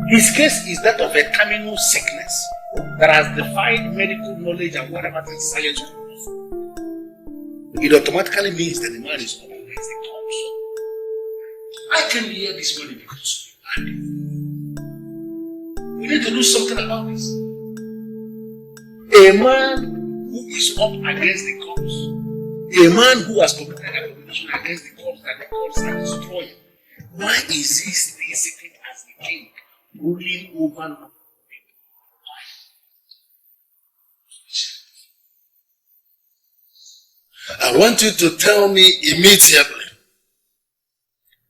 His case is that of a terminal sickness that has defied medical knowledge and whatever the science knows. It automatically means that the man is up against the cops. I came here this morning because we need to do something about this. A man who is up against the cops, a man who has committed an abomination against the cops that the cops are destroying, why is he still sitting as the king, ruling over people? I want you to tell me immediately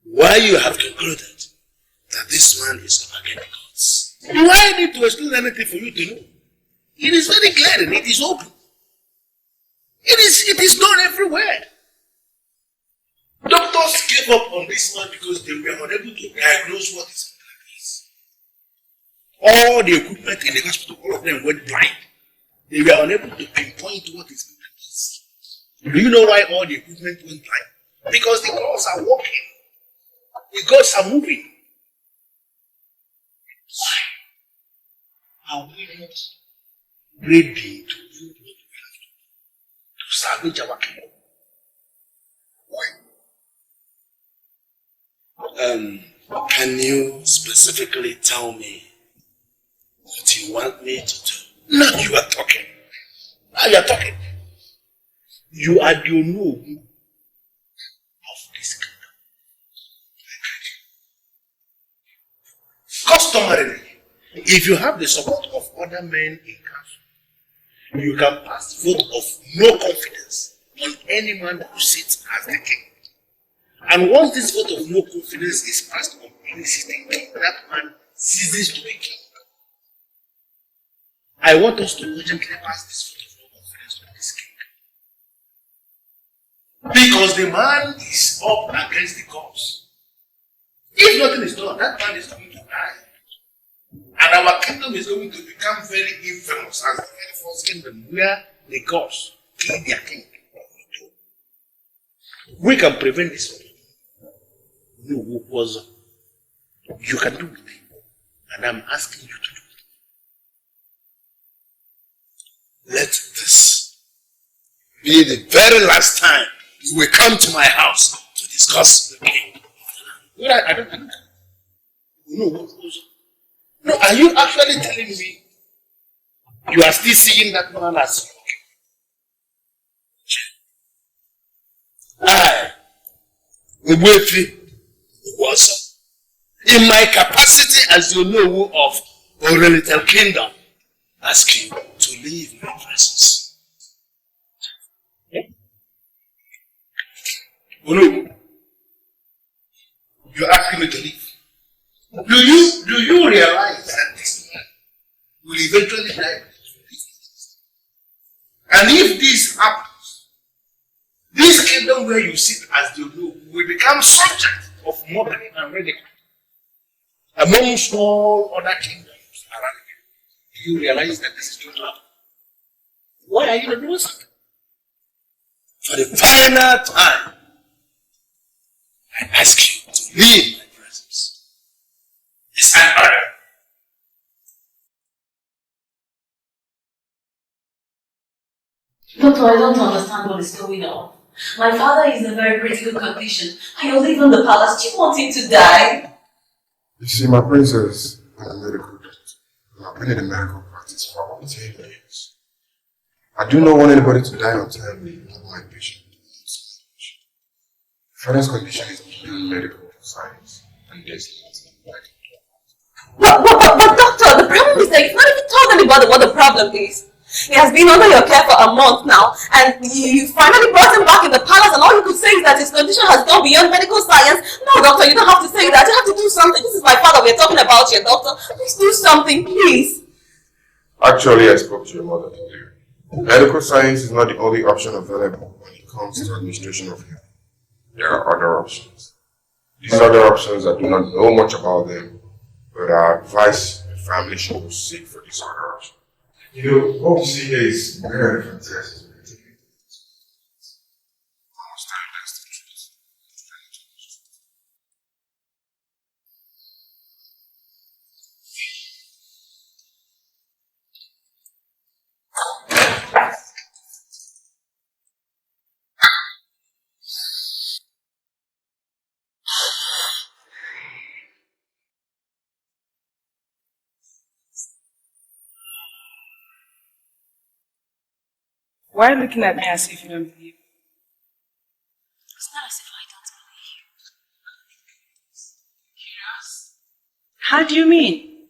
why you have concluded that this man is up against the cops. Do I need to explain anything for you to know? It is very clear and it is open. It is known everywhere. Doctors gave up on this man because they were unable to diagnose what his problem is. All the equipment in the hospital, all of them went blind. They were unable to pinpoint what his problem is. Do you know why all the equipment went blind? Because the gods are working. The gods are moving. Why are we not ready to do what we have to salvage our kingdom? Why? Can you specifically tell me what you want me to do? Now you are talking. Now you are talking. You are the Onowu of this kingdom. Customarily, if you have the support of other men in council, you can pass vote of no confidence on any man who sits as the king. And once this vote of no confidence is passed on any sitting king, that man ceases to be king. I want us to urgently pass this vote of no confidence on this king. Because the man is up against the cause. If nothing is done, that man is going to die. And our kingdom is going to become very infamous as the very first kingdom where the gods kill their king. We can prevent this. No, you can do it. And I'm asking you to do it. Let this be the very last time you will come to my house to discuss the king. I don't know. No, are you actually telling me you are still seeing that man as I, Ugboh, was in my capacity as the Onowu of Oriental Kingdom, ask you to leave my presence. Onowu, you're asking me to leave. Do you realize that this man will eventually die? And if this happens, this kingdom where you sit as the Onowu will become subject of mockery and ridicule amongst all other kingdoms around you. Do you realize that this is going to happen? Why are you not doing something? For the final time, I ask you to leave my presence. It's an order. Doctor, I don't understand what is going on. My father is in a very critical condition. I don't live in the palace. Do you want him to die? You see, my princess, I'm a medical doctor. I've been in the medical practice for about 10 years. I do not want anybody to die untimely of my patient. Father's condition is beyond medical science, and there's nothing I can do. But doctor, the problem is that you've not even told anybody what the problem is. He has been under your care for a month now, and you finally brought him back in the palace, and all you could say is that his condition has gone beyond medical science. No, doctor, you don't have to say that. You have to do something. This is my father we're talking about here, doctor. Please do something, please. Actually, I spoke to your mother today. Medical science is not the only option available when it comes to administration of health. There are other options. These other options, I do not know much about them, but I advise the family should go seek for these other options. You know, what we see here is very fantastic. Why are you looking at me as if you don't believe me? It's not as if I don't believe you. How do you mean?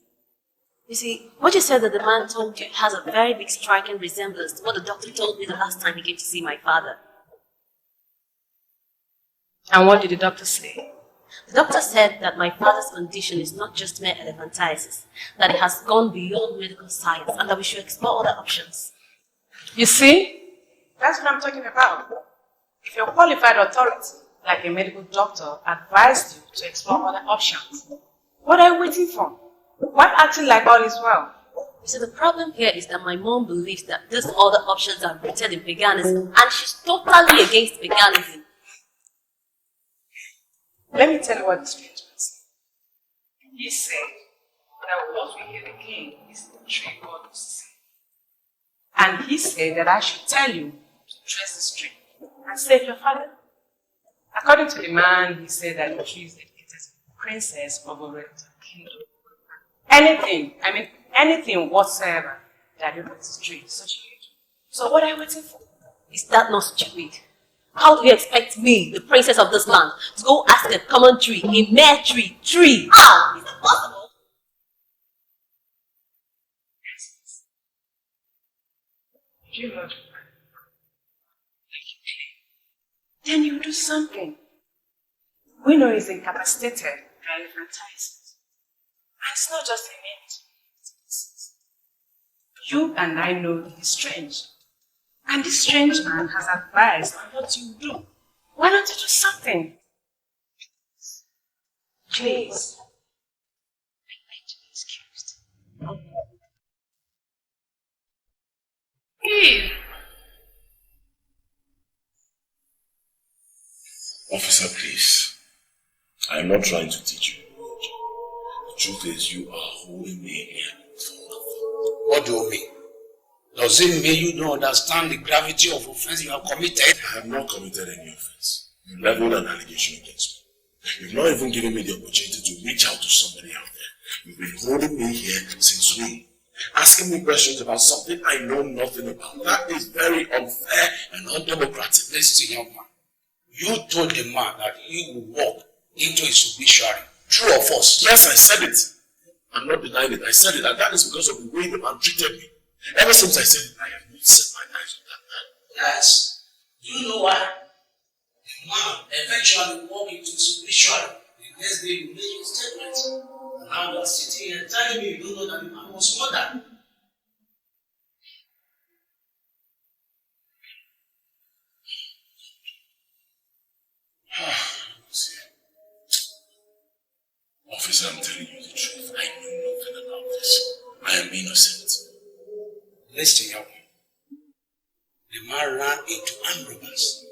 You see, what you said that the man told you has a very big striking resemblance to what the doctor told me the last time he came to see my father. And what did the doctor say? The doctor said that my father's condition is not just mere elephantiasis, that it has gone beyond medical science and that we should explore other options. You see? That's what I'm talking about. If your qualified authority, like a medical doctor, advised you to explore other options, what are you waiting for? Why acting like all is well? You see, the problem here is that my mom believes that these other options are rooted in paganism, and she's totally against paganism. Let me tell you what the strange man said. He said that what we hear again is the tree God was saying. And he said that I should tell you to trace this tree and save your father. According to the man, he said that the tree is dedicated to the princess of Oriental Kingdom. Anything whatsoever that you put this tree is such a huge. So what are you waiting for? Is that not stupid? How do you expect me, the princess of this land, to go ask a common tree, a mere tree? How? Is that possible? You love then you do something. We know he's incapacitated by elephantiasis. And it's not just a minute. You and I know that he's strange. And this strange man has advised on what you do. Why don't you do something? Please. I beg to be excused. Please. Officer, please. I am not trying to teach you. The truth is, you are holding me here for nothing. What do you mean? Does it mean you don't understand the gravity of offense you have committed? I have not committed any offense. You leveled an allegation against me. You've not even given me the opportunity to reach out to somebody out there. You've been holding me here since noon, asking me questions about something I know nothing about. That is very unfair and undemocratic. Listen, young man. You told the man that he would walk into his obituary. True or false? Yes, I said it. I'm not denying it. I said it, and that is because of the way the man treated me. Ever since I said it, I have not set my eyes on that man. Yes. Do you know why? The man eventually walked into his obituary. The next day you made your statement. And now you are sitting here telling me you don't know that the man was murdered. Officer, I'm telling you the truth. I know nothing about this. I am innocent. Listen, young man. The man ran into armed robbers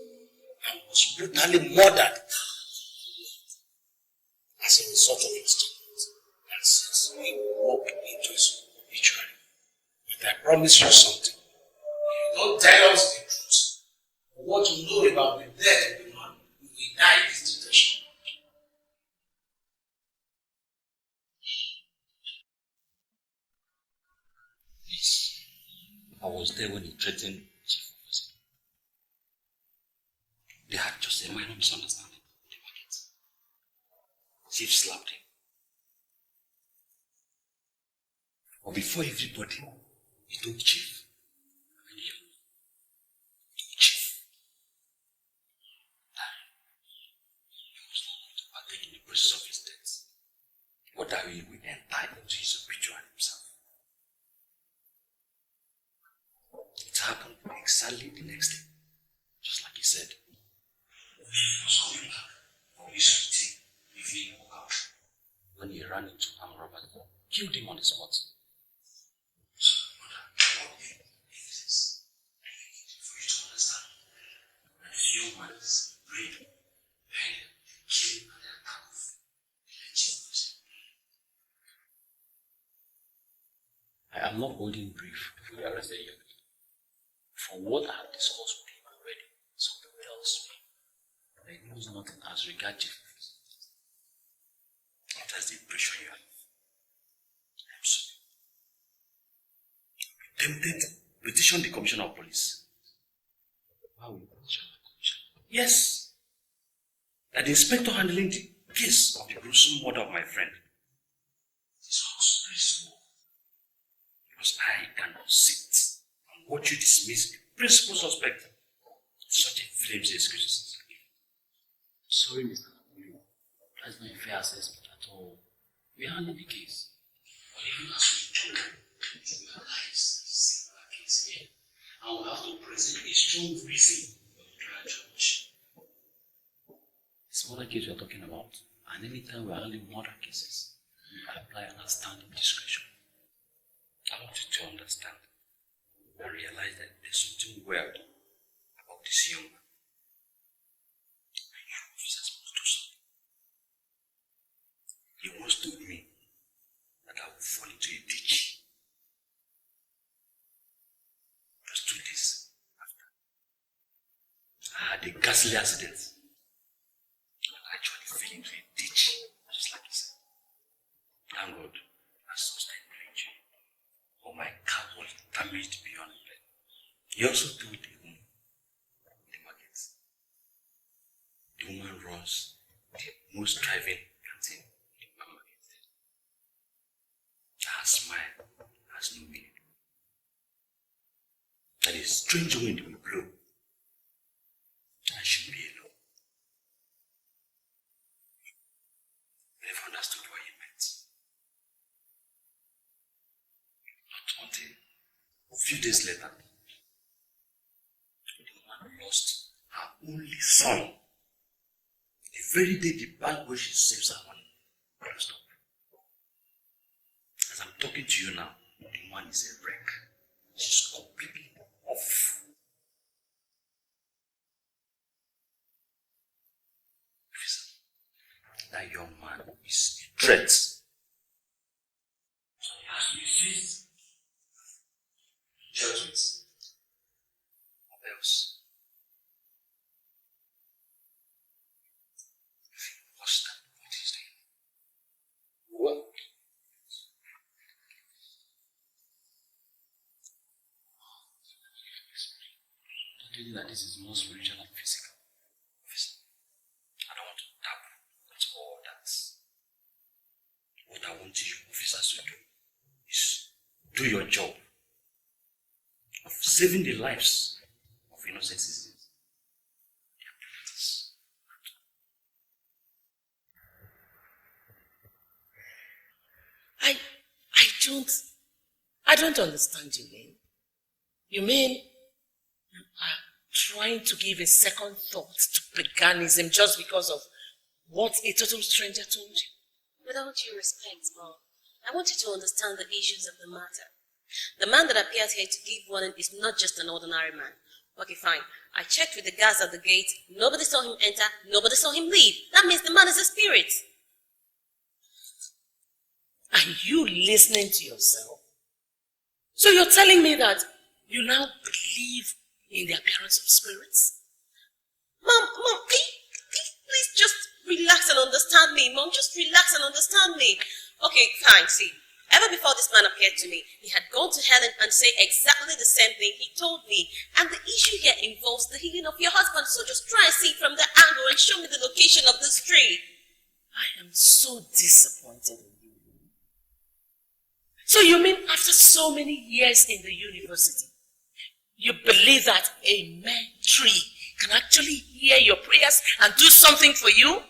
and was brutally murdered as a result of his statement. And since he walked into his obituary, but I promise you something. If you don't tell us the truth, what you know about the death of the man, you will die in this detention. Yes. I was there when he threatened Chief Ngozi. They had just a minor misunderstanding in the market. Chief slapped him. But before everybody, he told Chief, and you told Chief, that he was not going to partake in the process of his death, but that he will enter into his obituary himself. It happened exactly the next day, just like he said. He was coming back from his duty if he woke up when he ran into armed robbers, killed him on the spot. So, mother, exists. I need for you to understand. And the humans brave, and kill and attack of the Chief. I am not holding brief for the arrested young. From what I have discussed with him already, something tells me that he knows nothing as regards Chief. That's the impression you have. I'm sorry. Be tempted to petition the Commissioner of Police How will you petition the commission? Yes. That the inspector handling the case of the gruesome murder of my friend is also very small. Because I cannot sit and watch you dismiss the principal suspect with such a flimsy excuses. Sorry, Mr. Napoleon. That's not a fair assessment at all. We are handling the case. But even as we do, we analyze the similar case here. And we have to present a strong reason for the trial judge. This murder case we are talking about, and anytime we are handling murder cases, we apply understanding discretion. I want you to understand and realize that there's something weird about this young man. And you officers must do something. He once told me that I would fall into a ditch. Just 2 days after, I had a ghastly accident. I actually fell into a ditch, just like he said. Thank God, I sustained no injury. But my car was damaged beyond repair. He also told a woman in the market. The woman runs the most thriving canteen in the market. Her smile has no meaning. That a strange wind will blow, and she'll be alone. I never understood what he meant. Not until a few days later, the woman lost her only son. The very day the bank where she saves her money closed up. As I'm talking to you now, the woman is a wreck. She's completely off. That young man is a threat. So he has to be seized, dealt with, or else. What's that? What is that? What? Don't tell you that this is more spiritual and physical. I don't want to dabble. That's all that's. What I want you officers to do is do your job of saving the lives of innocent citizens. I don't understand you, Lynn. You mean you are trying to give a second thought to paganism just because of what a total stranger told you? With all due respect, Mom, I want you to understand the issues of the matter. The man that appears here to give warning is not just an ordinary man. Okay, fine. I checked with the guards at the gate. Nobody saw him enter. Nobody saw him leave. That means the man is a spirit. Are you listening to yourself? So you're telling me that you now believe in the appearance of spirits? Mom, please just relax and understand me. Mom, just relax and understand me. Okay, fine, see. Ever before this man appeared to me, he had gone to Helen and said exactly the same thing he told me. And the issue here involves the healing of your husband. So just try and see it from that angle and show me the location of this tree. I am so disappointed in you. So you mean after so many years in the university, you believe that a mere tree can actually hear your prayers and do something for you?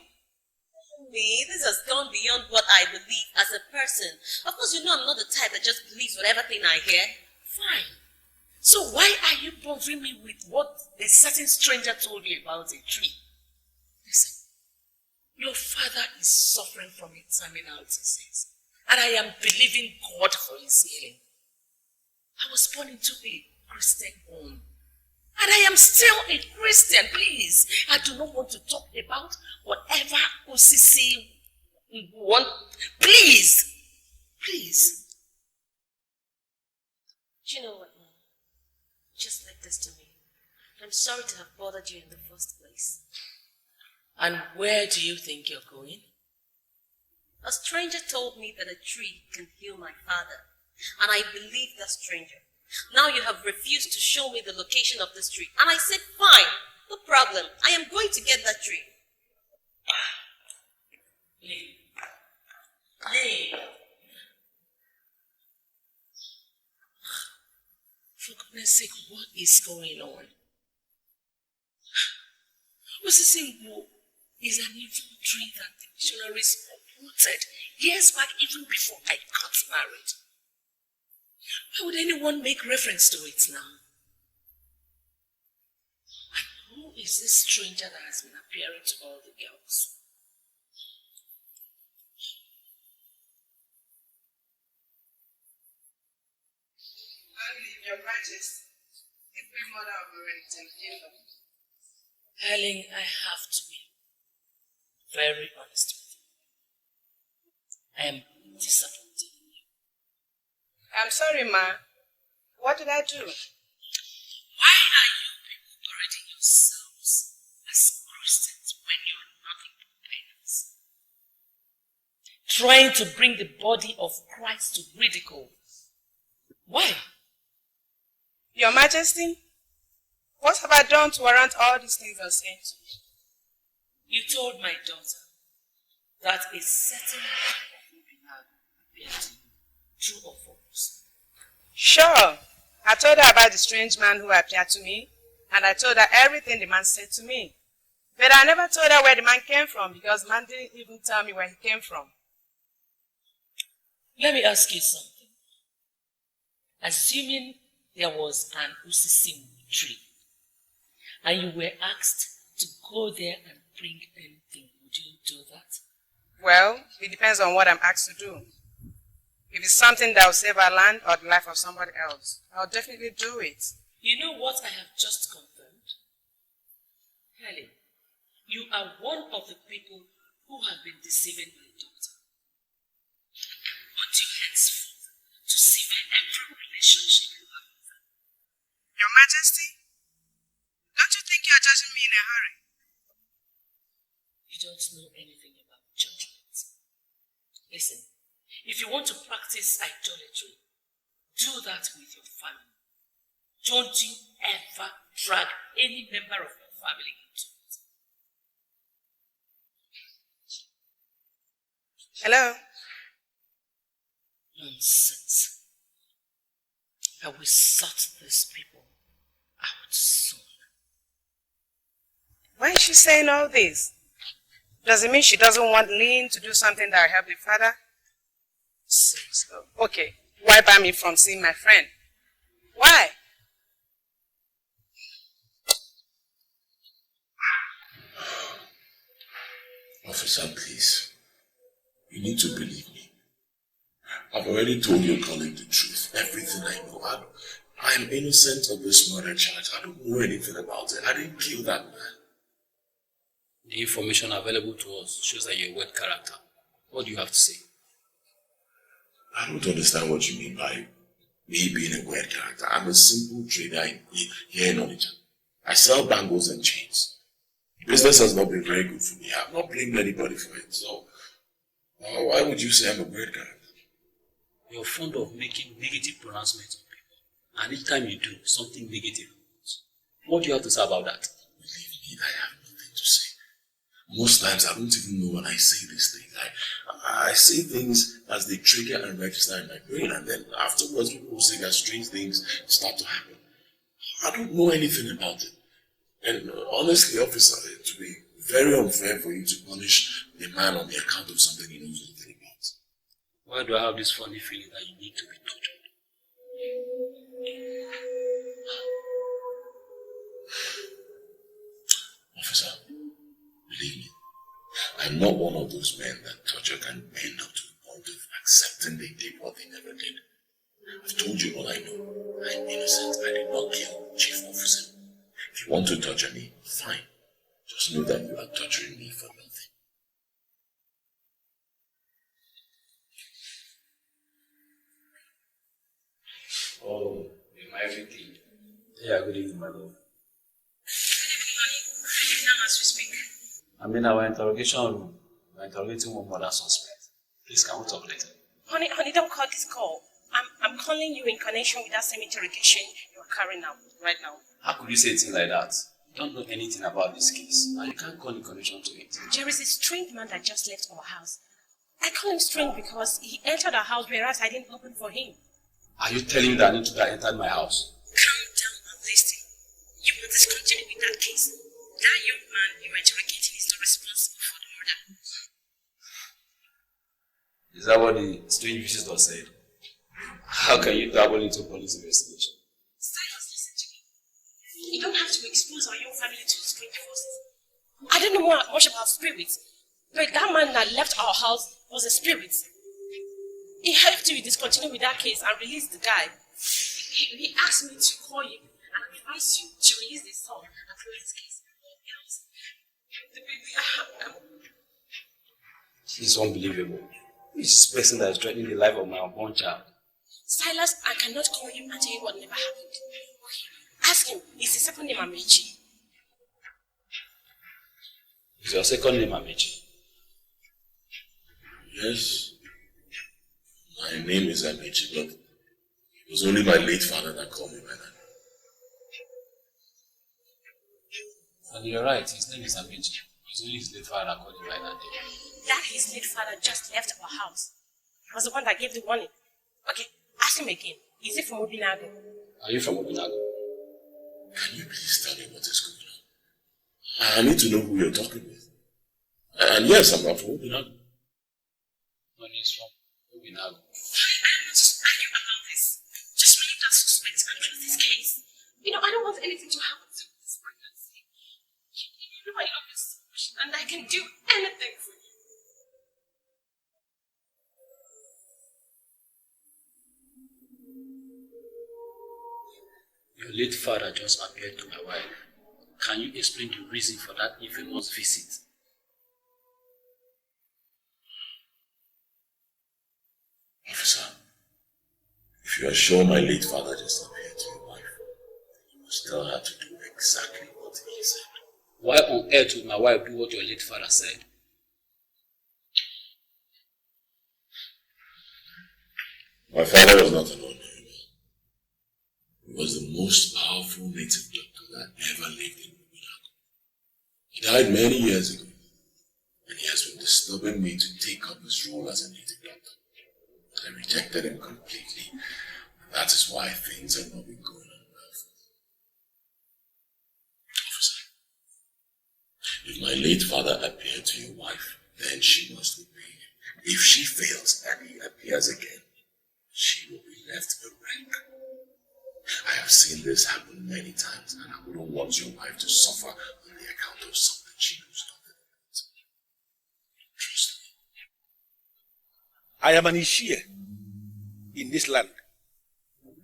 Me, this has gone beyond what I believe as a person. Of course, you know I'm not the type that just believes whatever thing I hear. Fine. So why are you bothering me with what a certain stranger told you about a tree? Listen, your father is suffering from a terminal disease, and I am believing God for his healing. I was born into a Christian home, and I am still a Christian, please. I do not want to talk about whatever OCC want. Please. Please. Do you know what, Mom? Just leave this to me. I'm sorry to have bothered you in the first place. And where do you think you're going? A stranger told me that a tree can heal my father. And I believe that stranger. Now you have refused to show me the location of this tree. And I said, fine, no problem. I am going to get that tree. Hey. For goodness sake, what is going on? Osisi is an evil tree that the missionaries uprooted years back, even before I got married. Why would anyone make reference to it now? And who is this stranger that has been appearing to all the girls? Your Majesty, the Queen Mother of the Renton Kingdom. Helen, I have to be very honest with you. I am disappointed in you. I'm sorry, ma. What did I do? Why are you people parading yourselves as Christians when you're nothing but painters? Trying to bring the body of Christ to ridicule. Why? Your Majesty, what have I done to warrant all these things you're saying to me? You told my daughter that a certain man of Obinagu appeared to you. True or false? Sure. I told her about the strange man who appeared to me, and I told her everything the man said to me. But I never told her where the man came from, because the man didn't even tell me where he came from. Let me ask you something. Assuming there was an Osisi tree, and you were asked to go there and bring anything, would you do that? Well, it depends on what I'm asked to do. If it's something that will save our land or the life of somebody else, I'll definitely do it. You know what I have just confirmed? Helen, you are one of the people who have been deceiving my daughter. Want you henceforth to sever every relationship you have with her. Your Majesty, don't you think you're judging me in a hurry? You don't know anything about judgment. Listen, if you want to practice idolatry, do that with your family. Don't you ever drag any member of your family into it. Hello? Nonsense. I will sort these people out soon. Why is she saying all this? Does it mean she doesn't want Lynn to do something that will help the father? So, okay, why ban me from seeing my friend? Why? Officer, please. You need to believe me. I've already told your colleague the truth, everything I know. I am innocent of this murder charge. I don't know anything about it. I didn't kill that man. The information available to us shows that you're a weird character. What do you have to say? I don't understand what you mean by me being a weird character. I'm a simple trader here in Onitsha. I sell bangles and chains. Business has not been very good for me. I've not blamed anybody for it. So, why would you say I'm a weird character? You're fond of making negative pronouncements on people. And each time you do, something negative happens. What do you have to say about that? Believe me, I have nothing to say. Most times I don't even know when I say these things. I say things as they trigger and register in my brain, and then afterwards people will say that strange things start to happen. I don't know anything about it. And honestly, officer, it would be very unfair for you to punish a man on the account of something he knows nothing about. Why do I have this funny feeling that you need to be tortured? Officer, believe me, I'm not one of those men that torture can end up to the point of accepting they did what they never did. I've told you all I know. I'm innocent. I did not kill Chief Officer. If you want to torture me, fine. Just know that you are torturing me for nothing. Oh, am I everything? Yeah, good evening, my lord. I'm in our interrogation room. We're interrogating one murder suspect. Please, can we talk later? Honey, don't cut this call. I'm calling you in connection with that same interrogation you're carrying out right now. How could you say a thing like that? You don't know anything about this case, and you can't call in connection to it. There is a strange man that just left our house. I call him strange because he entered our house whereas I didn't open for him. Are you telling me that an intruder entered my house? Calm down and listen. You will discontinue with that case. That young man you're interrogating is not responsible for the murder. Is that what the strange visitor said? How can you dabble into police investigation? Silas, listen to me. You don't have to expose our young family to strange forces. I don't know much about spirits, but that man that left our house was a spirit. He helped you discontinue with that case and release the guy. He asked me to call you and advise you to release the son and close this case. The baby, This is unbelievable. Who is this person that is threatening the life of my unborn child? Silas, I cannot call you and tell you what never happened. Okay. Ask him. Is his second name Amechi? Is your second name Amechi? Yes. My name is Amechi, but it was only my late father that called me by that. And you're right, his name is Amechi. It's only his late father that called him by that name. That his late father just left our house. He was the one that gave the warning. Okay, ask him again. Is he from Obinagu? Are you from Obinagu? Can you please tell me what is going on? I need to know who you're talking with. And yes, I'm not from Obinagu. No, he's from Obinagu. I want to argue about this. Just leave that suspect and close this case. You know, I don't want anything to happen to this pregnancy. You know I love you so much and I can do anything for you. Your late father just appeared to my wife. Can you explain the reason for that infamous visit? Officer, if you are sure my late father just appeared to your wife, you must tell her to do exactly what he said. Why on earth would my wife do what your late father said? My father was not an ordinary man. He was the most powerful native doctor that ever lived in Obinagu. He died many years ago, and he has been disturbing me to take up his role as a native doctor. I rejected him completely, and that is why things have not been going on well for me. Officer, if my late father appeared to your wife, then she must obey him. If she fails and he appears again, she will be left bereft. I have seen this happen many times, and I wouldn't want your wife to suffer on the account of something she knows nothing about. Trust me. I am an Ishie in this land.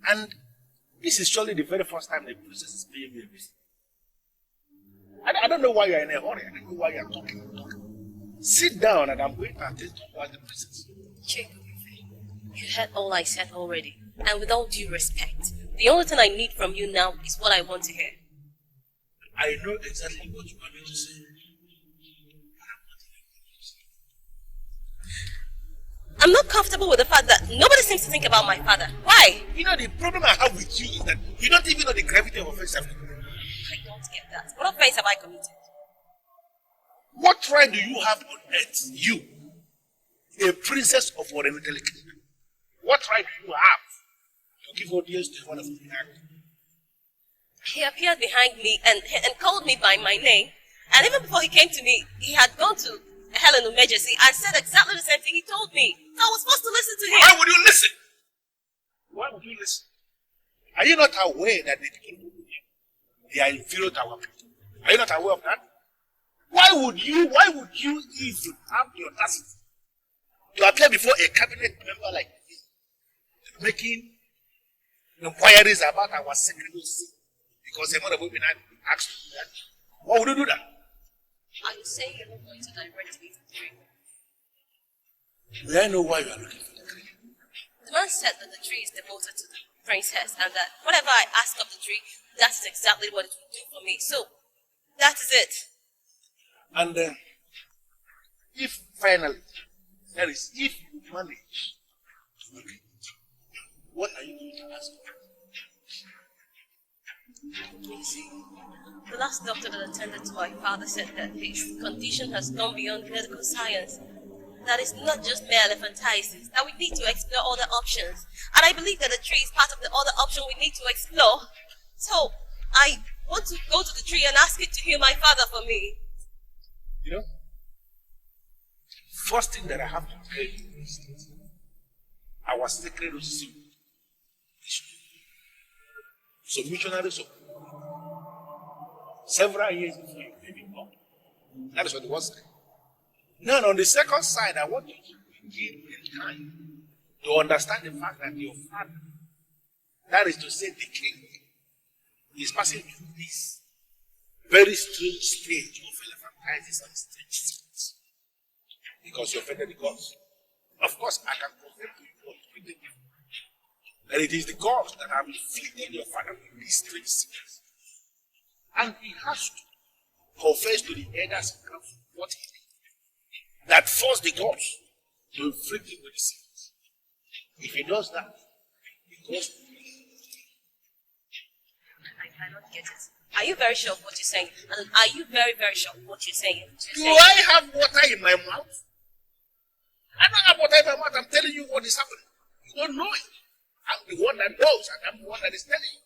And this is surely the very first time the princess is paying me a visit. I don't know why you are in a hurry. I don't know why you are talking. Sit down and I'm going to attend to the princess. You heard all I said already. And with all due respect, the only thing I need from you now is what I want to hear. I know exactly what you want me to say. I'm not comfortable with the fact that nobody seems to think about my father. Why? You know, the problem I have with you is that you don't even know the gravity of offense I've committed. I don't get that. What offense have I committed? What right do you have on earth, you, a princess of Oriental Kingdom? What right do you have to give audience to one of the act? He appeared behind me and called me by my name. And even before he came to me, he had gone to Helen emergency. I said exactly the same thing he told me. So I was supposed to listen to him. Why would you listen? Why would you listen? Are you not aware that the people, they are inferior to our people? Are you not aware of that? Why would you even have the audacity to appear before a cabinet member like me, making inquiries about our secrecy because a mother would be asked to do that? Why would you do that? Are you saying you're not going to direct me to the tree? May I know why you are looking for the tree? The man said that the tree is devoted to the princess and that whatever I ask of the tree, that is exactly what it will do for me. So, that is it. And if finally, that is, if you manage to make it, What are you going to ask for? You see, the last doctor that attended to my father said that his condition has gone beyond medical science. That is not just mere elephantiasis, that we need to explore other options. And I believe that the tree is part of the other option we need to explore. So, I want to go to the tree and ask it to heal my father for me. You know, first thing that I have to tell you is that our sacred system is submissionary support. Several years before you came in, that is what it was. Now, on the second side, I want you to give in time to understand the fact that your father, that is to say, the king, is passing through this very strange stage of elephantiasis and strange sickness. Because you offended the gods. Of course, I can confirm to you that it is the gods that have inflicted your father with this strange sickness. And he has to confess to the elders and council what he did that forced the gods to inflict him with the sickness. If he does that, the gods will be. I cannot get it. Are you very sure of what you're saying? And are you very, very sure of what you're saying? Do I have water in my mouth? I don't have water in my mouth. I'm telling you what is happening. You don't know it. I'm the one that knows, and I'm the one that is telling you.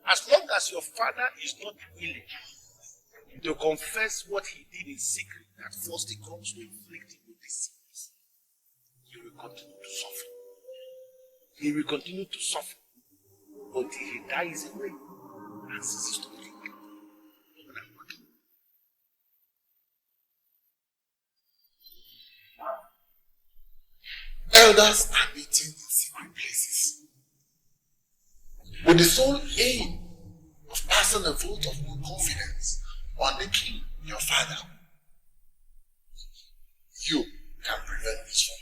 As long as your father is not willing to confess what he did in secret that forced the gods to inflict him with this sickness, he will continue to suffer. He will continue to suffer until he dies away and ceases to think. Elders are meeting in secret places with the sole aim of passing a vote of no confidence on the king, your father. You can prevent this from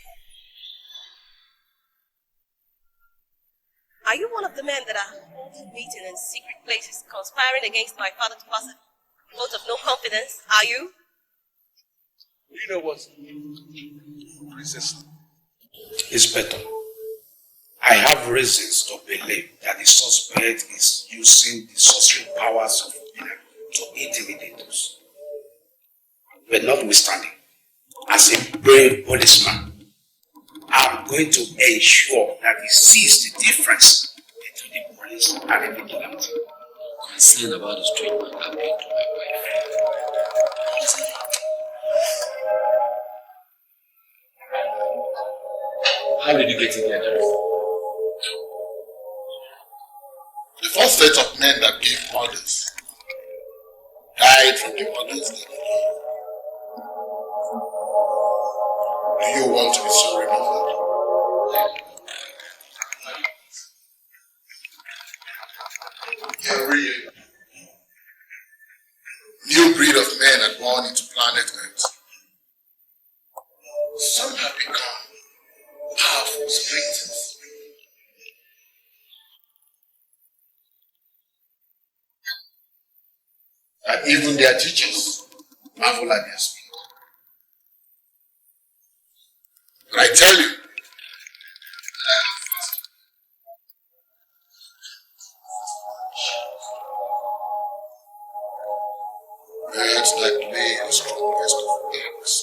happening. Are you one of the men that are holding meeting in secret places, conspiring against my father to pass a vote of no confidence? Are you? You know what, Princess? Inspector, I have reasons to believe that the suspect is using the sorcery powers of Obinagu to intimidate us. But notwithstanding, as a brave policeman, I'm going to ensure that he sees the difference between the police and the vigilante. Concerned about the street man happened to my wife. How did you get in here, Jerry? The first set of men that gave orders died from the orders that they gave. Do you want to be so remembered? Every year, new breed of men are born into planet Earth. Some have become powerful spirits. And even their teachers marvel at their speed. But I tell you, birds that lay the strongest of eggs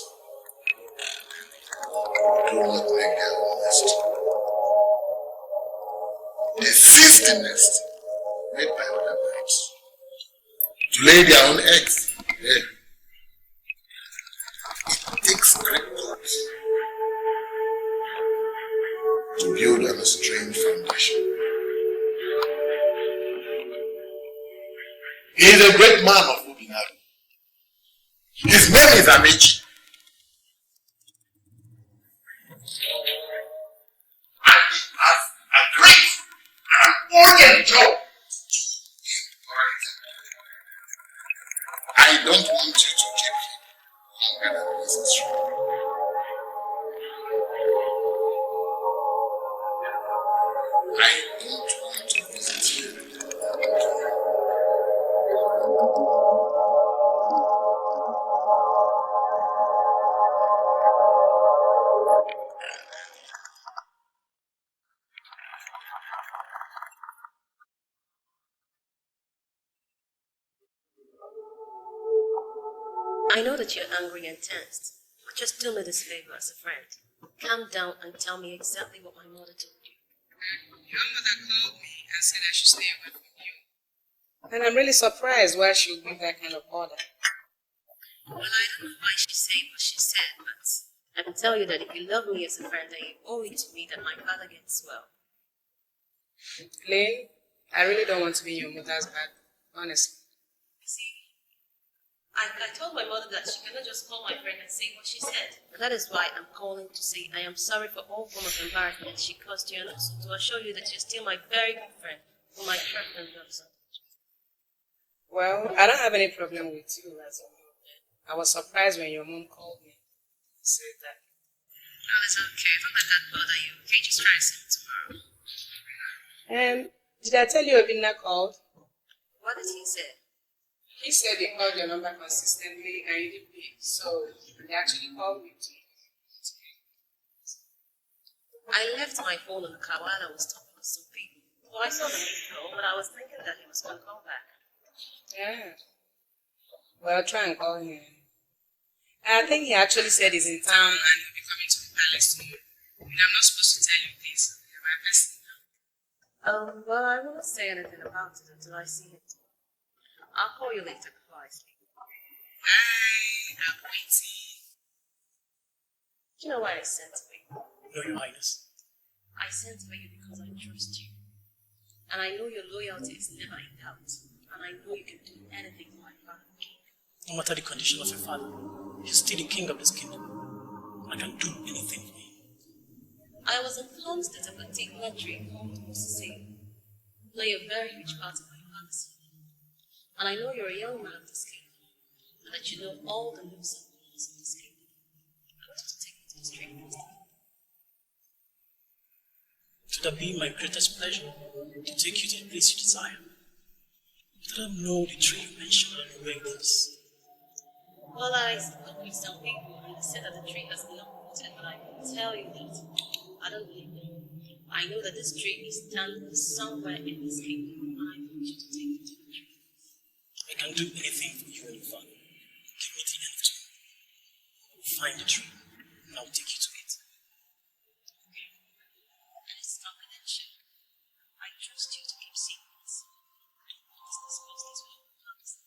do not make their own nest. They seize the nest made by other birds to lay their own eggs there. It takes great guts to build on a strange foundation. He is a great man of Obinagu. His name is Anozie. And he has a great and urgent job. I don't want you to keep him longer than necessary. I don't want to visit you. I know that you're angry and tensed, but just do me this favor as a friend. Calm down and tell me exactly what my mother told you. Your mother called me and said I should stay away from you. And I'm really surprised why she would give that kind of order. Well, I don't know why she said what she said, but I can tell you that if you love me as a friend, then you owe it to me that my father gets well. Lynn, I really don't want to be your mother's bad, honestly. See, I told my mother that she cannot just call my friend and say what she said. That is why I'm calling to say I am sorry for all form of embarrassment she caused you, and also to assure you that you're still my very good friend, whom I trust and love so much. Well, I don't have any problem with you, as you know. I was surprised when your mom called me and said that. Oh, it's okay. Don't let that bother you. Okay, just try to see it tomorrow. Did I tell you Obinagu called? What did he say? He said he called your number consistently and you didn't pick, so he actually called me too. I left my phone in the car while I was talking to some people. Well, I saw the call, but I was thinking that he was going to call back. Yeah. Well, try and call him. I think he actually said he's in town and he'll be coming to the palace tomorrow. And I'm not supposed to tell you this. You're my person now. Well, I won't say anything about it until I see him. I'll call you later before I sleep. Bye. I'm waiting. Do you know why I sent for you? No, Your Highness. I sent for you because I trust you. And I know your loyalty is never in doubt. And I know you can do anything for my father. No matter the condition of your father, he's still the king of this kingdom. I can do anything for him. I was informed that a particular tree called Ngozi play a very huge part in my father's life. And I know you're a young man of this kingdom, and that you know all the nooks and corners of this kingdom. I want you to take me to the tree first. Should that be my greatest pleasure to take you to the place you desire? But I don't know the tree you mentioned and where it is. Well, I spoke with some people and they said that the tree has been uprooted, but I can tell you that I don't believe them. I know that this tree is standing somewhere in this kingdom, and I want you to take me to the tree. I can do anything for you and your father. Give me the end to find the tree, and I'll take you to it. Okay. And it's confidential. I trust you to keep secrets. Let's discuss this with your partners.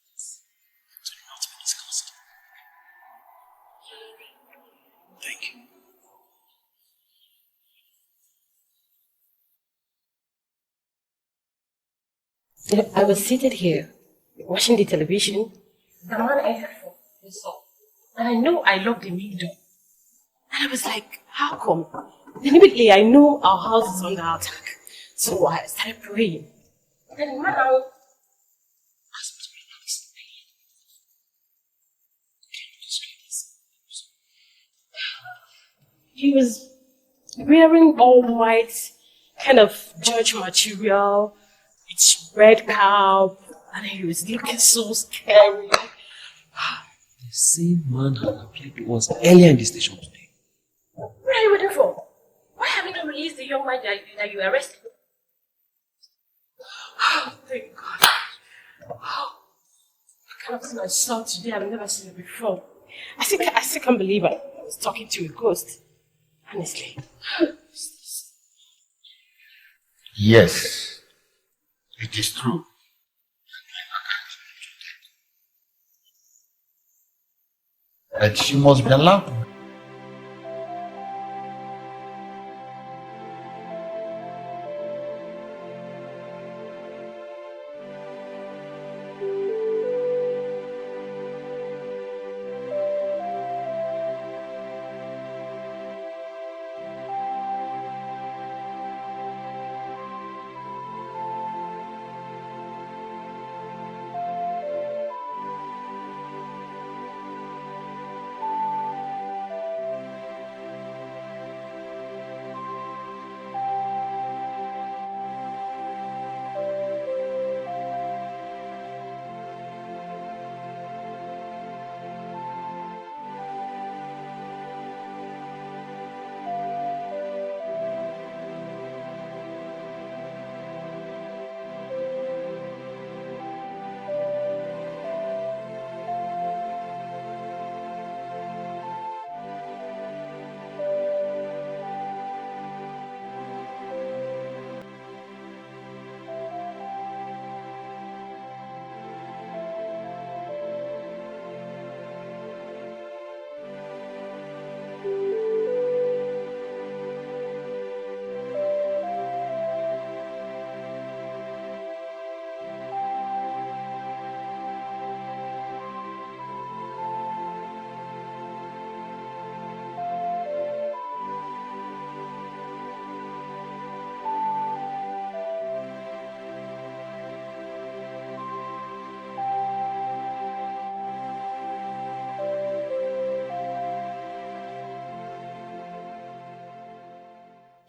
To not be discussed. Thank you. I was seated here, watching the television. The man I had for was off. And I know I locked the main door. And I was like, how come? Then immediately I know our house is under attack. So I started praying. Then the man now asked me to relax. He was wearing all white, kind of church material. It's red cap, and he was looking so scary. The same man had appeared to us earlier in the station today. What are you waiting for? Why haven't you released the young man that you arrested? Oh, thank God. Oh, I kind of see my son today. I've never seen it before. I still can't believe I was talking to a ghost. Honestly. Yes, it is true. And she must be allowed.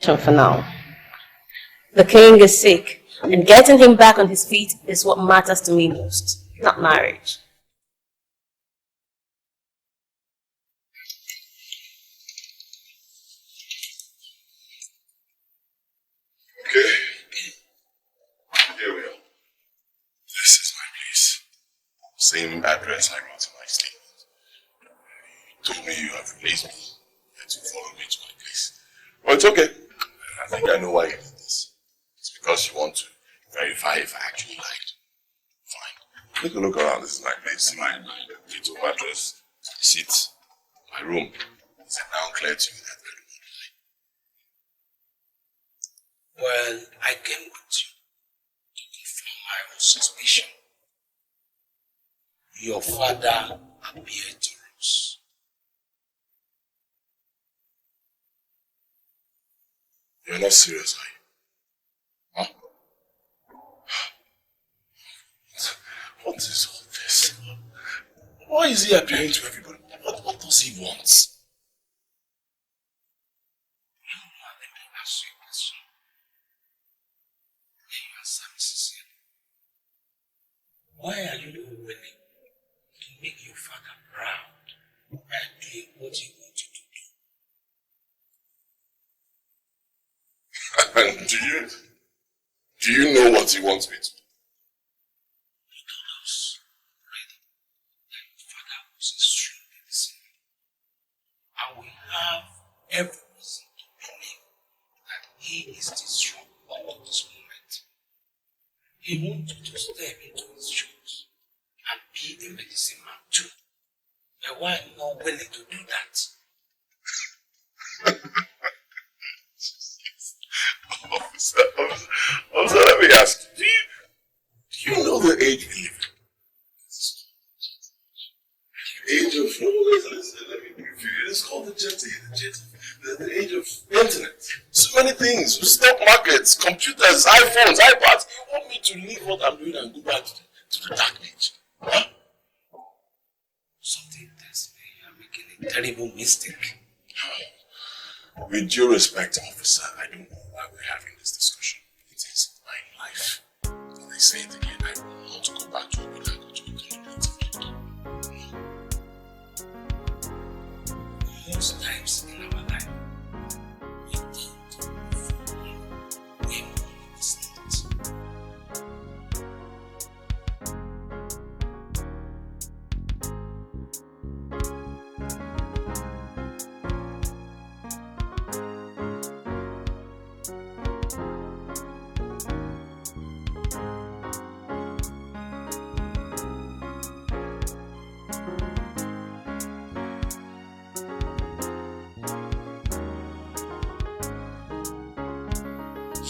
question for now. The king is sick, and getting him back on his feet is what matters to me most, not marriage. Okay. Here we are. This is my place. Same address I wrote in my statement. You told me you have released me, that you followed me to my place. Well, it's okay. I think I know why you did this. It's because you want to verify if I actually lied. Fine. Take a look around. This is my place. My little mattress, the seat, my room. Is it now clear to you that I don't lie? Well, I came with you to confirm my own suspicion. Your father appeared to us. You're not serious, are you? Huh? What is all this? Why is he appearing to everybody? What does he want? Let me ask you a question. You answer me sincerely. Why are you not willing to make your father proud by doing what you want to do? And do you know what he wants me to do? He told us already that your father was extremely deceived. And we have every reason to believe that he is distraught up to this moment. He wanted to step into his shoes and be a medicine man too. But why not willing to do that? Officer, let me ask you, do you know the age we live in? The age of, listen, let me brief you. It's called the age of internet. So many things, stock markets, computers, iPhones, iPads. You want me to leave what I'm doing and go back to the dark age? Huh? Something tells me you're making a terrible mistake. With due respect, officer, I don't know why we're having this discussion. It is my life. And I say it again, I want to go back to Obinagu to become a native king. Most times in our life, we think for him when it's not.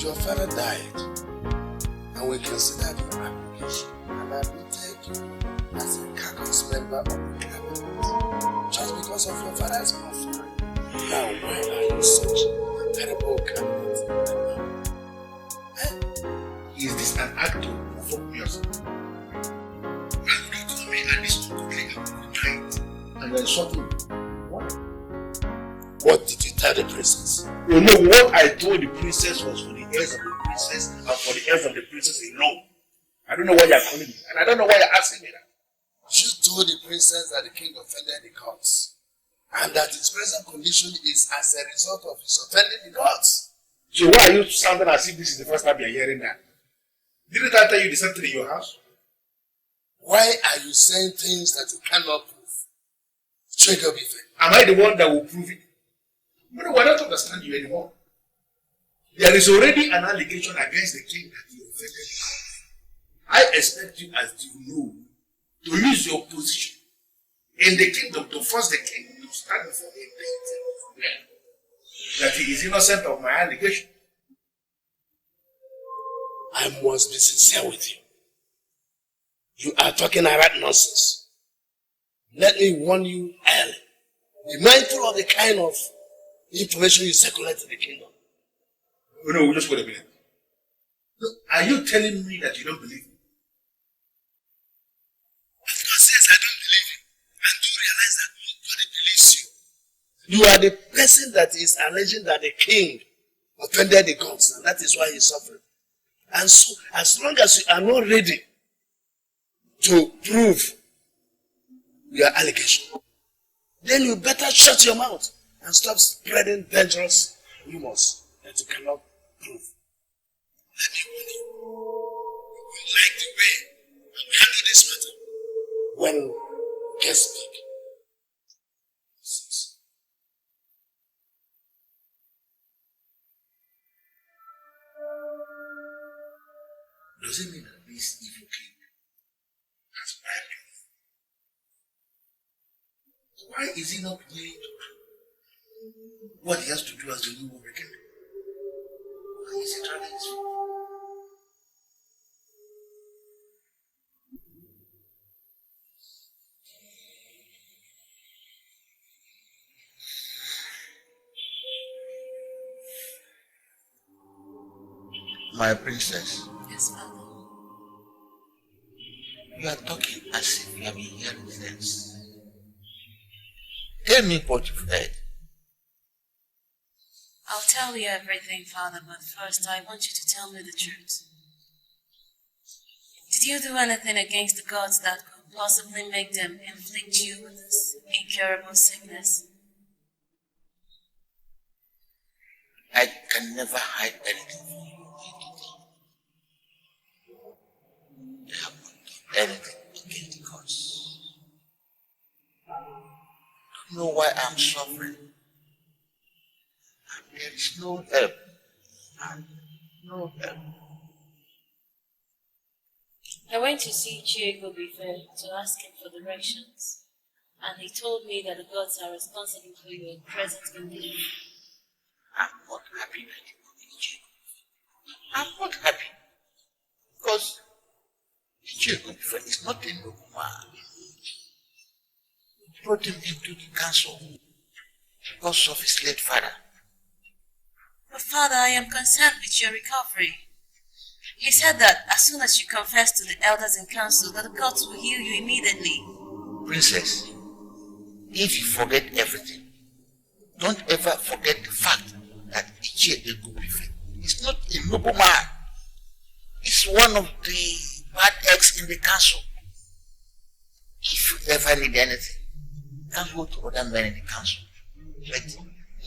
Your father died, and we considered your application and admitted you as a caucus member of the cabinet just because of your father's profile. Now, why are you such a terrible candidate? Is this an act to provoke yourself? And you told me and this ungodly night and then shocking me. What? What did you tell the princess? You know what I told the princess was for the heirs of the princess and for the heirs of the princess alone. I don't know why you're calling me, and I don't know why you're asking me that. You told the princess that the king offended the gods, and that his present condition is as a result of his offending the gods. So why are you sounding as if this is the first time you're hearing that? Didn't I tell you the same thing in your house? Why are you saying things that you cannot prove? Trigger me. Am I the one that will prove it? No, I don't understand you anymore. There is already an allegation against the king that you offended the king. I expect you, as you know, to use your position in the kingdom to force the king to stand before him that he is innocent of my allegation. I must be sincere with you. You are talking about nonsense. Let me warn you early. Be mindful of the kind of information you circulate in the kingdom. Oh, no, just wait a minute. Look, are you telling me that you don't believe me? Of course, yes, I don't believe you. And do realize that nobody believes you. You are the person that is alleging that the king offended the gods, and that is why he's suffering. And so, as long as you are not ready to prove your allegation, then you better shut your mouth and stop spreading dangerous rumors that you cannot prove. You like the way you handle this matter when guests speak. Does it mean that this evil king has bribed you? Why is he not willing to do what he has to do as the new king? Why is he trying this? My princess. Yes, Father. You are talking as if you have been hearing things. Tell me what you've heard. I'll tell you everything, Father, but first I want you to tell me the truth. Did you do anything against the gods that could possibly make them inflict you with this incurable sickness? I can never hide anything from you. I have not done anything against the gods. I don't know why I'm suffering. And there is no help. And no help. I went to see Ifete to ask him for directions, and he told me that the gods are responsible for your present condition. I'm not happy that you got Ifete. I'm not happy because Ifete is not a noble man. You brought him into the council because of his late father. But Father, I am concerned with your recovery. He said that as soon as you confess to the elders in council, that the gods will heal you immediately. Princess, if you forget everything, don't ever forget the fact that Ifete is not a noble man. He's one of the bad eggs in the council. If you ever need anything, you can go to other men in the council. But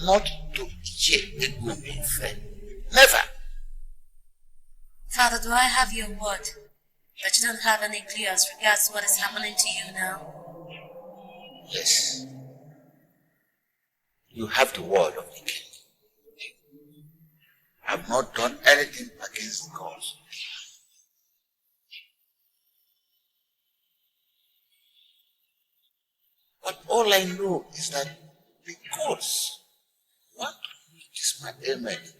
not to Ifete. Never. Father, do I have your word that you don't have any clue as regards what is happening to you now? Yes. You have the word of the king. I have not done anything against the gods. But all I know is that the gods want to use my ailment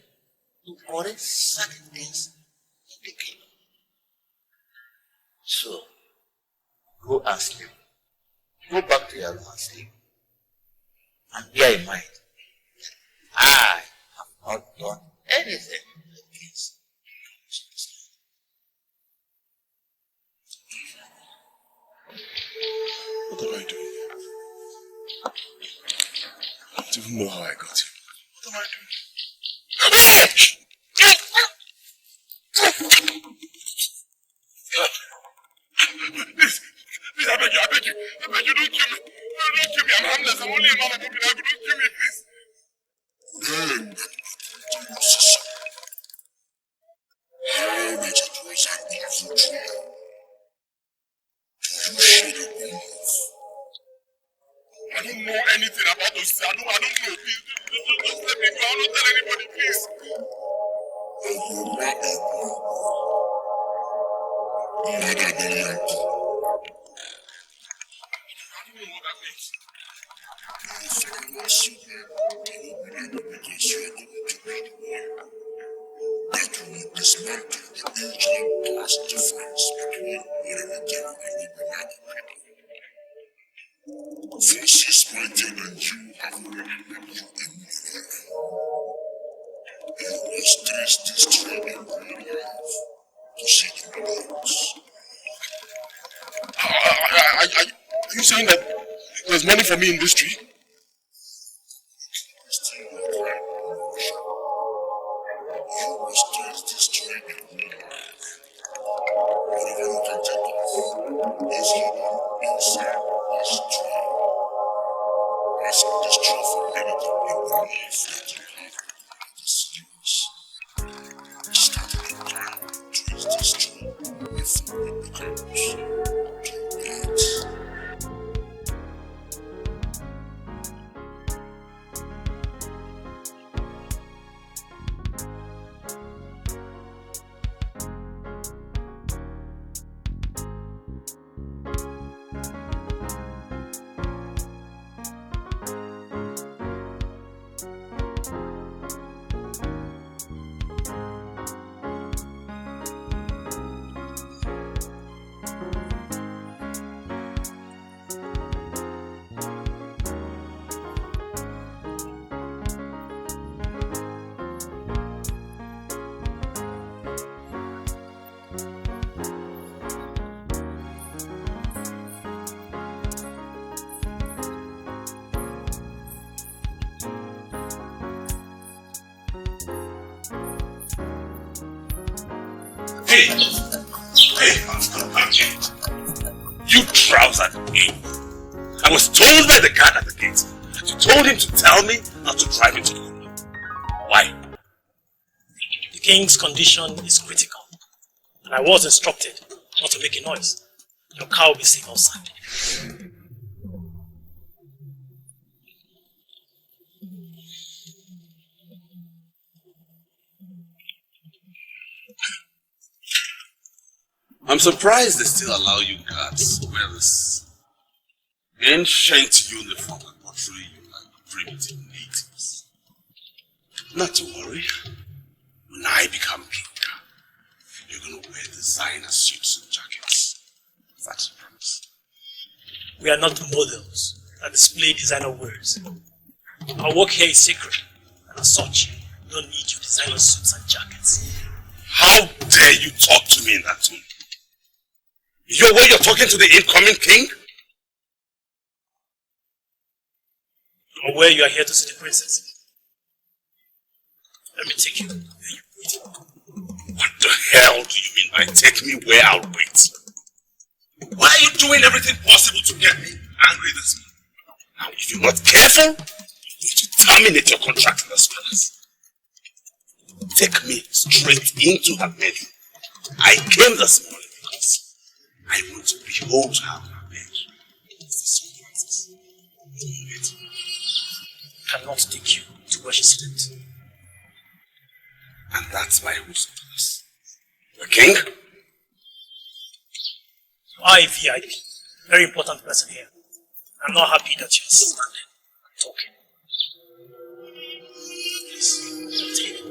to correct certain things in the kingdom. So, go and sleep. Go back to your room and sleep. And bear in mind, I have not done anything against the What am I doing here? I don't even know how I got here. What am I doing? Please, I beg you, don't kill me. Don't kill me, I'm harmless. I'm only a man of Obinagu. Don't kill me, please. I don't know anything about those. I don't know. Please, just let me go. I'll not tell anybody, please. That will dismantle the ancient class difference between Edochie and Obinagu people. Forces pointed at you have already made you immune. You must trace this trend in real life to see the results. Are you saying that there's money for me in this tree? hidden inside this tree. As I destroy for anything in the life that you have in this universe. I started a plan to use this tree before it becomes too late. You trousered ape. I was told by the guard at the gate that you told him to tell me not to drive into the window. Why? The king's condition is critical, and I was instructed not to make a noise. Your car will be safe outside. I'm surprised they still allow you guards to wear this ancient uniform and portray you like primitive natives. Not to worry. When I become king, you're gonna wear designer suits and jackets. That's a promise. We are not models that display designer wares. Our work here is sacred, and as such, we don't need your designer suits and jackets. How dare you talk to me in that tone? Is your way you're talking to the incoming king? I'm aware you are here to see the princess. Let me take you where you wait. What the hell do you mean by take me where I'll wait? Why are you doing everything possible to get me angry this morning? Now, if you're not careful, you need to terminate your contract in this palace. Take me straight into her bedroom. I came this morning because I want to behold her on her bed. I cannot take you to where she slept. And that's my rules of this. The king? I, VIP, very important person here. I'm not happy that you're standing and talking. Please, take it.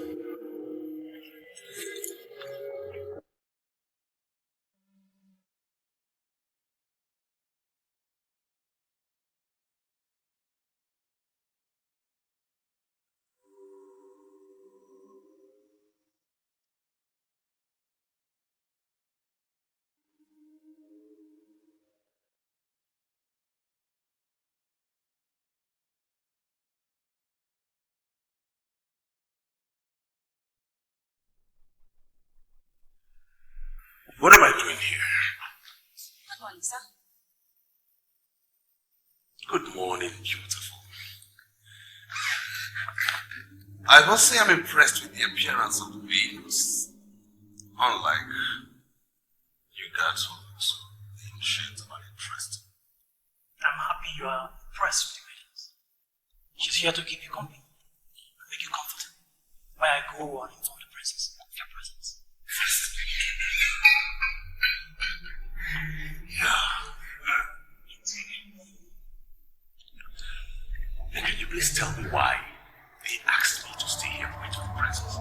What am I doing here? Good morning, sir. Good morning, beautiful. I must say I'm impressed with the appearance of the Venus. Unlike you guys who look so ancient and interesting. I'm happy you are impressed with the ladies. She's here to keep you company and make you comfortable while I go and inform the princess of your presence. And can you please tell me why they asked me to stay here and wait for the princess?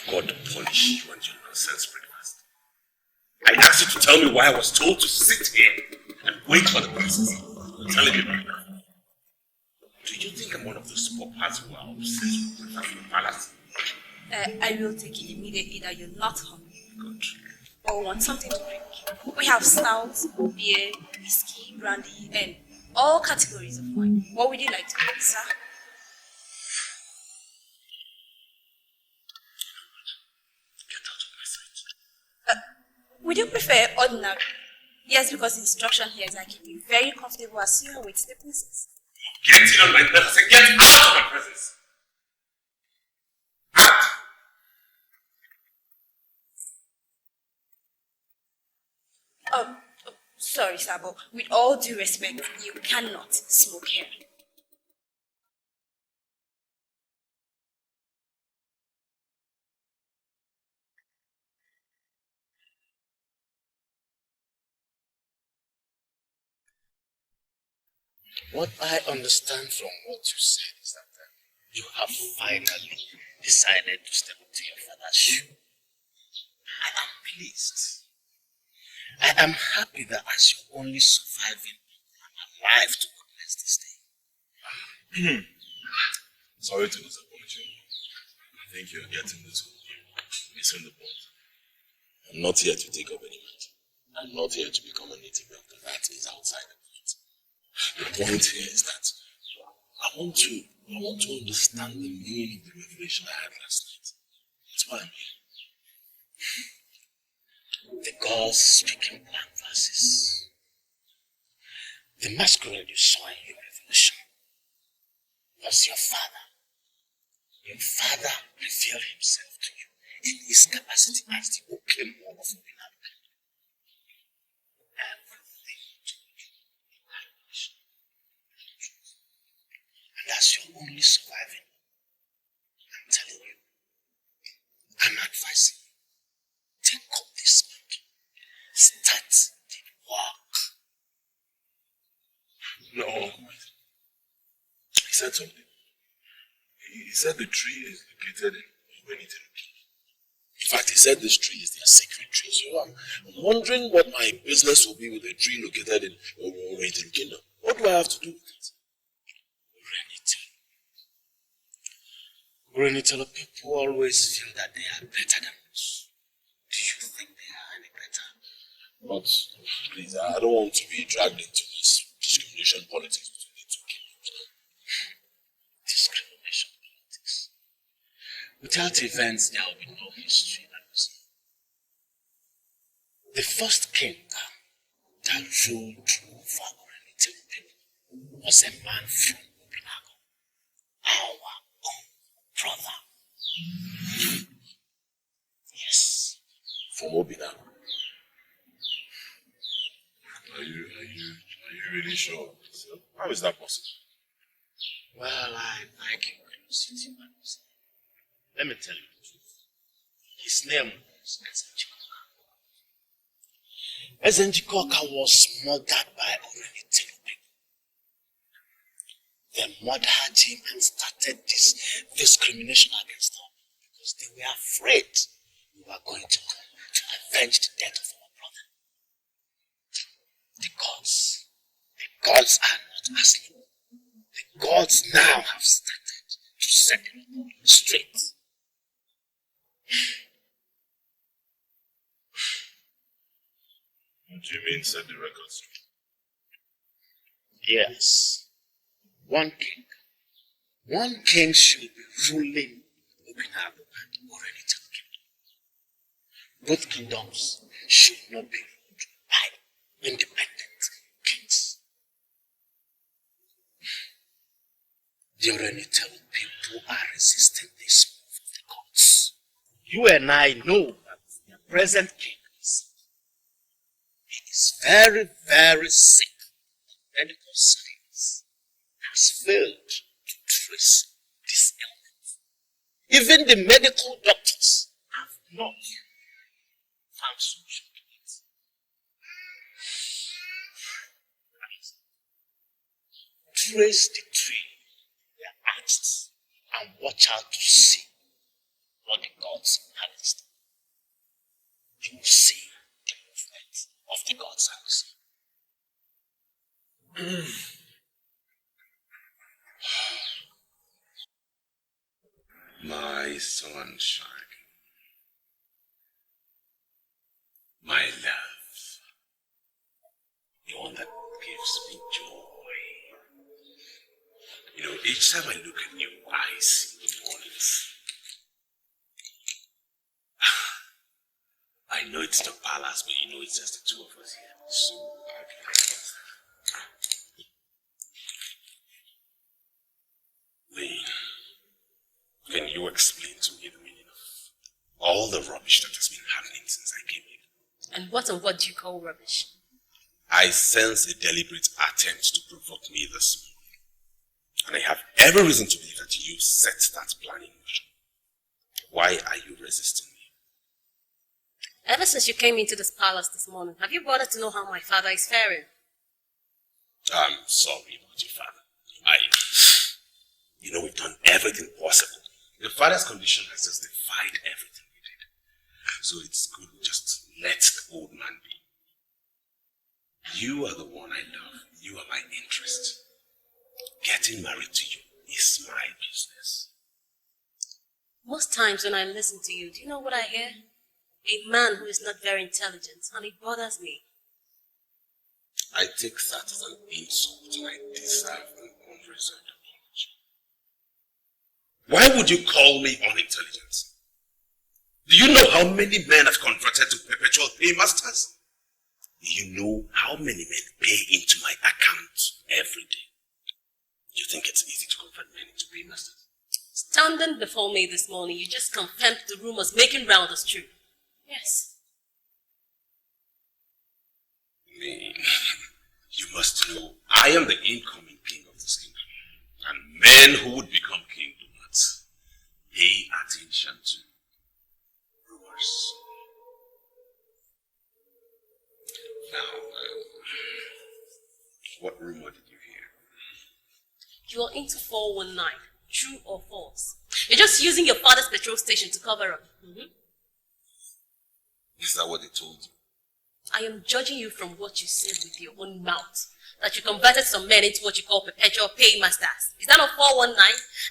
God punish you and your nonsense breakfast. I asked you to tell me why I was told to sit here and wait for the princess. You're telling me right now. Do you think I'm one of those paupers who are obsessed with breakfast in the palace? I will take it immediately that you're not hungry. Good. Or want something to drink. We have stouts, beer, whiskey, brandy, and all categories of wine. What would you like to drink, sir? Would you prefer ordinary? Yes, because the instruction here is I keep you very comfortable as you await the princess. Get in on my presence and get out of my presence! Out! Sorry, Sabo. With all due respect, you cannot smoke here. What I understand from what you said is that you have finally decided to step into your father's shoe. I am pleased. I am happy that as your only surviving, I'm alive to witness this day. Sorry to disappoint you. I think you're getting this whole missing the point. I'm not here to take up any matter. I'm not here to become a native doctor. That is outside the point. The point here is that I want to understand the meaning of the revelation I had last night. That's why I'm here. The gods speaking blank verses. The masquerade you saw in your revelation was your father. Your father revealed himself to you in his capacity as the Okemo of Obinagu. Everything to you in that revelation. And as your only surviving, I'm telling you, I'm advising you, take up this mantle, start the work. No. He said something. He said the tree is located in Interrogating. In fact, he said this tree is their sacred tree. So I'm wondering what my business will be with a tree located in Interrogating Kingdom. What do I have to do with it? Renitelo people always feel that they are better than us. Do you think they are any better? But please, I don't want to be dragged into this discrimination politics between the two kingdoms. Discrimination politics. Without events, there will be no history. The first king that ruled over Renitelo people was a man from Obinagu, our own brother. Yes. From Obinagu. Are you really sure? How is that possible? Well, I like your curiosity, Anozie. Let me tell you the truth. His name was Ezenjikoka. Ezenjikoka was murdered by Renitelo people. They murdered him and started this discrimination against us because they were afraid we were going to come to avenge the death of our brother. The gods are not asleep. The gods now have started to set them straight. What do you mean set the record straight? Yes. One king should be ruling Obinagu and Renitelo kingdom. Both kingdoms should not be ruled by independent kings. The Renitelo people are resisting this move of the gods. You and I know that the present king is very, very sick. Medical science has failed to trace this ailment. Even the medical doctors have not found solution to it. Trace the tree, their acts, and watch out to see what the gods have in store. You will see the movement of the gods, Anozie. My sunshine. My love. The one that gives me joy. You know, each time I look at you, I see the mornings. I I know it's the palace, but you know it's just the two of us here. So, Lee, can you explain to me the meaning of all the rubbish that has been happening since I came here? And what do you call rubbish? I sense a deliberate attempt to provoke me this morning. And I have every reason to believe that you set that plan in motion. Why are you resisting me? Ever since you came into this palace this morning, have you bothered to know how my father is faring? I'm sorry about your father. You know, we've done everything possible. Your father's condition has just defied everything we did. So it's good we just let the old man be. You are the one I love. You are my interest. Getting married to you is my business. Most times when I listen to you, do you know what I hear? A man who is not very intelligent, and it bothers me. I take that as an insult, and I deserve an unreserved apology. Why would you call me unintelligent? Do you know how many men have converted to perpetual paymasters? Do you know how many men pay into my account every day? Do you think it's easy to convert men into paymasters? Standing before me this morning, you just confirmed the rumors making round as true. Yes. You must know, I am the incoming king of this kingdom. And men who would become king do not pay attention to rumors. Now, what rumor did you hear? You are into 419. True or false? You're just using your father's petrol station to cover up. Is that what they told you? I am judging you from what you said with your own mouth. That you converted some men into what you call perpetual paymasters. Is that not 419?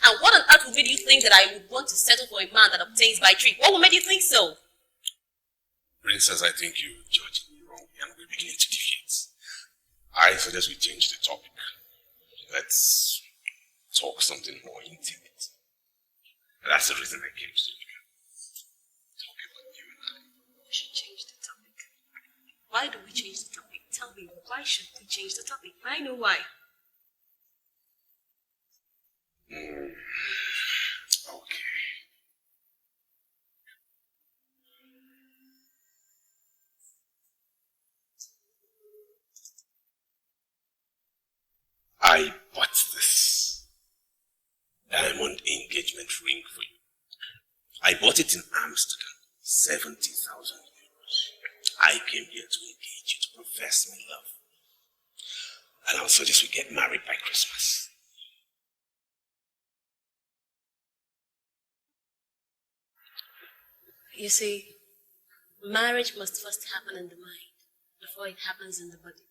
And what on earth would make you think that I would want to settle for a man that obtains by trade? What would make you think so? Princess, I think you're judging me wrongly and we're beginning to deviate. I suggest we change the topic. Let's talk something more intimate. That's the reason I came to you. Talk about you and I. We should change the topic. Why do we change the topic? Tell me, why should we change the topic? I know why. Okay. I bought this diamond engagement ring for you. I bought it in Amsterdam, 70,000 euros. I came here to engage you, to profess my love. And I'll suggest we get married by Christmas. You see, marriage must first happen in the mind before it happens in the body.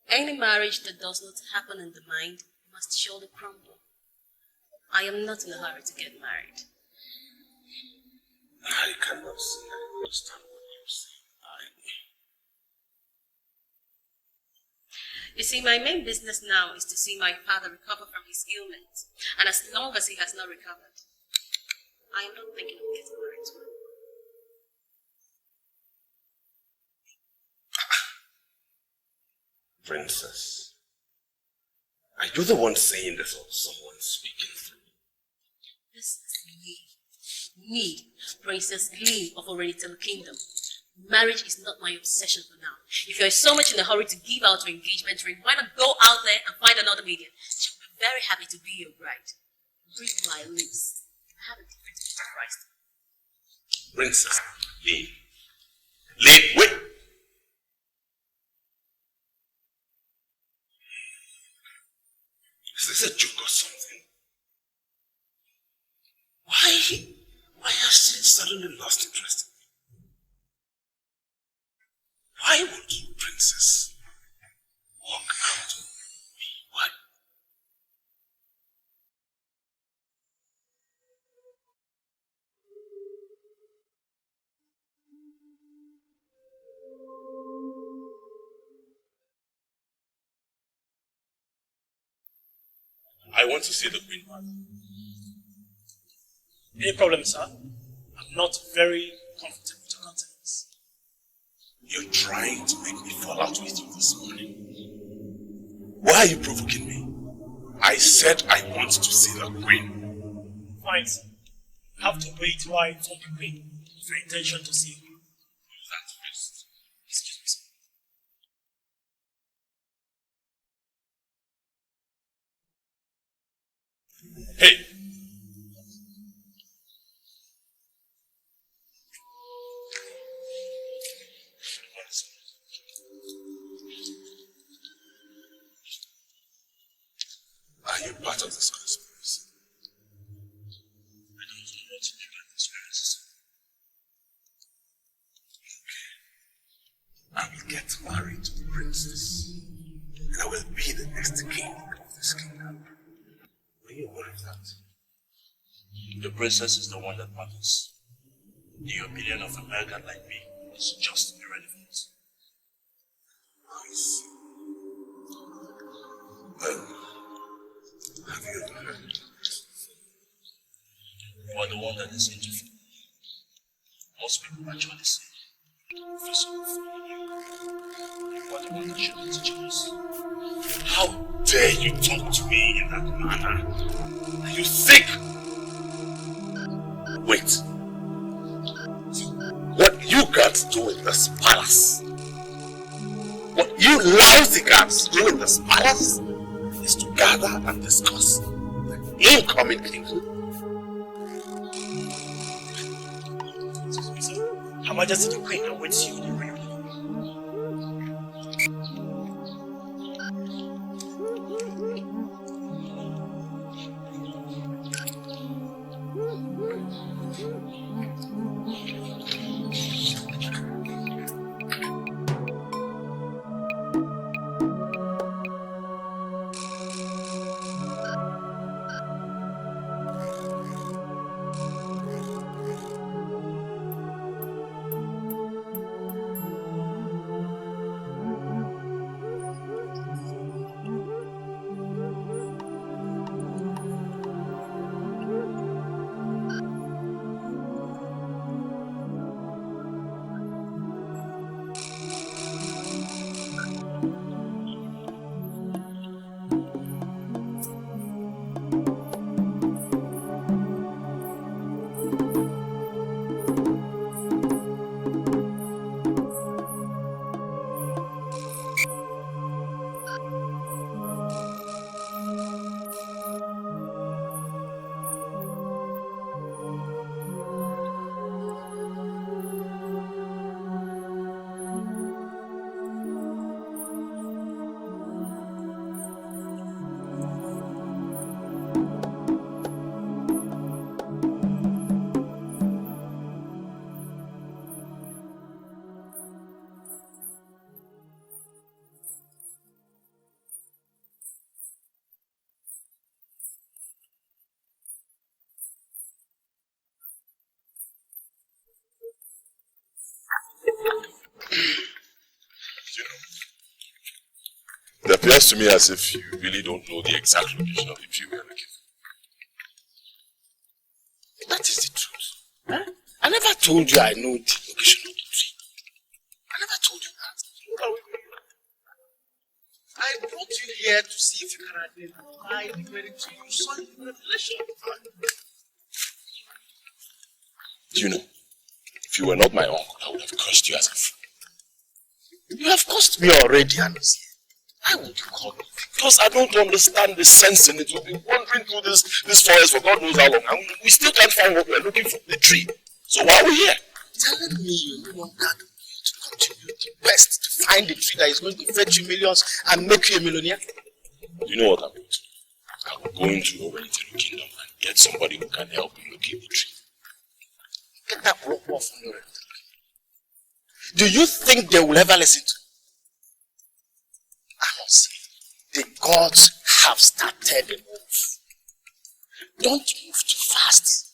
Any marriage that does not happen in the mind must surely crumble. I am not in a hurry to get married. I cannot say I understand what you're saying. You see, my main business now is to see my father recover from his ailment. And as long as he has not recovered, I am not thinking of getting married to him. Princess, are you the one saying this or someone speaking through? This is me, Princess Lee of Oriental Kingdom. Marriage is not my obsession for now. If you're so much in a hurry to give out your engagement ring, why not go out there and find another medium? She'll be very happy to be your bride. Read my lips. I have a different Christ. Princess, Lee, wait! Is this a joke or something? Why has she suddenly lost interest in me? Why won't you, Princess, walk out with me? Why? I want to see the Queen Mother. Any problem, sir? I'm not very comfortable with your countenance. You're trying to make me fall out with you this morning. Why are you provoking me? I said I want to see the queen. Fine, sir. You have to wait while I talk the queen. It's your intention to see her. That first. Excuse me, sir. Hey! Are you part of this conspiracy? I don't know what to do with conspiracy, sir. I will get married to the princess, and I will be the next king of this kingdom. Are you aware of that? The princess is the one that matters. The opinion of a American like me is just irrelevant. I see. Well, have you ever heard of it? You are the one that is interviewed. Most people actually say, Professor Ofili, you are the one that should be teaching us. How dare you talk to me in that manner? Are you sick? Wait. What you guys do in this palace, what you lousy guys do in this palace, is to gather and discuss the incoming king. Excuse me, sir. Her Majesty the Queen awaits you in the room. It appears to me as if you really don't know the exact location of the tree we are looking for. That is the truth. Huh? I never told you I know the location of the tree. I never told you that. Look how we I brought you here to see if you can identify the very tree you saw in the revelation. Do you know, if you were not my uncle, I would have cursed you as a fool. You have cursed me already, Anozie. Why would you call me? Because I don't understand the sense in it. We've been wandering through this forest for God knows how long, and we still can't find what we're looking for, the tree. So why are we here? Telling me you want that to contribute the best to find the tree that is going to fetch you millions and make you a millionaire? You know what I'm going to do? I will go into your Edochie kingdom and get somebody who can help you locate the tree. Get that rope off from your head. Do you think they will ever listen to you? Anozie, the gods have started a move. Don't move too fast.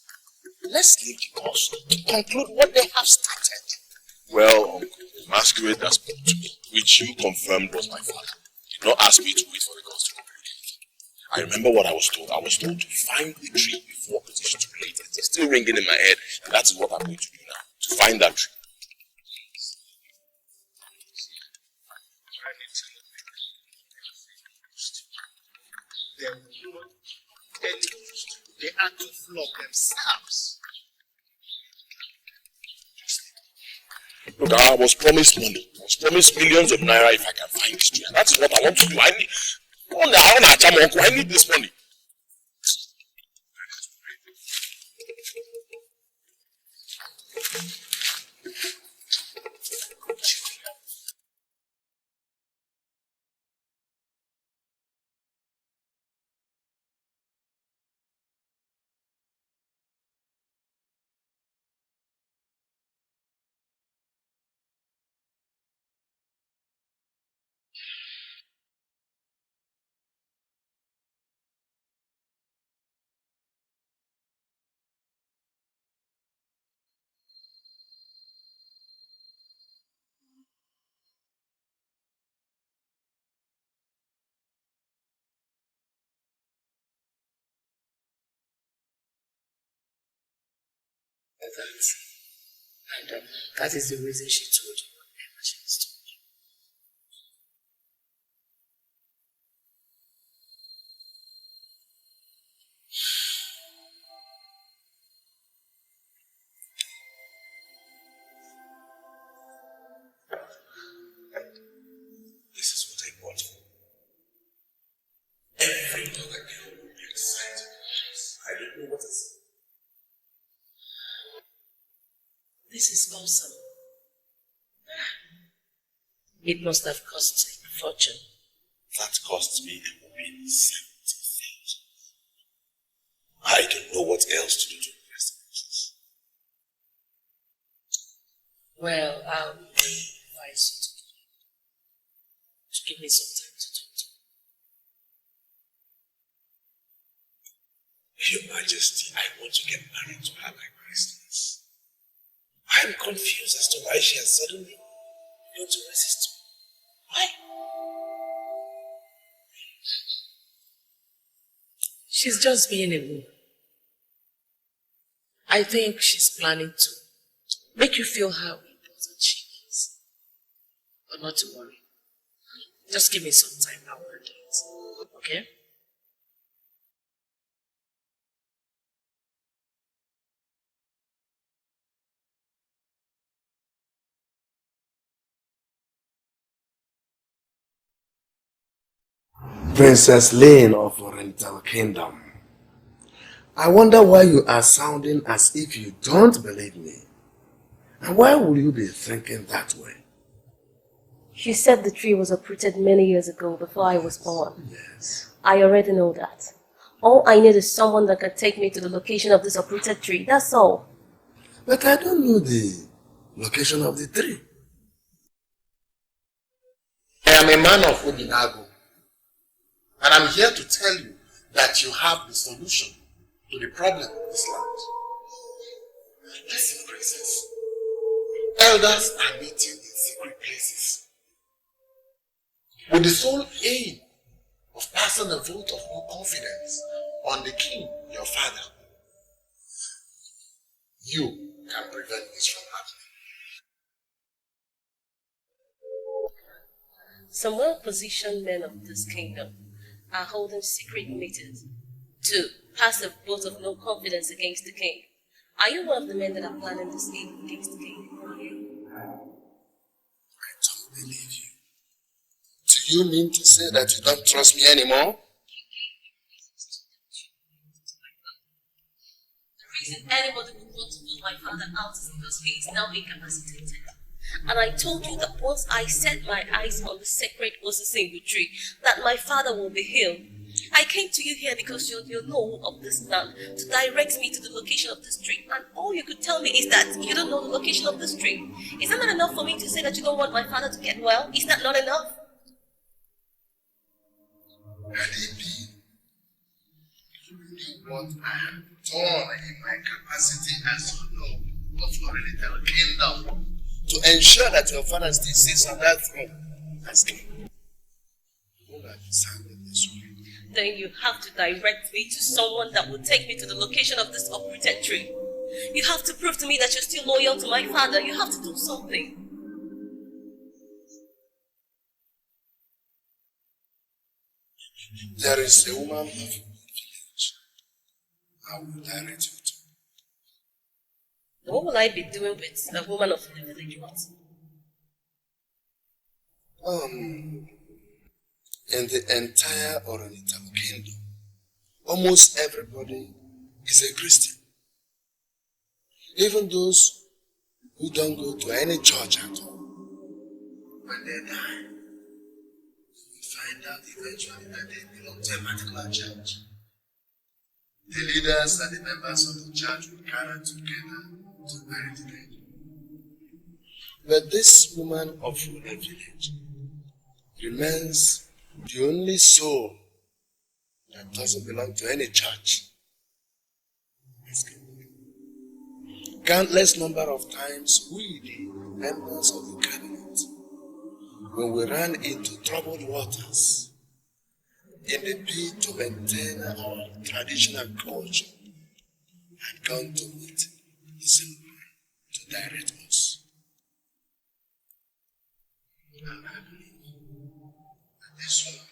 Let's leave the gods to conclude what they have started. Well, Uncle, the masquerade that spoke to me, which you confirmed was my father, did not ask me to wait for the gods to conclude anything. I remember what I was told. I was told to find the tree before it is too late. It's still ringing in my head, and that's what I'm going to do now, to find that tree. are to flog themselves. Look, I was promised money. I was promised millions of naira if I can find this tree. That is what I want to do. I need this money. That is the reason she told you whatever she has told you. This is what I bought for. Every other girl will be excited. I don't know what is. This is awesome. It must have cost a fortune. That cost me a whopping 70,000. I don't know what else to do to impress the business. Well, I would advise you to give me some time to talk to Your Majesty, I want to get married to her by Christmas. I'm confused as to why she has suddenly begun to resist me. Why? She's just being a woman. I think she's planning to make you feel how important she is. But not to worry. Just give me some time, I'll handle it. Okay? Princess Lane of Oriental Kingdom. I wonder why you are sounding as if you don't believe me. And why would you be thinking that way? She said the tree was uprooted many years ago before I was born. Yes. I already know that. All I need is someone that can take me to the location of this uprooted tree, that's all. But I don't know the location of the tree. I am a man of Obinagu. And I'm here to tell you that you have the solution to the problem of this land. Listen, princess. Elders are meeting in secret places with the sole aim of passing a vote of no confidence on the king, your father. You can prevent this from happening. Some well-positioned men of this kingdom are holding secret meetings to pass a vote of no confidence against the king. Are you one of the men that are planning this scheme against the king? I don't believe you. Do you mean to say that you don't trust me anymore? The reason anybody would want to put my father out is because he is now incapacitated. And I told you that once I set my eyes on the sacred Osesingu tree, that my father will be healed. I came to you here because you know of this land to direct me to the location of this tree. And all you could tell me is that you don't know the location of this tree. Is that not enough for me to say that you don't want my father to get well? Is that not enough? What I have done in my capacity as Lord of your little kingdom to ensure that your father still sits on that throne as king. You don't understand this way. Then you have to direct me to someone that will take me to the location of this uprooted tree. You have to prove to me that you're still loyal to my father. You have to do something. There is a woman of village, I will direct you to. What will I be doing with a woman of the village? In the entire Oriental Kingdom, almost everybody is a Christian. Even those who don't go to any church at all. When they die, you find out eventually that they belong to a particular church. The leaders and the members of the church will gather together to bury the dead. But this woman of the village remains the only soul that doesn't belong to any church. Countless number of times we, the members of the cabinet, when we ran into troubled waters in the bid to maintain our traditional culture, had gone to meet the same to direct us. And I believe that this one,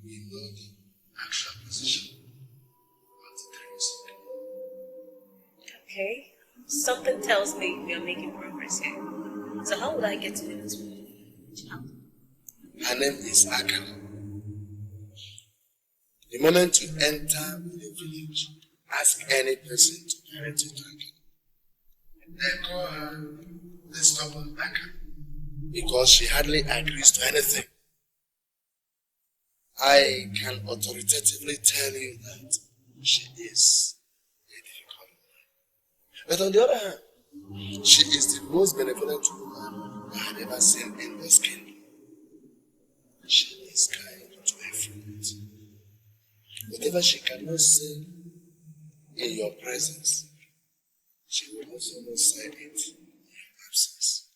we know the actual position of the dreams. Okay. Something tells me we are making progress here. So how would I get to know this woman? Her name is Aka. The moment you enter the village, ask any person to direct you to Aka. They call her the stubborn Aka because she hardly agrees to anything. I can authoritatively tell you that she is a difficult woman. But on the other hand, she is the most benevolent woman I had ever seen in this kingdom. She is kind to her friends. Whatever she cannot say in your presence, she will also not say it in your absence.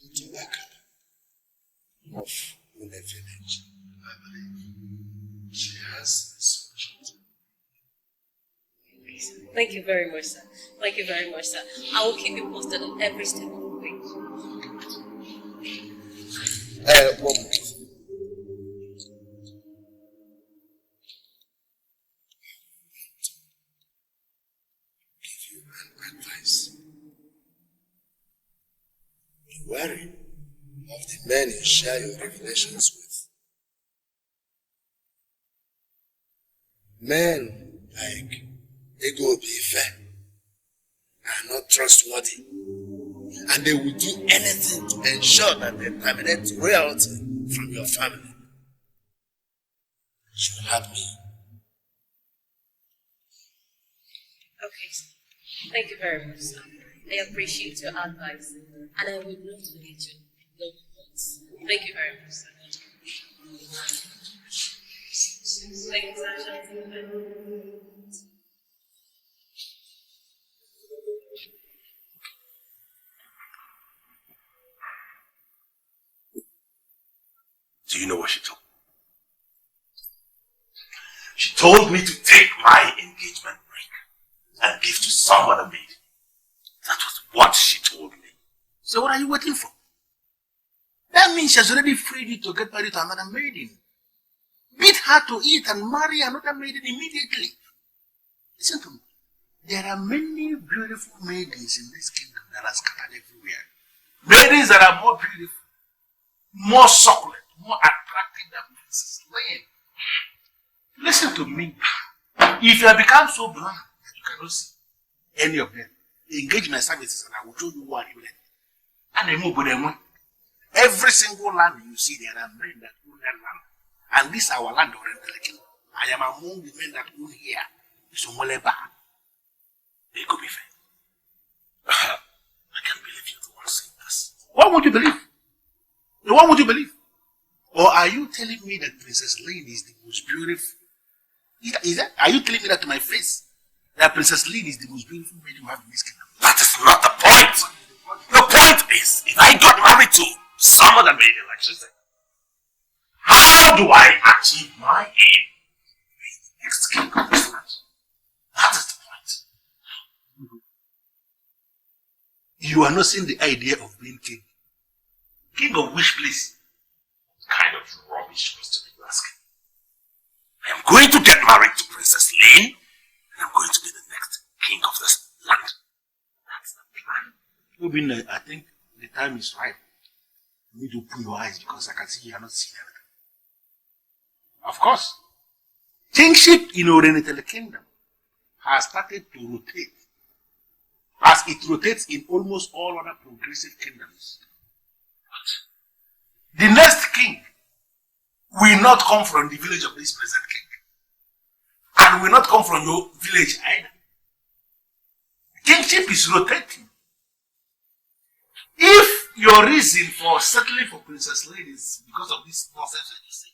Go to Aka of the village. I believe she has a solution. Thank you very much, sir. Thank you very much, sir. I will keep you posted on every step of the way. One minute. Give you an advice. Be wary of the men you share your revelations with. Men like Ifete are not trustworthy, and they will do anything to ensure that they terminate royalty from your family. You have me. Okay, sir. Thank you very much, sir. I appreciate your advice, and I will not forget you. No points. Thank you very much, sir. Thank you, sir. Do you know what she told me? She told me to take my engagement ring and give to some other maid. That was what she told me. So what are you waiting for? That means she has already freed you to get married to another maiden. Beat her to it and marry another maiden immediately. Listen to me. There are many beautiful maidens in this kingdom that are scattered everywhere. Maidens that are more beautiful, more succulent, more attractive than Princess Lane. Listen to me. If you have become so blind that you cannot see any of them, engage my services and I will show you what you need. And they move with them. Every single land you see, there are men that own that land. And this is our land of Renteleki. I am among the men that own here. It's Omoleba. They could be fair. I can't believe you're the one saying this. What would you believe? What would you believe? Or are you telling me that Princess Lane is the most beautiful? Are you telling me that to my face? That Princess Lane is the most beautiful maiden you have in this kingdom? That is not the point. The point is, if I got married to some other maiden, like she said, how do I achieve my aim? Next king of this land. That is the point. You are not seeing the idea of being king. King of which place? What kind of rubbish question are you asking? I'm going to get married to Princess Lane, and I'm going to be the next king of this land. That's the plan. Obinna, I think the time is ripe. You need to open your eyes because I can see you are not seeing anything. Of course, kingship in Oriental Kingdom has started to rotate, as it rotates in almost all other progressive kingdoms. The next king will not come from the village of this present king, and will not come from your village either. Kingship is rotating. If your reason for settling for Princess Lady is because of this nonsense that you say,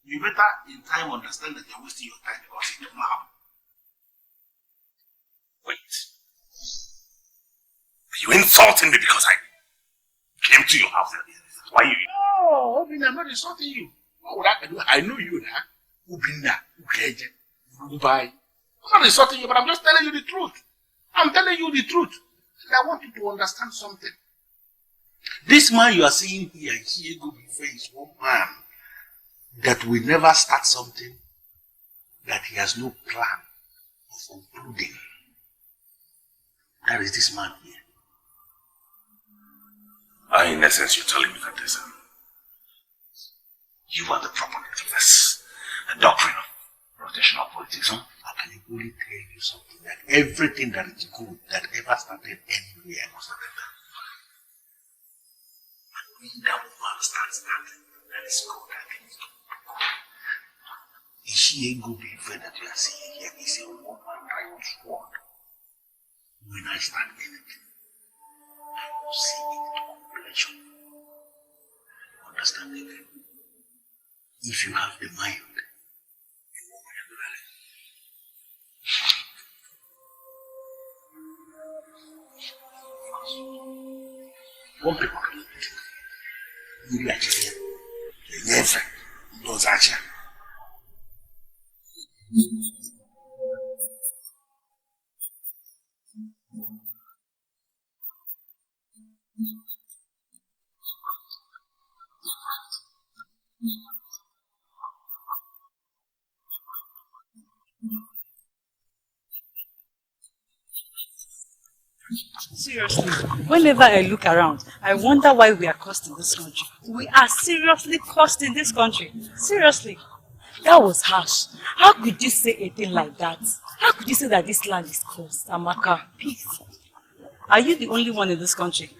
you better in time understand that you're wasting your time because it will not happen. Wait. Are you insulting me because I came to your house? Why you? No, Obinna, I'm not insulting you. What would I do? I know you now. Obinna, Ukeje, Ubai. I'm not insulting you, but I'm just telling you the truth. I'm telling you the truth. And I want you to understand something. This man you are seeing here, is one man that will never start something that he has no plan of concluding. That is this man here. In essence, you're telling me that this, you are the proponent of this doctrine of rotational politics, huh? I can only tell you something, that everything that is good that ever started anywhere must have been done. And when that woman starts starting, that is good, that is good. Is she a good friend that you are seeing here? Is a woman right sword. When I start anything, I will see it to completion. Understand it? If you have the mind, you won't handle it. One people can look at it. You like it here. You never know that. Seriously, whenever I look around, I wonder why we are cursed in this country. We are seriously cursed in this country. Seriously. That was harsh. How could you say a thing like that? How could you say that this land is cursed? Amaka, peace. Are you the only one in this country?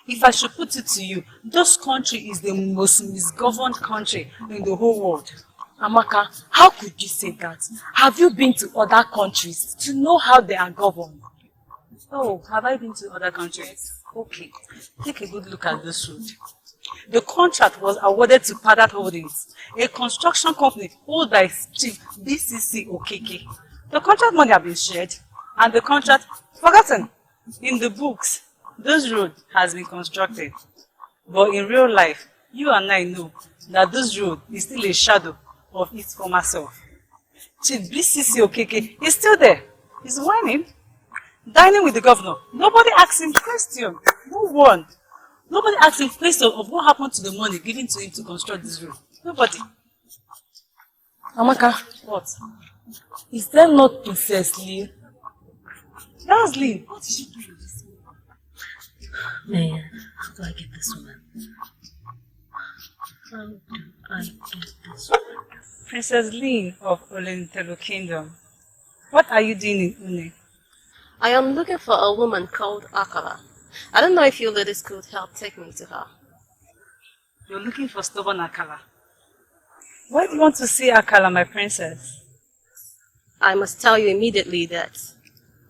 If I should put it to you, this country is the most misgoverned country in the whole world. Amaka, how could you say that? Have you been to other countries to know how they are governed? Oh, have I been to other countries? Okay, take a good look at this road. The contract was awarded to Padat Holdings, a construction company owned by Chief BCC Okeke. The contract money has been shared, and the contract forgotten. In the books, this road has been constructed. But in real life, you and I know that this road is still a shadow of its former self. Chief BCC Okeke is still there. He's whining. Dining with the governor. Nobody asks him question. No one. Nobody asks him question of what happened to the money given to him to construct this road. Nobody. Amaka. What? Is there not Princess Lee? That's Lee. What is she doing this? Man, how do I get this woman? How do I get this woman? Princess Lee of Oriental Kingdom. What are you doing in Une? I am looking for a woman called Akala. I don't know if you ladies could help take me to her. You're looking for stubborn Akala. Why do you want to see Akala, my princess? I must tell you immediately that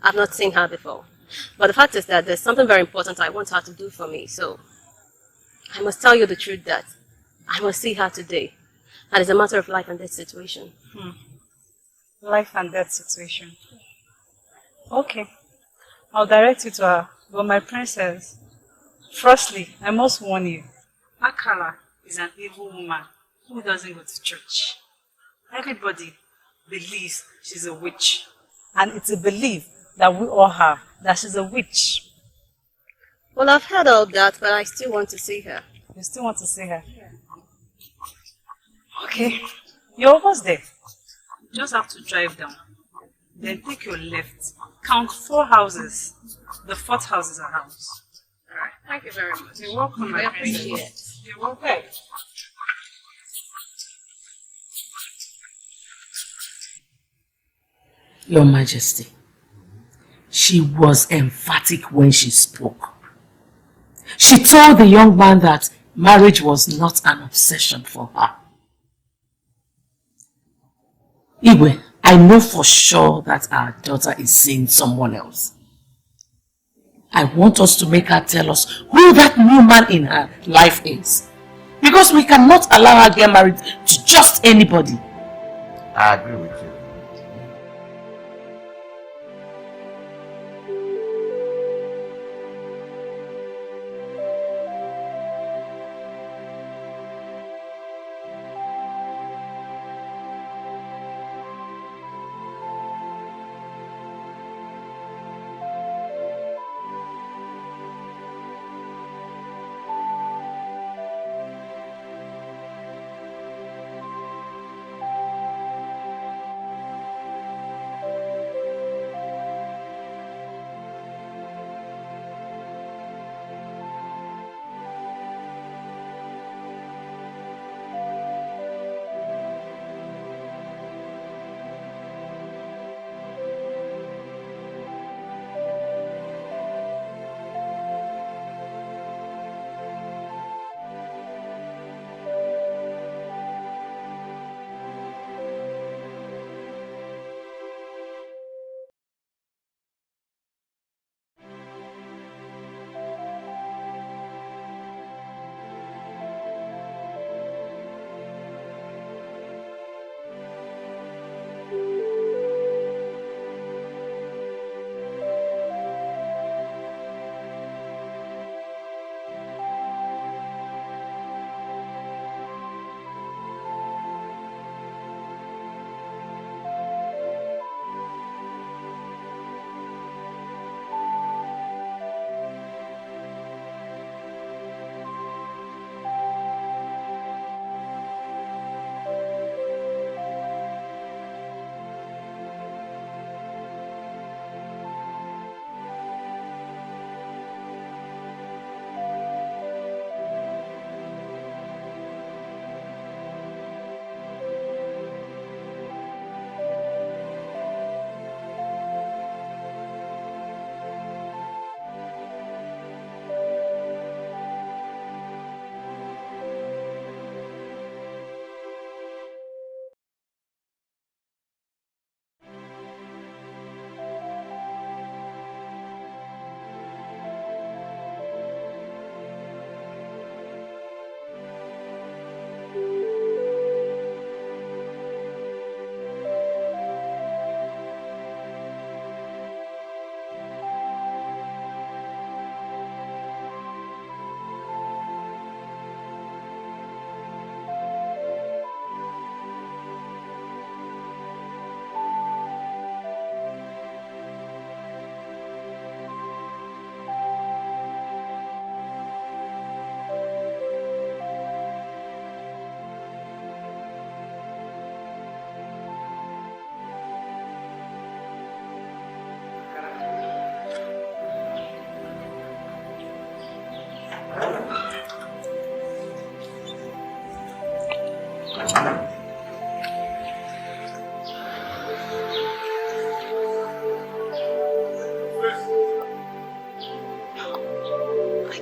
I've not seen her before. But the fact is that there's something very important I want her to do for me, so I must tell you the truth that I must see her today. And it's a matter of life and death situation. Life and death situation. Okay. I'll direct you to her. But my princess, firstly, I must warn you. Akala is an evil woman who doesn't go to church. Everybody believes she's a witch. And it's a belief that we all have, that she's a witch. Well, I've heard all that, but I still want to see her. You still want to see her? Yeah. Okay. You're almost there. You just have to drive down. Then take your left. Count 4 houses. The 4th house is a house. Alright. Thank you very much. You're welcome, I appreciate it. You're welcome. Your Majesty, she was emphatic when she spoke. She told the young man that marriage was not an obsession for her. Igwe, I know for sure that our daughter is seeing someone else. I want us to make her tell us who that new man in her life is. Because we cannot allow her to get married to just anybody. I agree with you.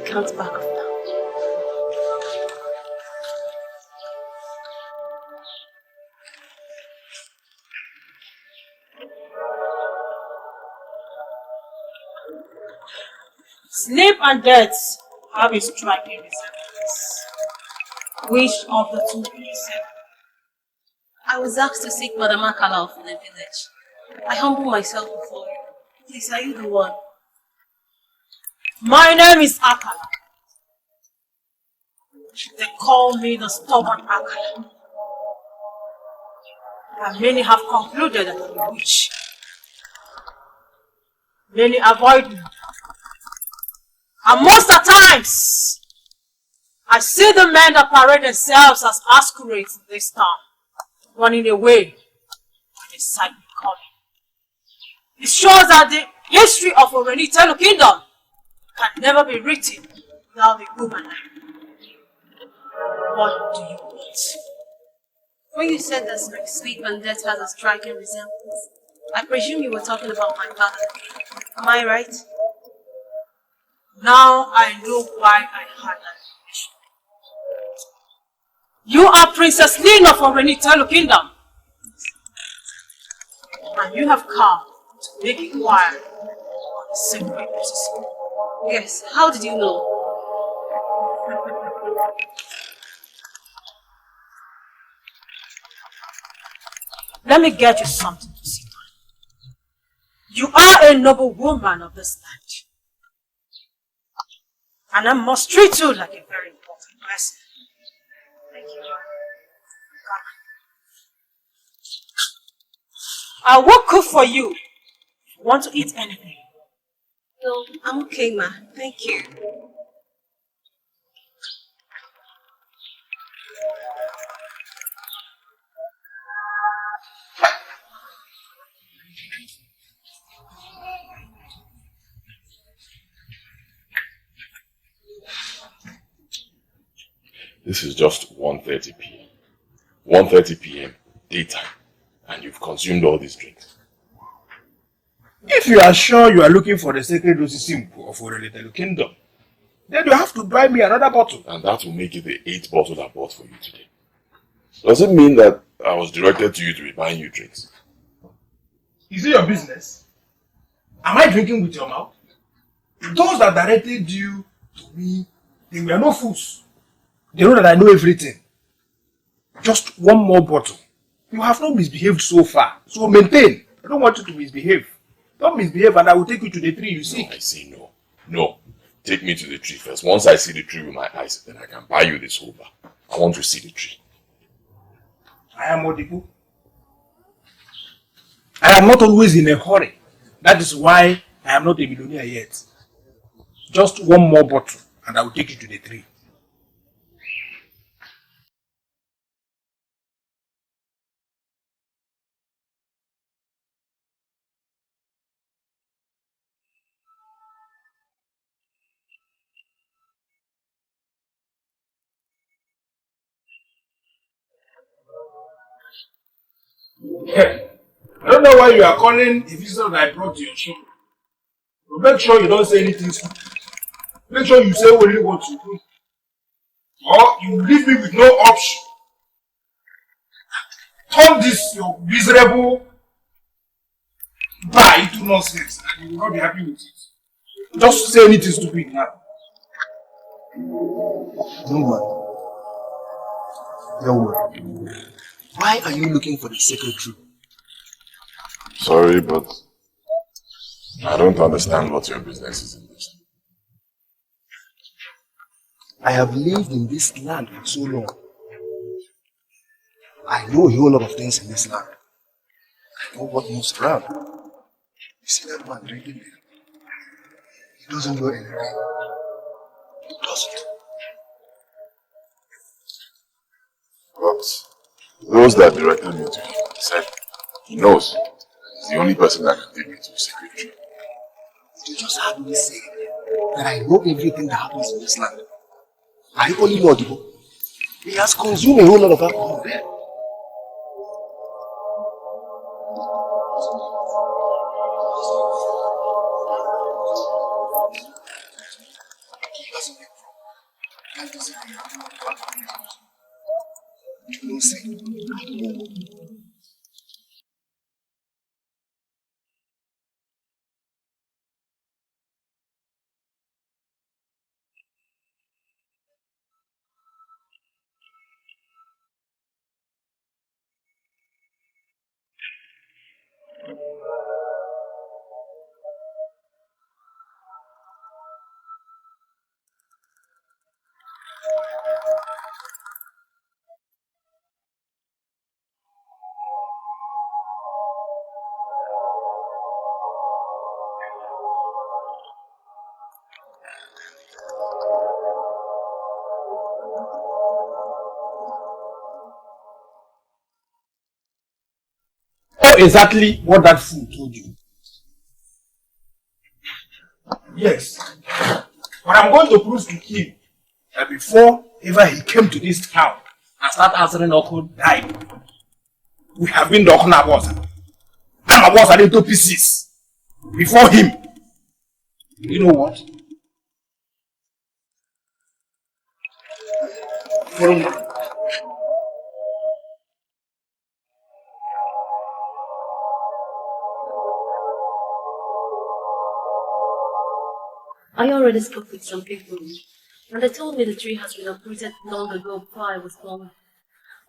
Can't back off now. Sleep and death have a striking resemblance. Which of the two will you say? I was asked to seek Madam Akala of the village. I humble myself before you. Please, are you the one? My name is Akala. They call me the stubborn Akala. And many have concluded that I'm a witch. Many avoid me. And most of the times, I see the men that parade themselves as masquerades in this town, running away decide we call it. It shows that the history of Orenitelu Kingdom can never be written without a woman. What do you want? When you said that my sweet vendetta has a striking resemblance, I presume you were talking about my father. Am I right? Now I know why I had that information. You are Princess Lina from Renitelu Kingdom. And you have come to make inquiry on the sacred process. Yes, how did you know? Let me get you something to see. You are a noble woman of this land. And I must treat you like a very important person. Thank you. I will cook for you if you want to eat anything. No, I'm okay, ma. Thank you. This is just 1:30 p.m. 1:30 p.m. daytime, and you've consumed all these drinks. If you are sure you are looking for the sacred Osisimpu of Orenitelu Kingdom, then you have to buy me another bottle. And that will make it the 8th bottle I bought for you today. Does it mean that I was directed to you to be buying you drinks? Is it your business? Am I drinking with your mouth? Those that directed you to me, they were no fools. They know that I know everything. Just one more bottle. You have not misbehaved so far. So maintain. I don't want you to misbehave. Don't misbehave and I will take you to the tree you see. No, I say no. No. Take me to the tree first. Once I see the tree with my eyes, then I can buy you this whole bar. I want to see the tree. I am Odibu. I am not always in a hurry. That is why I am not a millionaire yet. Just one more bottle and I will take you to the tree. I don't know why you are calling a visitor that I brought to your shop. But make sure you don't say anything stupid. Make sure you say only what you do. Or you leave me with no option. Turn this your miserable bar into nonsense and you will not be happy with it. Just say anything stupid now. Don't worry. Don't worry. Why are you looking for the sacred tree? Sorry, but I don't understand what your business is in this. I have lived in this land for so long. I know a whole lot of things in this land. I know what moves around. You see that man drinking there? He doesn't know anything. He doesn't. But those that directed me to him said he knows. He's the only person that can take me to a sacred tree. You just heard me say that I know everything that happens in this land. I only know Ugboh. He has consumed a whole lot of alcohol there. He doesn't make wrong. That doesn't mean you don't say, I know. exactly what that fool told you? Yes. But I'm going to prove to him that before ever he came to this town and started answering Uncle died, we have been the Okuna boss. And my boss are into pieces. Before him. You know what? Follow me. I already spoke with some people, and they told me the tree has been uprooted long ago before I was born.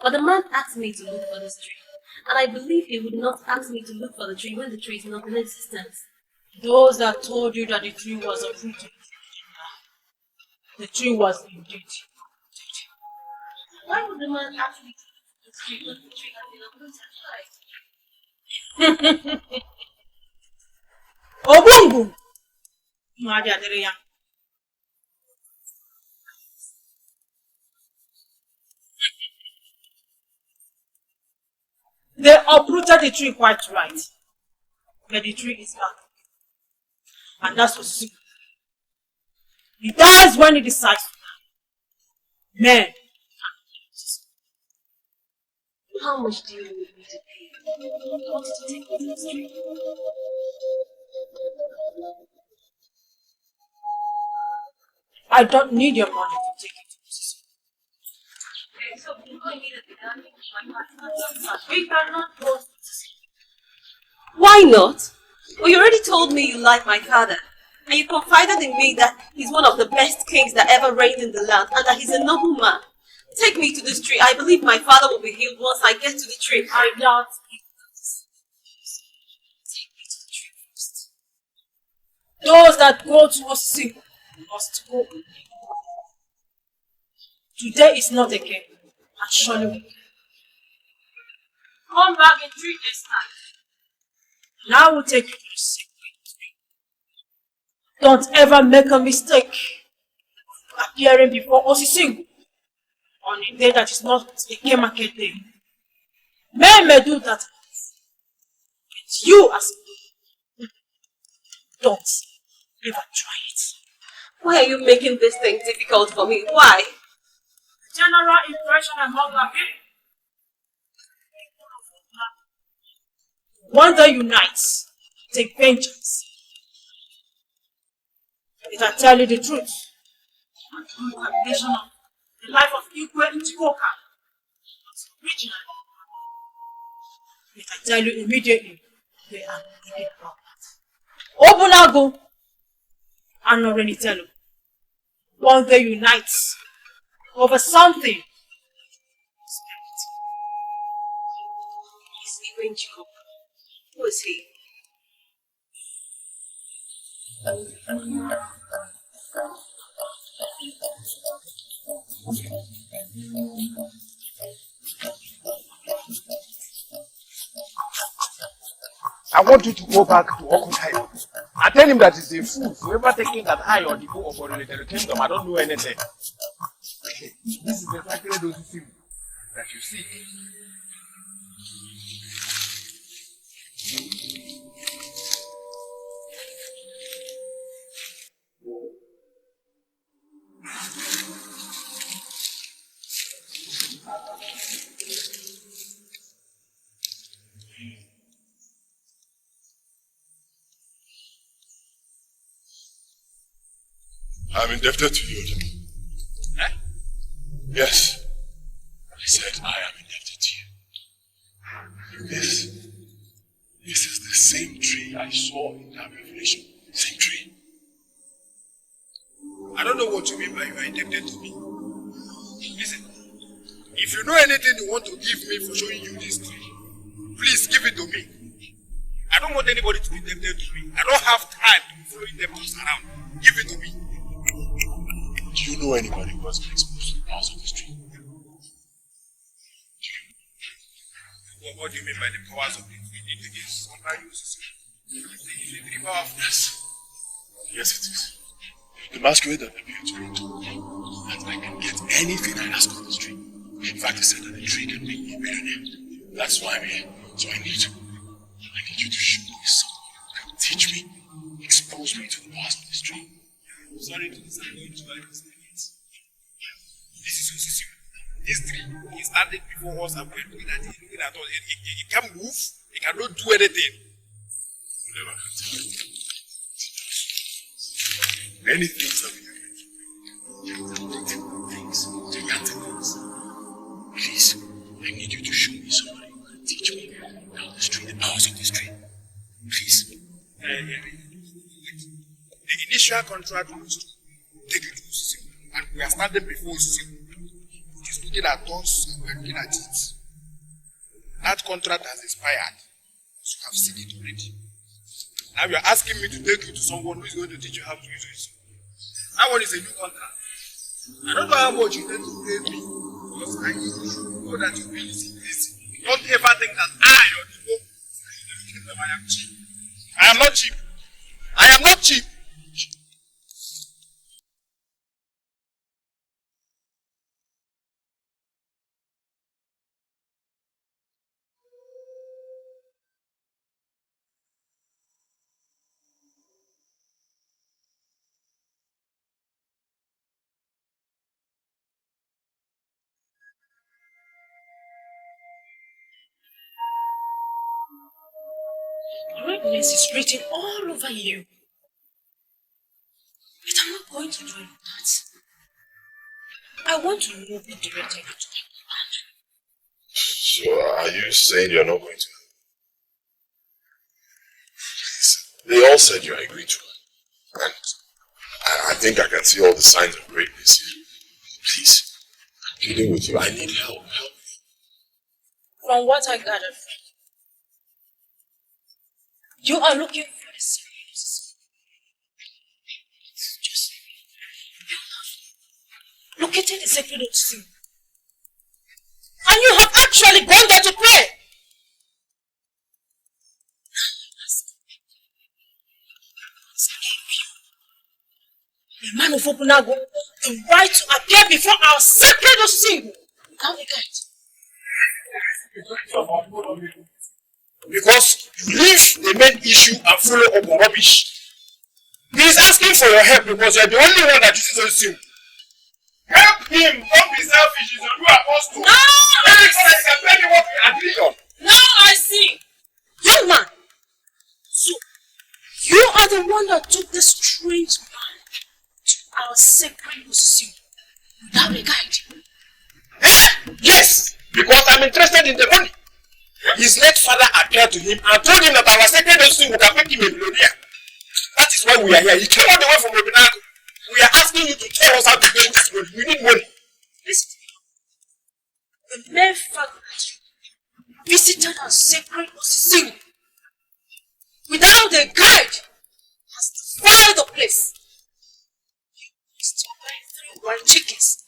But the man asked me to look for this tree, and I believe he would not ask me to look for the tree when the tree is not in existence. Those that told you that the tree was uprooted, the tree was indeed. Why would the man ask me to look for the tree when the tree has been uprooted? Obungu! They uprooted the tree quite right. But the tree is back. And that's what's simple. He dies when he decides to die. Men. How much do you need me to pay? I wanted to take me to the street. I don't need your money to take it to the street. So you need it without my partner. We cannot go to the street. Why not? Well, you already told me you like my father. And you confided in me that he's one of the best kings that ever reigned in the land and that he's a noble man. Take me to this tree. I believe my father will be healed once I get to the tree. I doubt it. Take me to the tree first. Those that go to us sick must go. Today is not a game, and surely we can. Come back in 3 days' time. Now we'll take you to the sick tree. Don't ever make a mistake of appearing before Osising on a day that is not a game market day. Men may do that, but you as a don't ever try it. Why are you making this thing difficult for me? Why? General impression among our people. One day unites, take vengeance. If I tell you the truth, and through combination of the life of Ugboh Ntikoka, originally, if I tell you immediately, they are thinking about that. Obinagu and Orenitelu, one day unites over something. Is Ugboh Ntikoka? Who is he? I want you to go back to Okutai and tell him that he's a fool for ever taking that eye on the book of the kingdom. I don't know anything. This is exactly those things that you see. I'm indebted to you, Edochie. Eh? Yes. I said I am indebted to you. This is the same tree I saw in that revelation. Same tree. I don't know what you mean by you are indebted to me. Listen, if you know anything you want to give me for showing you this tree, please give it to me. I don't want anybody to be indebted to me. I don't have time to be throwing them around. Give it to me. Do you know anybody who has been exposed to the powers of this tree? What do you mean by the powers of the tree? It is under use. Is it very powerful? Yes. Yes, it is. The masquerade that appeared to me told me that I can get anything I ask on this tree. In fact, he said that the tree can make me a millionaire. That's why I'm here. So I need I need you to show me something who can teach me, expose me to the past mystery. I'm sorry to disappoint you, I experience. This is Osisi. History. He started before us and we're looking at it, looking at us. He can't move, he cannot do anything. Whatever can tell you. Many things have been gigantic things. Please, I need you to show me somebody who can teach me down the street, the powers of the street. Please. The initial contract was to take it to Osisi, and we are standing before Osisi. It is looking at us and we are looking at it. That contract has expired, so you have seen it already. Now you are asking me to take you to someone who is going to teach you how to use it. That one is a new contract. I don't know how much you need to pay me, because I know that you really see this. Don't ever think that I or the book I am cheap. I am not cheap. I am not cheap. Greatness is written all over you. But I'm not going to do that. I want to know who directed you to my command. So, are you saying you're not going to? They all said you agreed to it. And I think I can see all the signs of greatness here. Please, I'm pleading with you. I need help. Help me. From what I gathered from you, are looking for the serious. It's just located the sacred sea. And you have actually gone there to pray. The man of Obinagu, the right to appear before our sacred Osisi without a guide. Because you leave the main issue and follow up on rubbish. He is asking for your help because you are the only one that uses Osisi. Help him! Don't be selfish, he's a new apostle. No! Very so that he can tell me what we agree on. Now I see! Young man! So, you are the one that took this strange man to our sacred Osisi without a guide. Yes! Because I'm interested in the money. His late father appeared to him and told him that our sacred Osisi would have made him a millionaire. That is why we are here. He came all the way from Obinagu. We are asking you to tell us how to get this money. We need money. Listen. The mere fact that you visited our sacred Osisi without a guide has defiled the place. You used to buy 3 wild chickens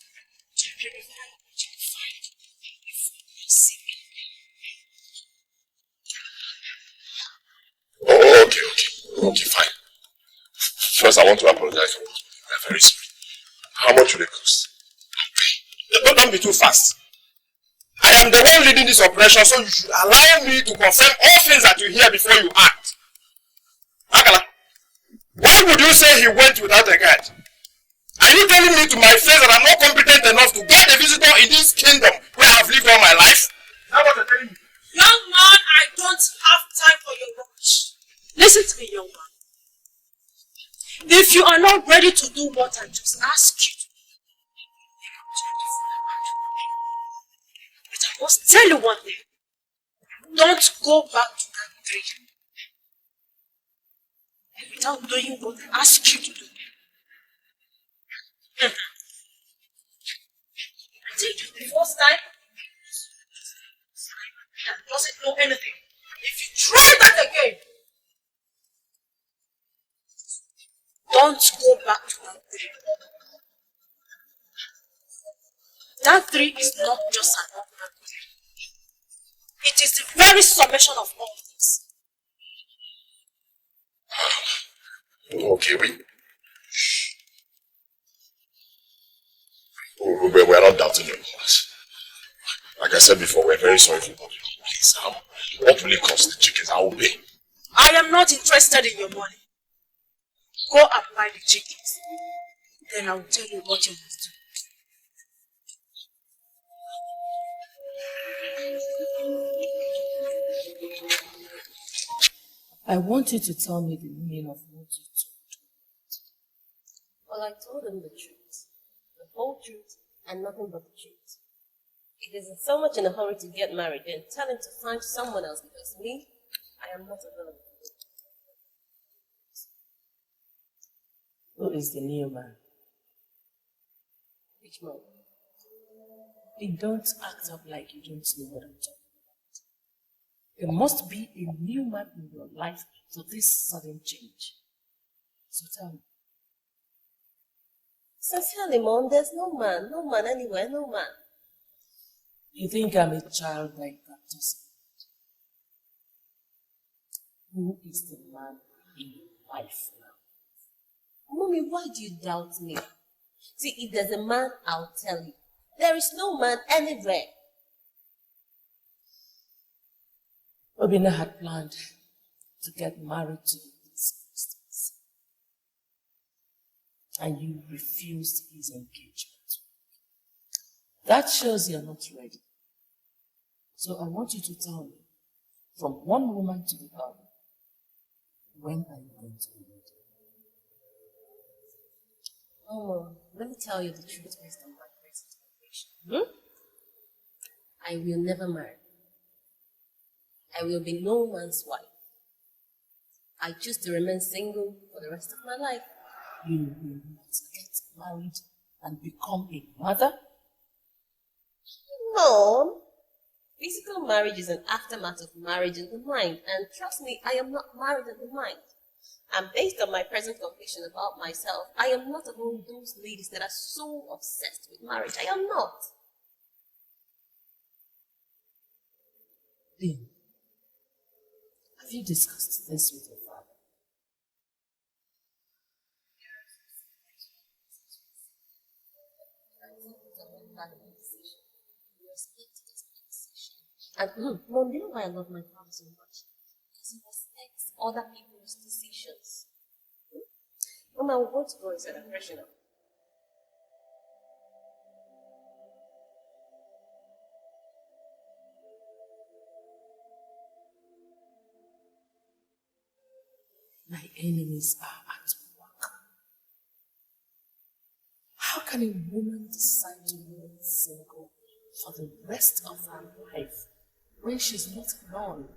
to purify what you find before you see me. Oh, okay, fine. First, I want to apologize for what we did. We are very sorry. How much will it cost? Don't be too fast. I am the one leading this operation, so you should allow me to confirm all things that you hear before you act. Akala, why would you say he went without a guide? Are you telling me to my face that I'm not competent enough to guide a visitor in this kingdom where I've lived all my life? That's what you're telling me. Young man, I don't have time for your rubbish. Listen to me, young man. If you are not ready to do what I just asked you to do, but I must tell you one thing. Don't go back to that tree without doing what I asked you to do. I think the first time that doesn't know anything. If you try that again, don't go back to that tree. That tree is not just an ordinary tree. It is the very summation of all things. Okay, wait. We are not doubting your words. Like I said before, we're very sorry for what we did. Please, what will it cost the chickens? I will pay. I am not interested in your money. Go and buy the chickens. Then I will tell you what you must do. I want you to tell me the meaning of what you told. Well, I told him the truth. The whole truth and nothing but the truth. If he's so much in a hurry to get married, then tell him to find someone else because me, I am not available. Who is the new man? Which man? Hey, don't act up like you don't know what I'm talking about. There must be a new man in your life for this sudden change. So tell me. Sincerely, Mom, there's no man anywhere, no man. You think I'm a child like that, doesn't it? Who is the man in your life now? Mommy, why do you doubt me? See, if there's a man, I'll tell you. There is no man anywhere. Obina had planned to get married to you in this instance. And you refused his engagement. That shows you're not ready. So I want you to tell me, from one woman to the other, when are you going to be ready? Oh, let me tell you the truth based on my present condition. I will never marry. I will be no man's wife. I choose to remain single for the rest of my life. You will not get married and become a mother? No. Physical marriage is an aftermath of marriage in the mind, and trust me, I am not married in the mind. And based on my present conviction about myself, I am not among those ladies that are so obsessed with marriage. I am not. Then, have you discussed this with your father? And Mom, you know why I love my father so much? Because he respects other people's decisions. Mom, I want to go inside and freshen up. My enemies are at work. How can a woman decide to remain single for the rest of her life when she's not known?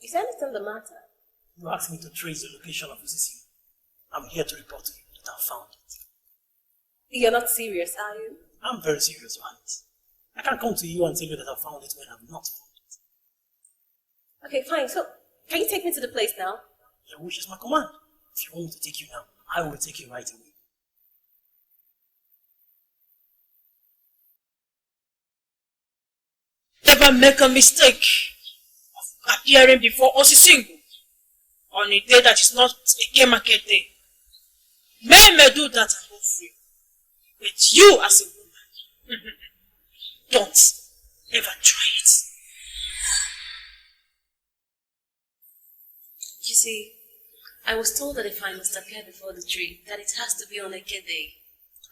Is anything the matter? You asked me to trace the location of Ezeonu. I'm here to report to you that I found it. You're not serious, are you? I'm very serious, Johannes. I can't come to you and tell you that I found it when I've not found it. Okay, fine. So, can you take me to the place now? Your wish is my command. If you want me to take you now, I will take you right away. Never make a mistake of appearing before Osisingu on a day that is not a game market day. Men may do that and go free. But you as a woman, don't ever try it. You see, I was told that if I must appear before the tree, that it has to be on a good day.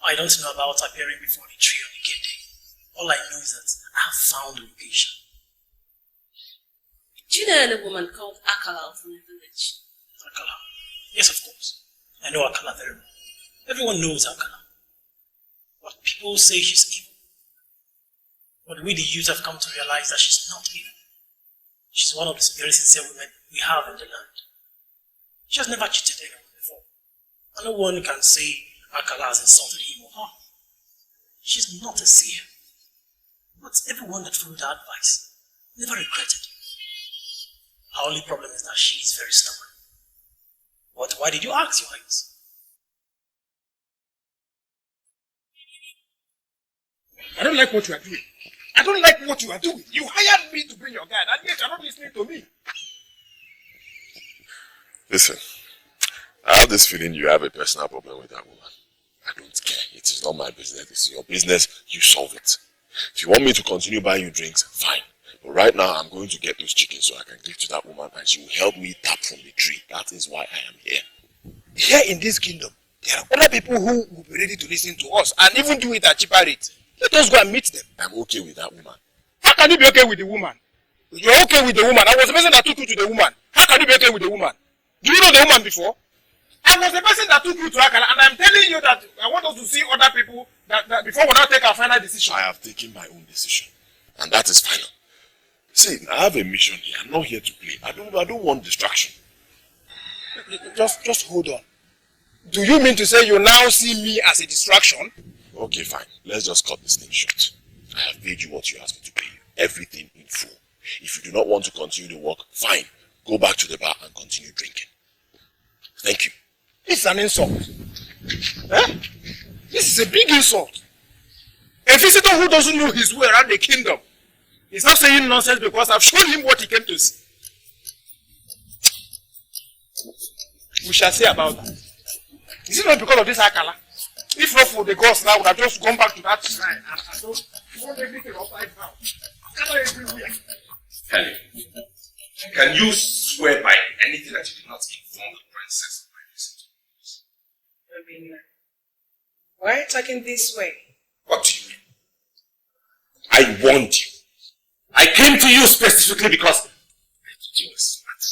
I don't know about appearing before the tree on a good day. All I know is that I have found the location. Do you know any woman called Akala from the village? Akala? Yes, of course. I know Akala very well. Everyone knows Akala. But people say she's evil. But we the youth have come to realize that she's not evil. She's one of the very sincere women we have in the land. She has never cheated anyone before. And no one can say Akala has insulted him or her. She's not a seer. But everyone that followed her advice never regretted. Our only problem is that she is very stubborn. But why did you ask, Your Highness? I don't like what you are doing. I don't like what you are doing. You hired me to bring your guy, and yet you're not listening to me. Listen, I have this feeling you have a personal problem with that woman. I don't care. It is not my business. It's your business. You solve it. If you want me to continue buying you drinks, fine. But right now, I'm going to get those chickens so I can give to that woman and she will help me tap from the tree. That is why I am here. Here in this kingdom, there are other people who will be ready to listen to us and even do it at cheaper rates. Let us go and meet them. I'm okay with that woman. How can you be okay with the woman? You're okay with the woman. I was the person that took you to the woman. How can you be okay with the woman? Do you know the woman before? I was the person that took you to Akala, and I'm telling you that I want us to see other people that before we now take our final decision. I have taken my own decision, and that is final. See, I have a mission here. I'm not here to play. I don't want distraction. Just hold on. Do you mean to say you now see me as a distraction? Okay, fine. Let's just cut this thing short. I have paid you what you asked me to pay you. Everything in full. If you do not want to continue the work, fine. Go back to the bar and continue drinking. Thank you. It's an insult. Eh? This is a big insult. A visitor who doesn't know his way around the kingdom is not saying nonsense because I've shown him what he came to see. We shall see about that. Is it not because of this Akala? If not for the gods now, would have just gone back to that shrine. I don't want everything upside down. Akala everywhere. Kelly, can you swear by anything that you did not inform the princess of my visit? Why are you talking this way? What do you mean? I warned you. I came to you specifically because I thought you were smart.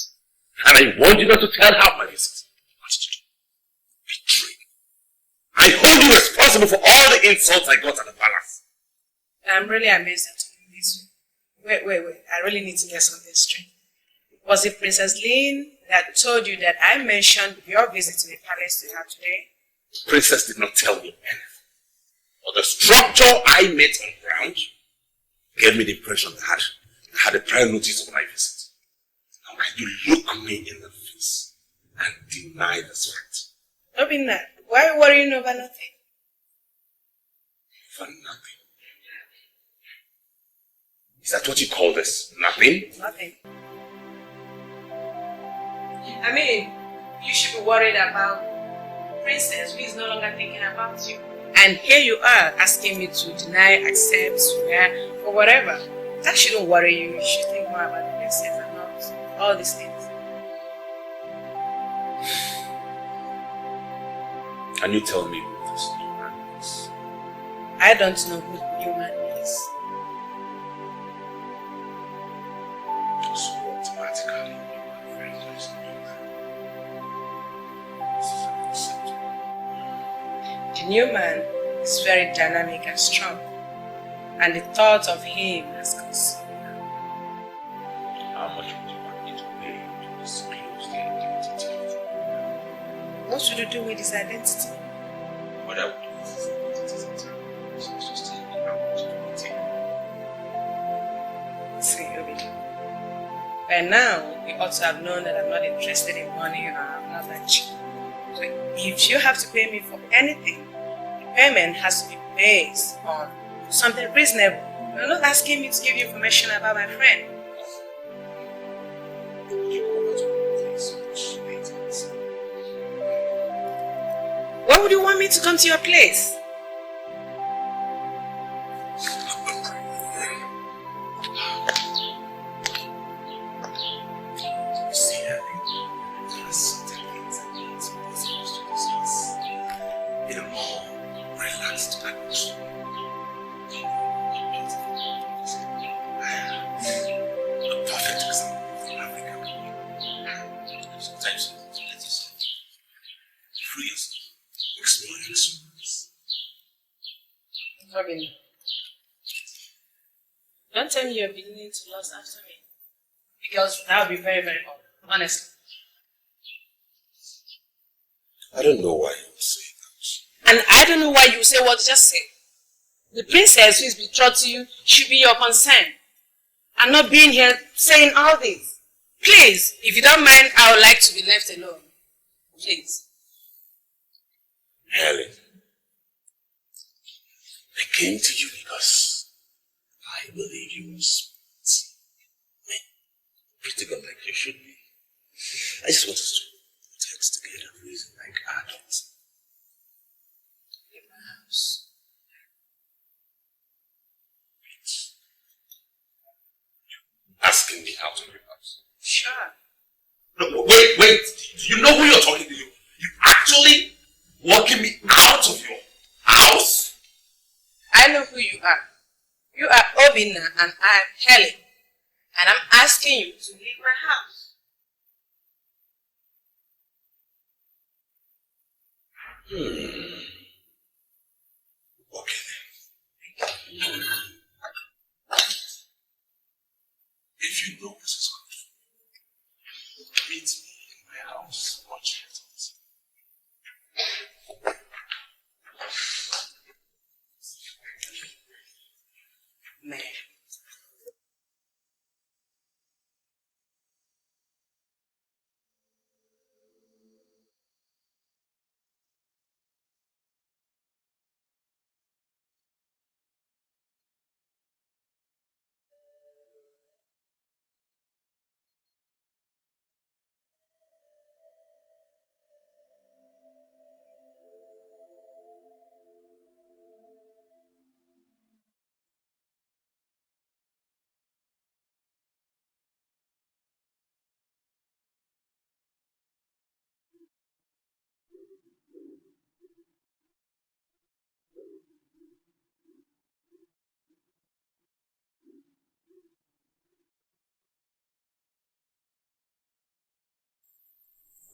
And I warned you not to tell her my visit. What did you do? Betray. I hold you responsible for all the insults I got at the palace. I'm really amazed at you this way. Wait. I really need to get something straight. Was it Princess Lynn that told you that I mentioned your visit to the palace to her today? The princess did not tell me anything. But the structure I met on ground gave me the impression that I had a prior notice of my visit. How can you look me in the face and deny this fact? Obinagu, why are you worrying over nothing? For nothing. Is that what you call this? Nothing? Nothing. I mean, you should be worried about Princess who is no longer thinking about you. And here you are asking me to deny, accept, swear, or whatever. That shouldn't worry you. You should think more about the princess and not all these things. Can you tell me who this new man is? I don't know who the new man is. So automatically you are very close to new man. This is unacceptable. The new man is very dynamic and strong, and the thought of him has consumed me. How much would you want me to pay you to disclose the identity of the man? What should you do with his identity? What I would do with his identity is entirely just tell me how much it will take. See, Obinagu. By now, you ought to have known that I'm not interested in money or I'm not that cheap. So if you have to pay me for anything, the payment has to be based on something reasonable. You're not asking me to give you information about my friend. Why would you want me to come to your place? Don't tell me you're beginning to lust after me. Because that would be very, very odd. Honestly. I don't know why you say that. And I don't know why you say what you just said. The princess who is betrothed to you should be your concern. And not being here saying all this. Please, if you don't mind, I would like to be left alone. Please. Helen, I came to you because I believe you were smart. Pretty good like you should be. I just want us to put heads together and reason asking me out of your house? Sure. No, wait. Do you know who you're talking to? You actually walking me out of your house? I know who you are. You are Obina and I am Helen. And I'm asking you to leave my house. Okay then. If you know this is good, meet me in my house. Watch it. Man.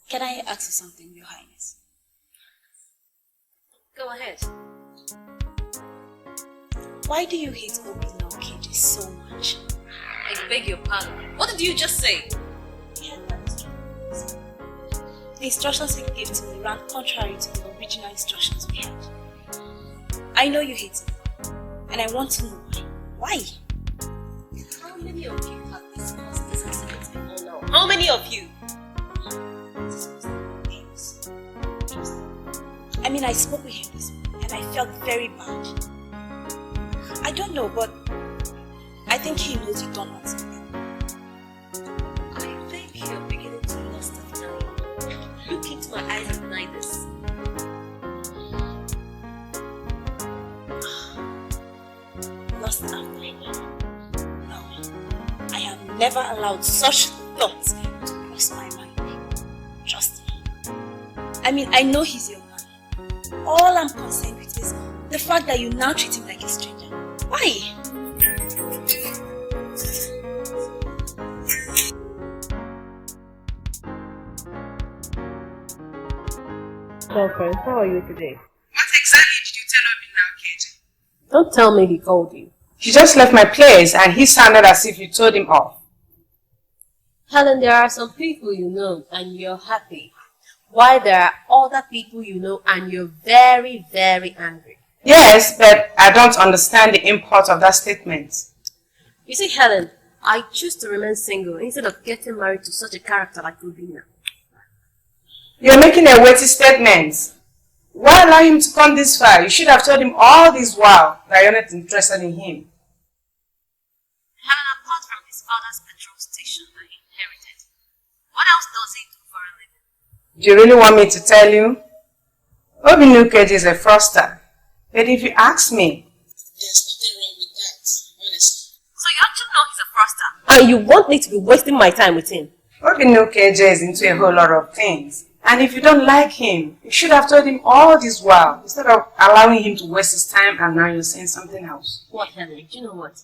Can I ask you something, Your Highness? Go ahead. Why do you hate Obinagu so much? I beg your pardon. What did you just say? The instructions he gave to me ran contrary to the original instructions we had. I know you hate him, and I want to know why. How many of you have discussed this incident before now? How many of you? I mean, I spoke with him this morning, and I felt very bad. I don't know, but I think he knows you don't want something. I think you're beginning to lust of time. Look into my eyes and deny this. Lust after him. No, I have never allowed such thoughts to cross my mind. Trust me. I mean, I know he's your man. All I'm concerned with is the fact that you now treat him like a stranger. Why? Girlfriend, how are you today? What exactly did you tell Obinagu, Kate? Don't tell me he called you. He just left my place and he sounded as if you told him off. Helen, there are some people you know and you're happy. While there are other people you know and you're very, very angry. Yes, but I don't understand the import of that statement. You see, Helen, I choose to remain single instead of getting married to such a character like Obina. You're making a weighty statement. Why allow him to come this far? You should have told him all this while that you're not interested in him. Helen, apart from his father's petrol station that he inherited, what else does he do for a living? Do you really want me to tell you? Obinagu is a fraudster. But if you ask me, There's nothing wrong with that, honestly. So you actually know he's a fraudster? And you want me to be wasting my time with him? Obinagu is into a whole lot of things. And if you don't like him, you should have told him all this while, instead of allowing him to waste his time and now you're saying something else. What, Helen? Do you know what?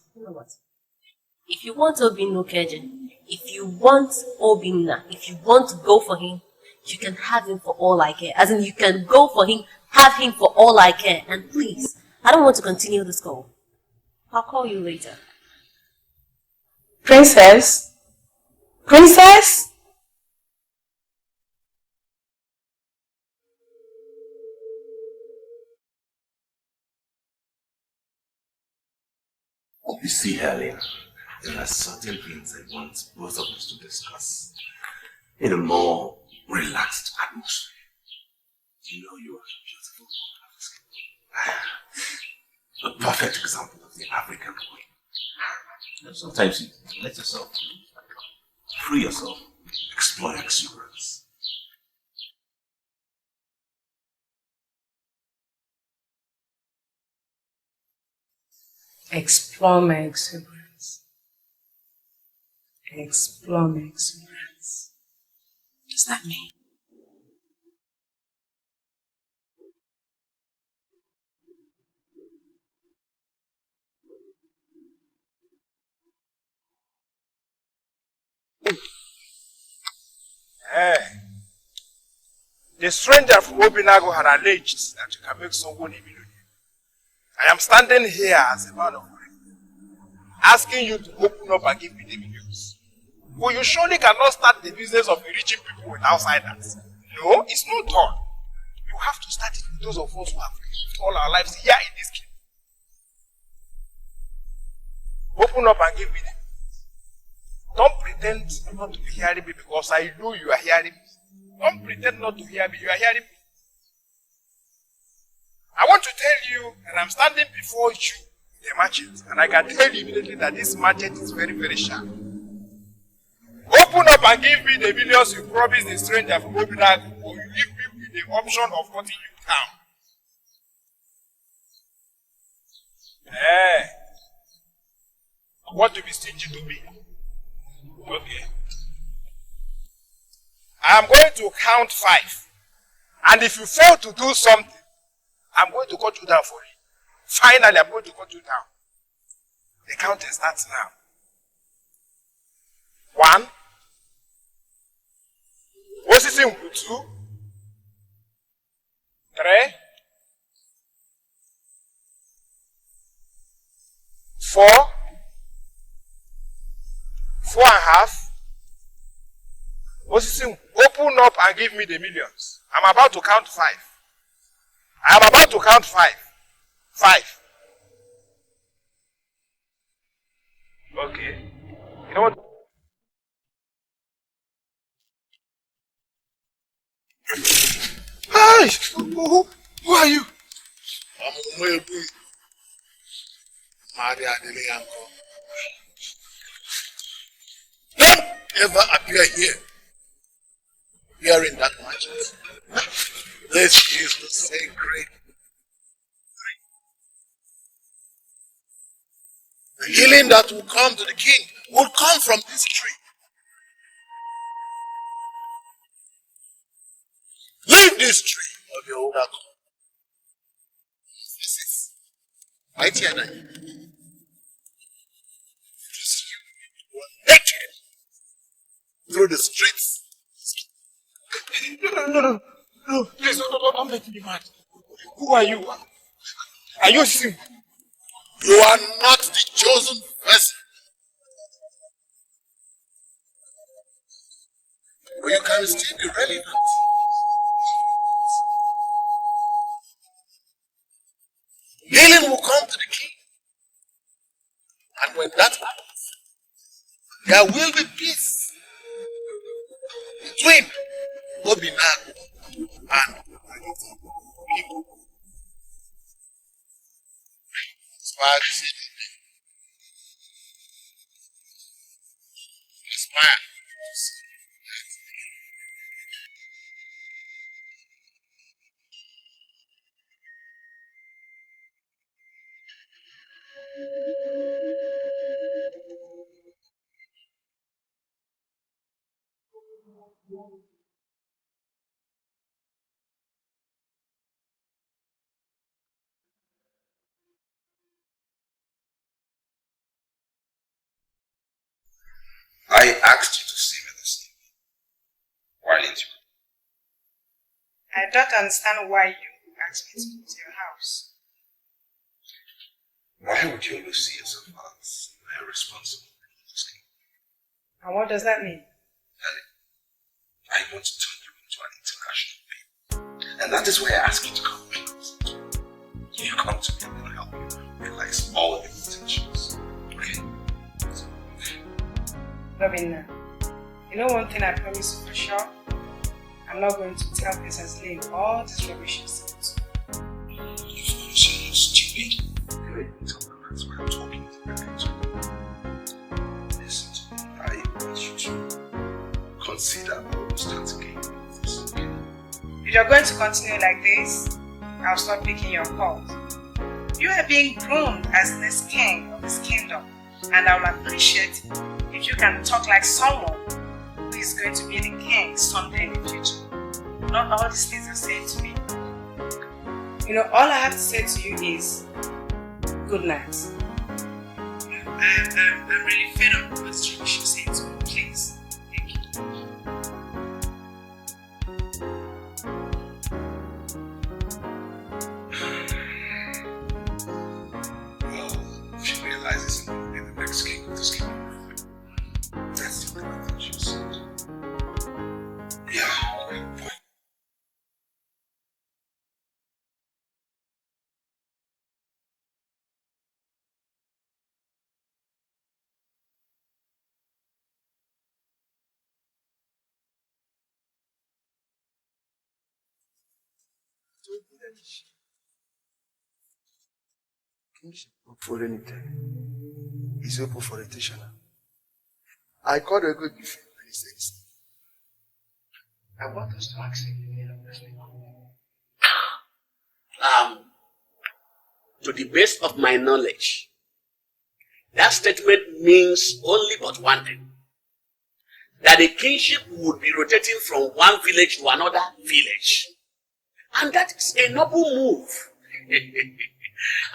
If you want Obinagu, if you want Obina, if you want to go for him, you can have him for all I care. As in, you can go for him, have him for all I care. And please, I don't want to continue this call. I'll call you later. Princess? Princess? You see, Helen, there are certain things I want both of us to discuss in a more relaxed atmosphere. You know you are a beautiful woman. A perfect example of the African way. Sometimes you let yourself free yourself, explore your exuberance. Explore my exuberance. Explore my experience. What does that mean? The stranger from Obinagu had alleged that you can make someone a millionaire. I am standing here as a man of faith, asking you to open up and give me the millions. But you surely cannot start the business of enriching people with outsiders. No, it's not done. You have to start it with those of us who have lived all our lives here in this kingdom. Open up and give me them. Don't pretend not to be hearing me because I know you are hearing me. Don't pretend not to hear me, you are hearing me. I want to tell you that I'm standing before you, the merchant, and I can tell you immediately that this merchant is very, very sharp. Open up and give me the millions you promised the stranger from Obinagu, or you leave me with the option of cutting you down. I want to be stingy to me. Okay. I am going to count 5. And if you fail to do something, I'm going to cut you down for it. Finally, I'm going to cut you down. The counting starts now. 1. What's it in 2? 3. 4. 4.5. What's it? Open up and give me the millions. I'm about to count 5. I am about to count 5. 5. Okay. You know what? Hi! Who are you? I'm Ngozi. Maria Delianko. Don't ever appear here wearing that matches. This is the sacred. The healing that will come to the king will come from this tree. Leave this tree of your own accord. This is mightier than you. You are naked through the streets. No, please don't make me mad. Who are you? Are you Sim? You are not the chosen person. But you can still be relevant. Healing will come to the king. And when that happens, there will be peace between Obinagu and people. Aspire to see the thing. Aspire to see I asked you to see me this evening. Why didn't you? I don't understand why you asked me to go to your house. Why would you always see yourself as irresponsible? And what does that mean? I want to turn you into an international being. And that is why I ask you to come with me. You come to me and I'll help you realize all the intentions. Okay? Robin, you know one thing I promise you for sure? I'm not going to tell Princess Lane all this rubbish she said. You say you're stupid. Okay, tell them that's why I'm talking to you. Listen to me. I want you to consider all the start again with this. Okay? If you're going to continue like this, I'll stop picking your calls. You are being groomed as this king of this kingdom, and I will appreciate if you can talk like someone who is going to be the king someday in the future. Not all these things you're saying to me. You know, all I have to say to you is good night. I'm really fed up with what you should say to me, please. Thank you. Well, if she realizes I'm going to be the next king of this kingdom, that's the only thing she said. Yeah, good point. Kingship for anything. He's open for rotation. I called a good defense and he says, I want us to ask him the name of this people. To the best of my knowledge, that statement means only but one thing. That the kingship would be rotating from one village to another village. And that is a noble move.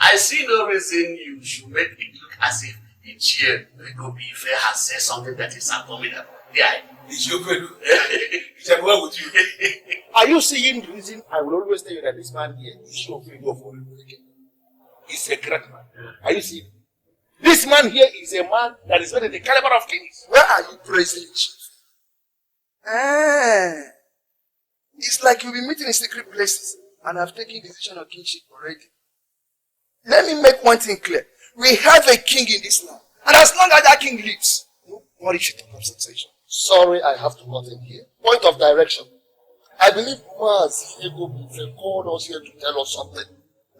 I see no reason you should make it look as if each year Ifete has said something that is abominable. Yeah. It's your good. It's well with you. Are you seeing the reason I will always tell you that this man here is your figure for the wicked? He's a great man. Are you seeing? This man here is a man that is better than the caliber of kings. Where are you praising, Chief? It's like you'll be meeting in secret places and have taken decision of kingship already. Let me make one thing clear. We have a king in this land. And as long as that king lives, nobody should talk of sensation. Sorry, I have to cut in here. Point of direction. I believe Ngozi called us here to tell us something.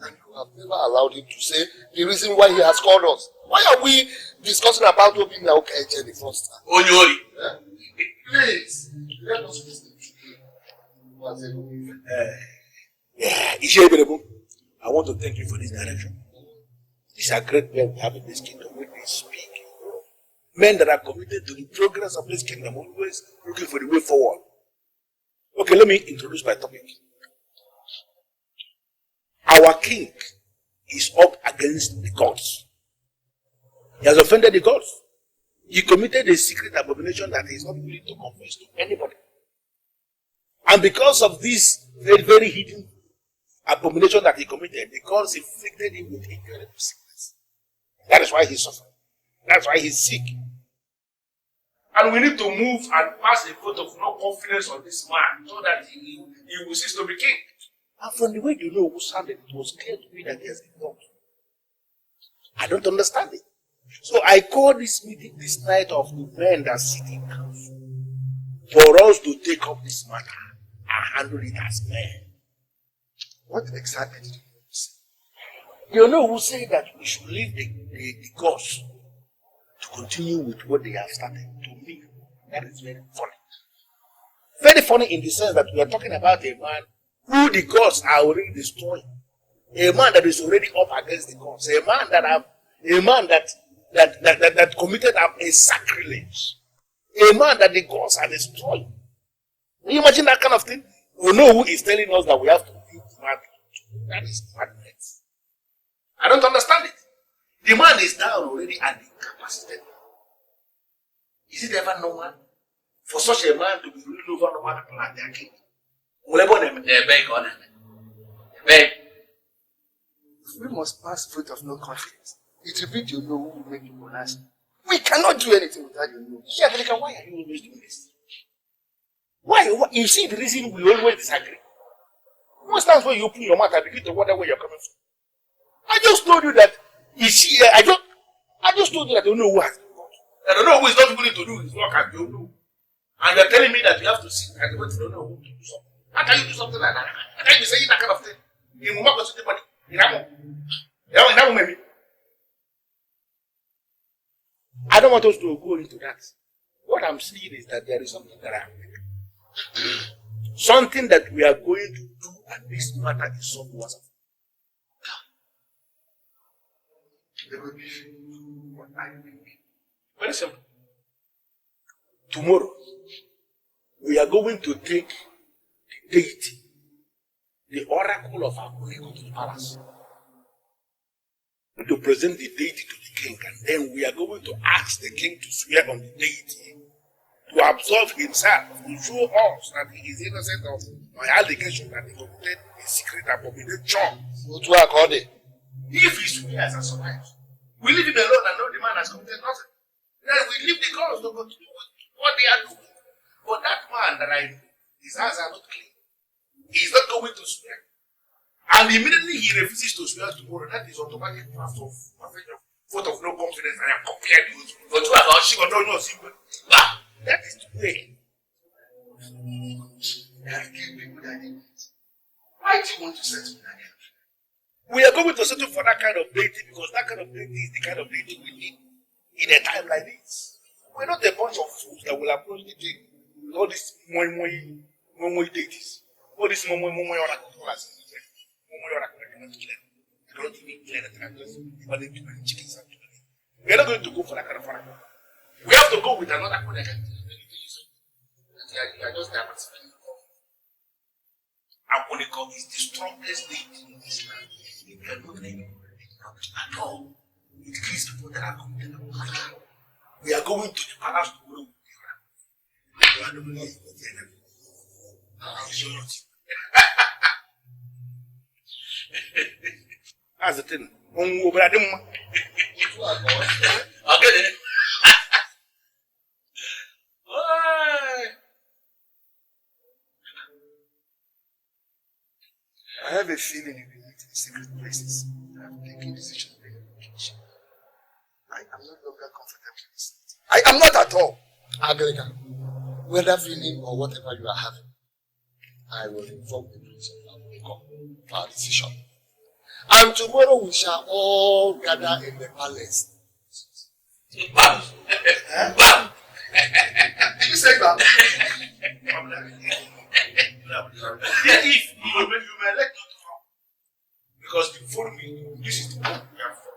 And you have never allowed him to say the reason why he has called us. Why are we discussing about Obinagu the first time? Onyori. Please, let us listen to him. I want to thank you for this direction. These are great men we have in this kingdom when they speak. Men that are committed to the progress of this kingdom, always looking for the way forward. Okay, let me introduce my topic. Our king is up against the gods. He has offended the gods. He committed a secret abomination that he is not willing to confess to anybody. And because of this very, very hidden abomination that he committed, the gods inflicted him with incredible sickness. That is why he's suffering. That's why he's sick. And we need to move and pass a vote of no confidence on this man so that he will cease to be king. And from the way you know who sounded, it was clear to me that he has been God. I don't understand it. So I call this meeting this night of the men that sit in council for us to take up this matter and handle it as men. What exactly did you say? You know who said that we should leave the gods to continue with what they have started. To me, that is very funny. Very funny in the sense that we are talking about a man who the gods are already destroying. A man that is already up against the gods. A man that committed a sacrilege. A man that the gods are destroying. Can you imagine that kind of thing? You know who is telling us that we have to leave the man? That is madness. I don't understand it. The man is down already and incapacitated. Is it ever normal for such a man to be ruling over normal people and their king? We must pass vote of no confidence. It repeats you know who will make people answer. We cannot do anything without you know. Yeah, why are you always doing this? Why? You see the reason we always disagree. Most times when you open your mouth and begin to wonder where you're coming from. I just told you that you see, I just told you that I don't know who has been God. I don't know who is not willing to do his work as you do. And you're telling me that you have to sit and wait to don't know who to do something. How can you do something like that? How can you be saying that kind of thing? You must go to the body. I don't want us to go into that. What I'm saying is that there is something that I'm doing. Something that we are going to do, and this matter is solved once and for all. What are you doing? Very simple. tomorrow, we are going to take the deity, the oracle of Akuneko to the palace, to present the deity to the king, and then we are going to ask the king to swear on the deity to absolve himself, to show us that he is innocent of my allegation that he committed a secret abomination. If he swears and survives, we leave him alone and know the man has committed nothing. Then we leave the gods to go to do what they are doing. But that man that I know, his hands are not clean. He is not going to swear. And immediately he refuses to swear tomorrow. That is automatic vote of no confidence. I am compared to you. But you are not sure, don't know. That is the way. Why do you want to settle that kind of thing? We are going to settle for that kind of deity because that kind of deity is the kind of deity we need in a time like this. We're not a bunch of fools that will approach the king with all these moi deities. All these moi oracles. I don't even clear the transfers. We are not going to go for that kind of oracle. We have to go with another one that can you are just diversifying. Akuneko is the strongest deity in this land. You cannot name it at all. It kills people that are committed to the we are going to the palace tomorrow with the oracle. You are the one who is the enemy. That's the thing. Okay. I have a feeling you've been meeting secret places. I'm taking decisions in the kitchen. I am no longer comfortable with this. I am not at all. Agrega, whether feeling or whatever you are having, I will inform the prince of Akuneko for our decision. And tomorrow we shall all gather in the palace. Bam! Bam! Did you say that? If you may let not come, because you follow me, this is the one we have for.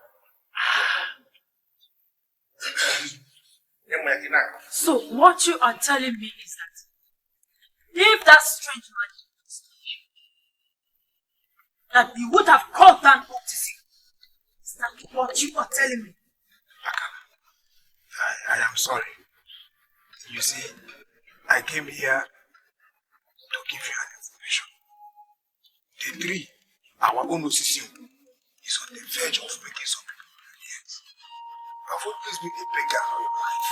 So what you are telling me is that if that strange man is that we would have called down Obinagu. Is that what you are telling me? I am sorry. You see, I came here to give you an information. The tree, our own Osisi, is on the verge of making some people brilliant. You have always been a beggar all your life.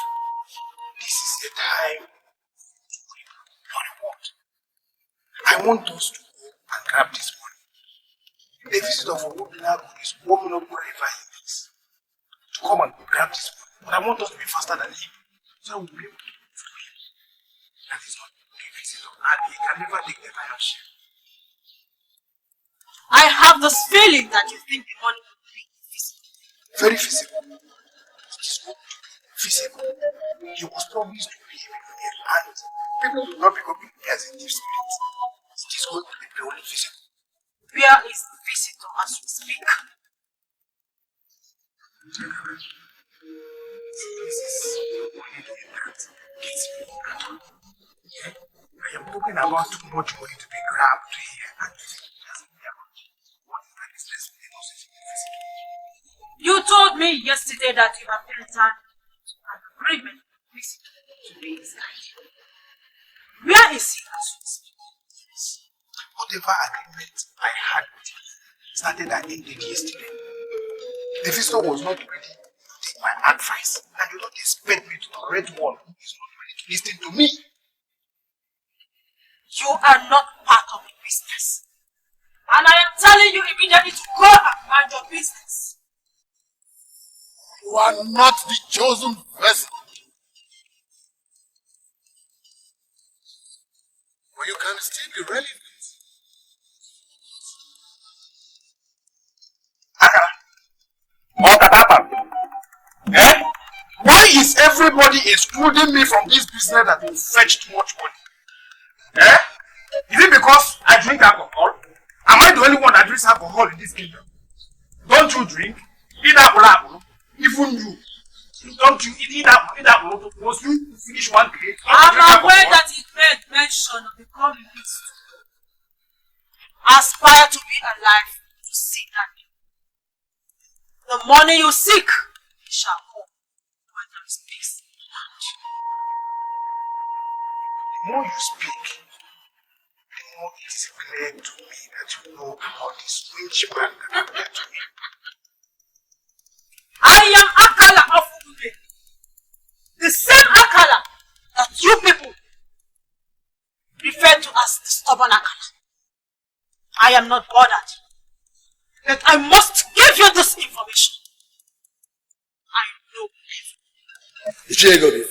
This is the time to reap your reward. I want us to go and grab this money. The visit of Obinagu is warming up wherever he is. To come and grab this money. But I want us to be faster than him. So we'll be able to do him. That is not a visitor. And he can never take the lion's share. I have this feeling that you think the money will be physical. Very physical. It is going to be physical. You must promise to be a millionaire. And people will not be coming here as a deep spirit. It is going to be purely physical. Where is the visitor as we speak? This is money that gets me out. I am talking about too much money to be grabbed here and you told me yesterday that you have entered an agreement with visitor to be inside. Where is he as we speak? Whatever agreement I had with him started and ended yesterday. The visitor was not ready to take my advice, and you don't expect me to tolerate one who is not ready to listen to me. You are not part of the business. And I am telling you immediately to go and mind your business. You are not the chosen vessel. But you can still be relevant. What happened? Eh? Why is everybody excluding me from this business that will fetch too much money? Eh? Is it because I drink alcohol? Am I the only one that drinks alcohol in this kingdom? Don't you drink? Even you. Don't you eat that motor? Once you finish one grade, I'm aware that it made mention of the coming list. Aspire to be alive to see that day. The money you seek, it shall come when there is peace in the land. The more you speak, the more it is clear to me that you know about this rich man that appeared to me. I am Akala of Ugboh. The same Akala that you people refer to as the stubborn Akala. I am not bothered. That I must give you this information. I know Edochie,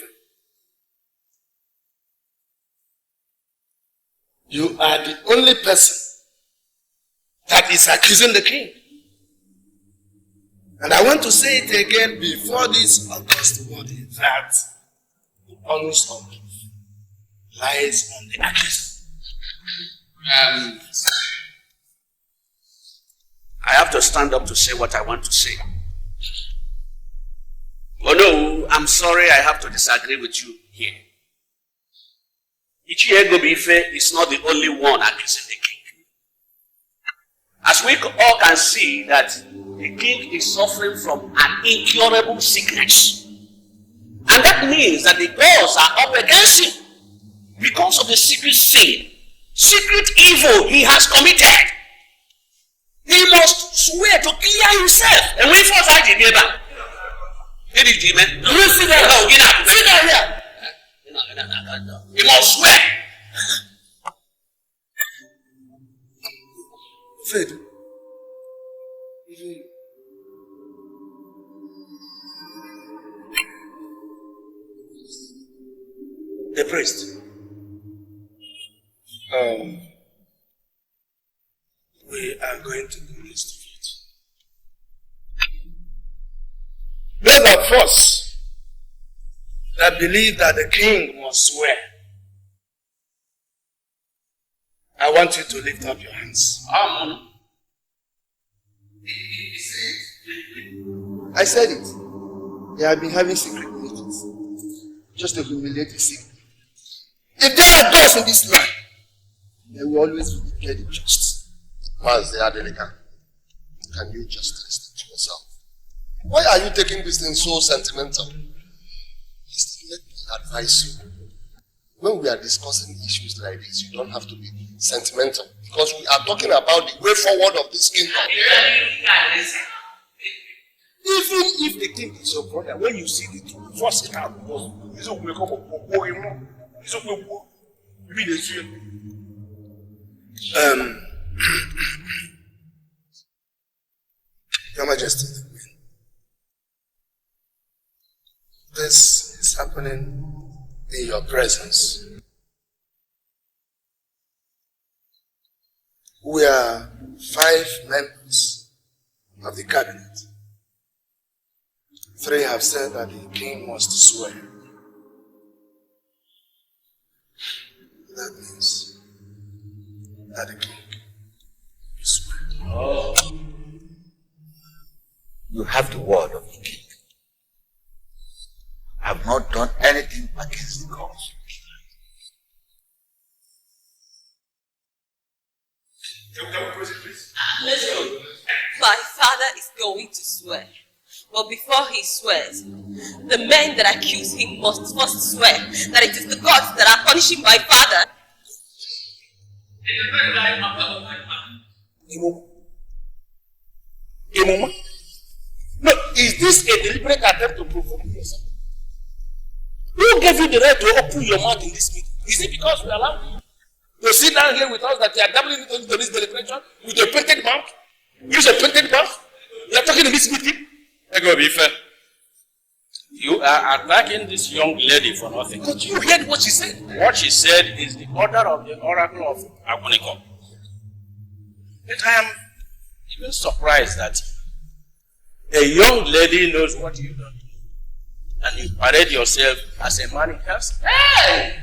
you are the only person that is accusing the king. And I want to say it again before this august body that the onus of lies on the accuser. I have to stand up to say what I want to say. Oh no, I'm sorry I have to disagree with you here. Edochie Ife is not the only one accusing the king. As we all can see that the king is suffering from an incurable sickness. And that means that the gods are up against him because of the secret sin, secret evil he has committed. He must swear to clear himself. And we first had the neighbor. Sit down. No, get out. Sit down here. No. He must swear. Fed. The priest. We are going to do this defeat. Those of us that believe that the king must swear, I want you to lift up your hands. I said it. They have been having secret meetings just to humiliate the sick. If there are gods in this land, they will always vindicate the just. Mas they are delicate. Can you just listen to yourself? Why are you taking this thing so sentimental? Listen, let me advise you. When we are discussing issues like this, you don't have to be sentimental. Because we are talking about the way forward of this kingdom. Even if the king is your brother, when you see the truth, first it out because he's going to come up. He's going to Your Majesty, this is happening in your presence. We are 5 members of the cabinet. 3 have said that the king must swear. That means that the king will swear. Oh. You have the word of the king. I have not done anything against the gods. Listen, my father is going to swear. But before he swears, the men that accuse him must first swear that it is the gods that are punishing my father. No, is this a deliberate attempt to provoke yourself? Who gave you the right to open your mouth in this meeting? Is it because we allow you to sit down here with us that you are doubling into this deliberation with a painted mouth? Use a painted mouth? You are talking in this meeting? Ife, you are attacking this young lady for nothing. But you heard what she said. What she said is the order of the oracle of Aguniko. But I am even surprised that a young lady knows what you don't do. And you parade yourself as a man in house. Hey!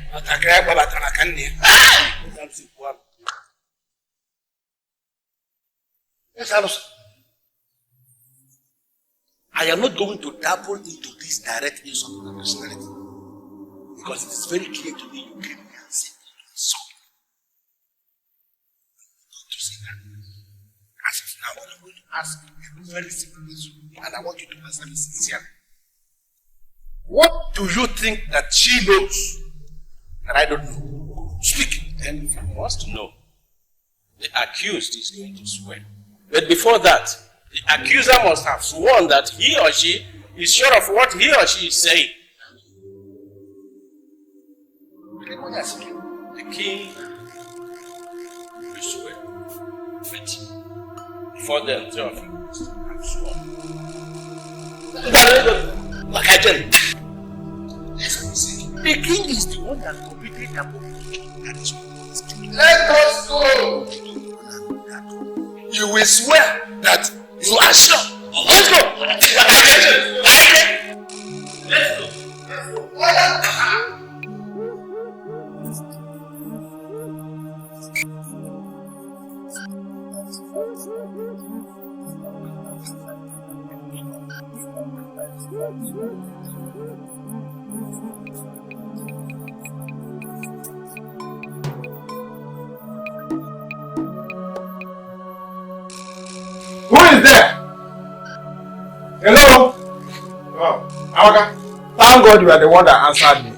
I am not going to dabble into this direct use of my personality. Because it is very clear to me you came here and said so. To say that. As of now, what I'm going to ask you a very simple question, and I want you to answer me sincerely. What do you think that she knows that I don't know? Speak. And if you want to know, the accused is going to swear. But before that, the accuser must have sworn that he or she is sure of what he or she is saying. The king will swear. But before them, three of you must have sworn. Like I tell you, the king is the one that committed the book. That is what. Let us go. You will swear that you are sure. Let's go. Let's go. Who is there? Hello? Oh, Amaka. Thank God you are the one that answered me.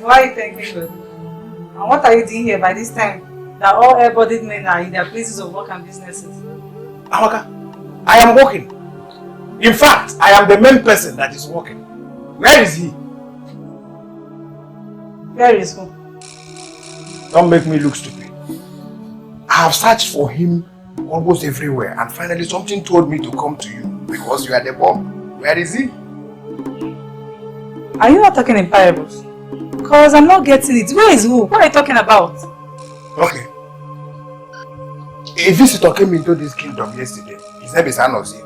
Why are you thanking God? And what are you doing here by this time that all air-bodied men are in their places of work and businesses? Amaka, I am working. In fact, I am the main person that is working. Where is he? Where is who? Don't make me look stupid. I have searched for him almost everywhere, and finally something told me to come to you because you are the bomb. Where is he? Are you not talking in parables? Because I'm not getting it. Where is who? What are you talking about? Okay. A visitor came into this kingdom yesterday. His name is Anozie,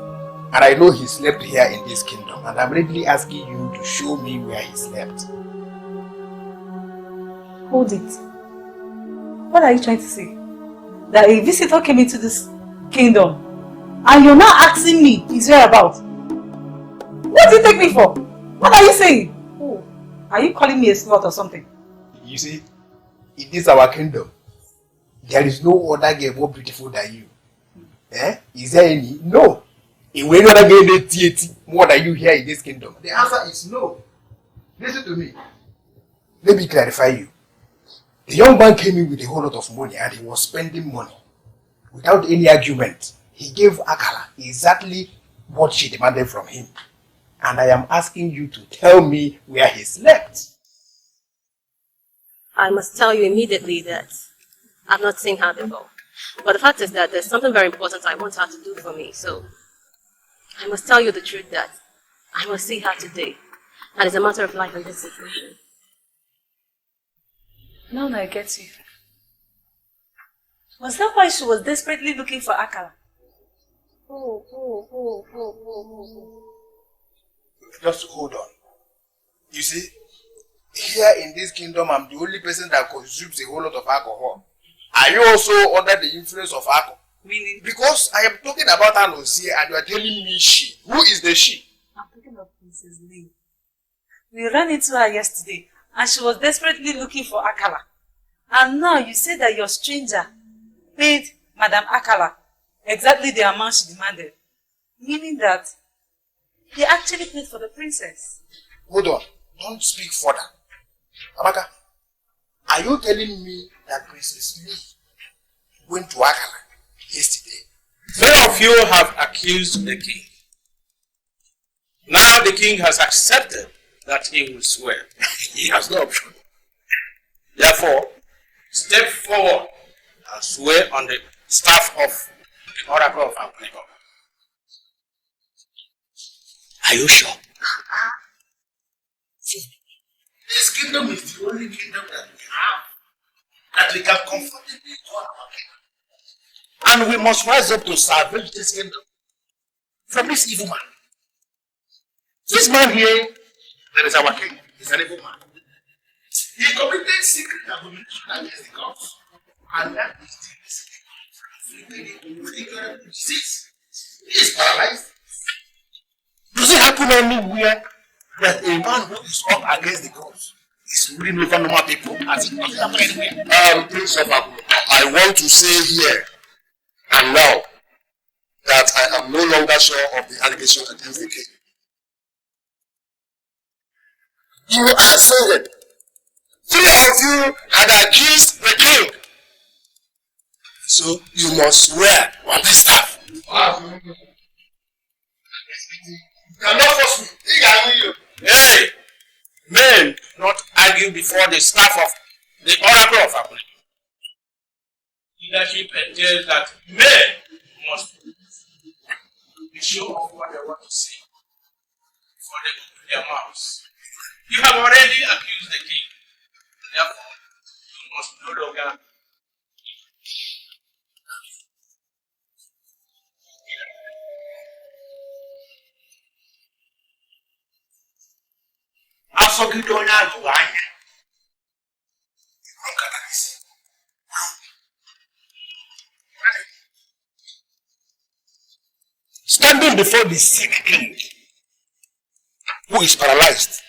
and I know he slept here in this kingdom, and I'm readily asking you to show me where he slept. Hold it. What are you trying to say? That a visitor came into this kingdom and you're now asking me his whereabouts? What do you take me for? What are you saying? Oh, are you calling me a slut or something? You see, in this our kingdom, there is no other girl more beautiful than you. Eh? Is there any? No. If we not get more than you here in this kingdom, the answer is no. Listen to me. Let me clarify you. The young man came in with a whole lot of money and he was spending money. Without any argument, he gave Akala exactly what she demanded from him. And I am asking you to tell me where he slept. I must tell you immediately that I've not seen her before. But the fact is that there's something very important I want her to do for me. So I must tell you the truth that I must see her today. And it's a matter of life in this situation. Now I get you. Was that why she was desperately looking for Akala? Just hold on. You see, here in this kingdom, I'm the only person that consumes a whole lot of alcohol. Are you also under the influence of alcohol? Meaning? Because I am talking about Anozie and you are telling me she. Who is the she? I'm talking about Princess Lee. We ran into her yesterday and she was desperately looking for Akala. And now you say that your stranger paid Madame Akala exactly the amount she demanded. Meaning that he actually paid for the princess. Hold on. Don't speak further. Amaka, are you telling me that Princess Lee went to Akala yesterday? Three of you have accused the king. Now the king has accepted that he will swear. He has no option. Therefore, step forward and swear on the staff of the oracle of Obinagu. Are you sure? This kingdom is the only kingdom that we have that we can comfortably call our kingdom. And we must rise up to salvage this kingdom from this evil man. This man here, that is our king, is an evil man. He committed secret abomination against the gods. And that is the disease. He is paralyzed. Does it happen anywhere that a man who is up against the gods is ruling over normal people? Has it not happened anywhere? Prince of Abu, I want to say here and now that I am no longer sure of the allegation against the king. You are saying 3 of you had accused the king. So you must swear on this staff. You cannot force me. Hey! Men not argue before the staff of the oracle of Abu. Leadership entails that men must be sure of what they want to say before they open their mouths. You have already accused the king. Therefore, you must no longer. Standing before the sick king, who is paralyzed,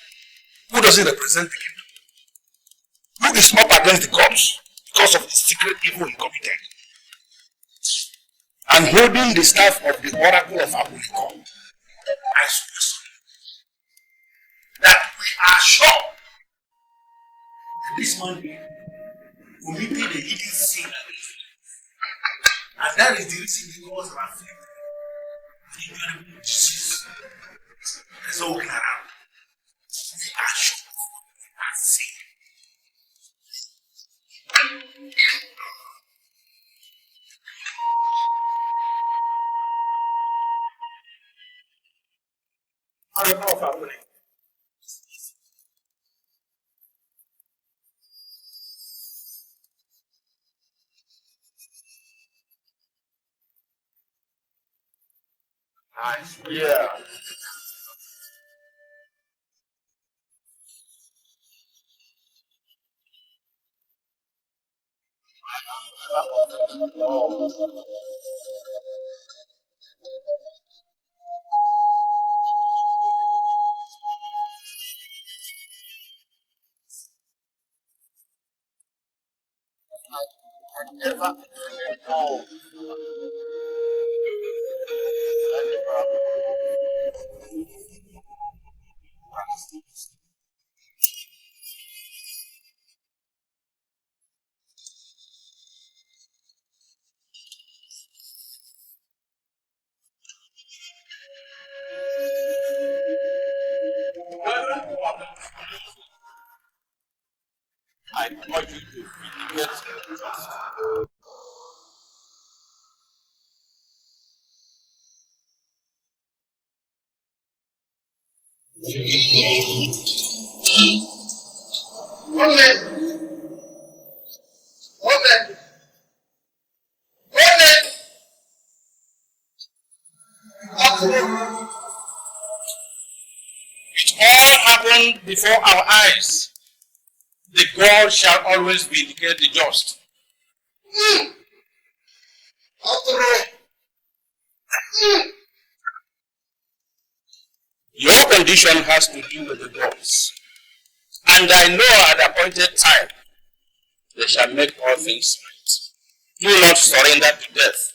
who doesn't represent the kingdom, who is up against the gods because of the secret evil he committed, and holding the staff of the oracle of Abu, I swear that we are sure that this man committed a hidden sin against him. And that is the reason he was afflicted with incredible disease. There's no way around. We are sure of what we are seeing. Yeah. I want you to get It all happened before our eyes. The God shall always vindicate the just. Your condition has to do with the gods. And I know at the appointed time they shall make all things right. Do not surrender to death.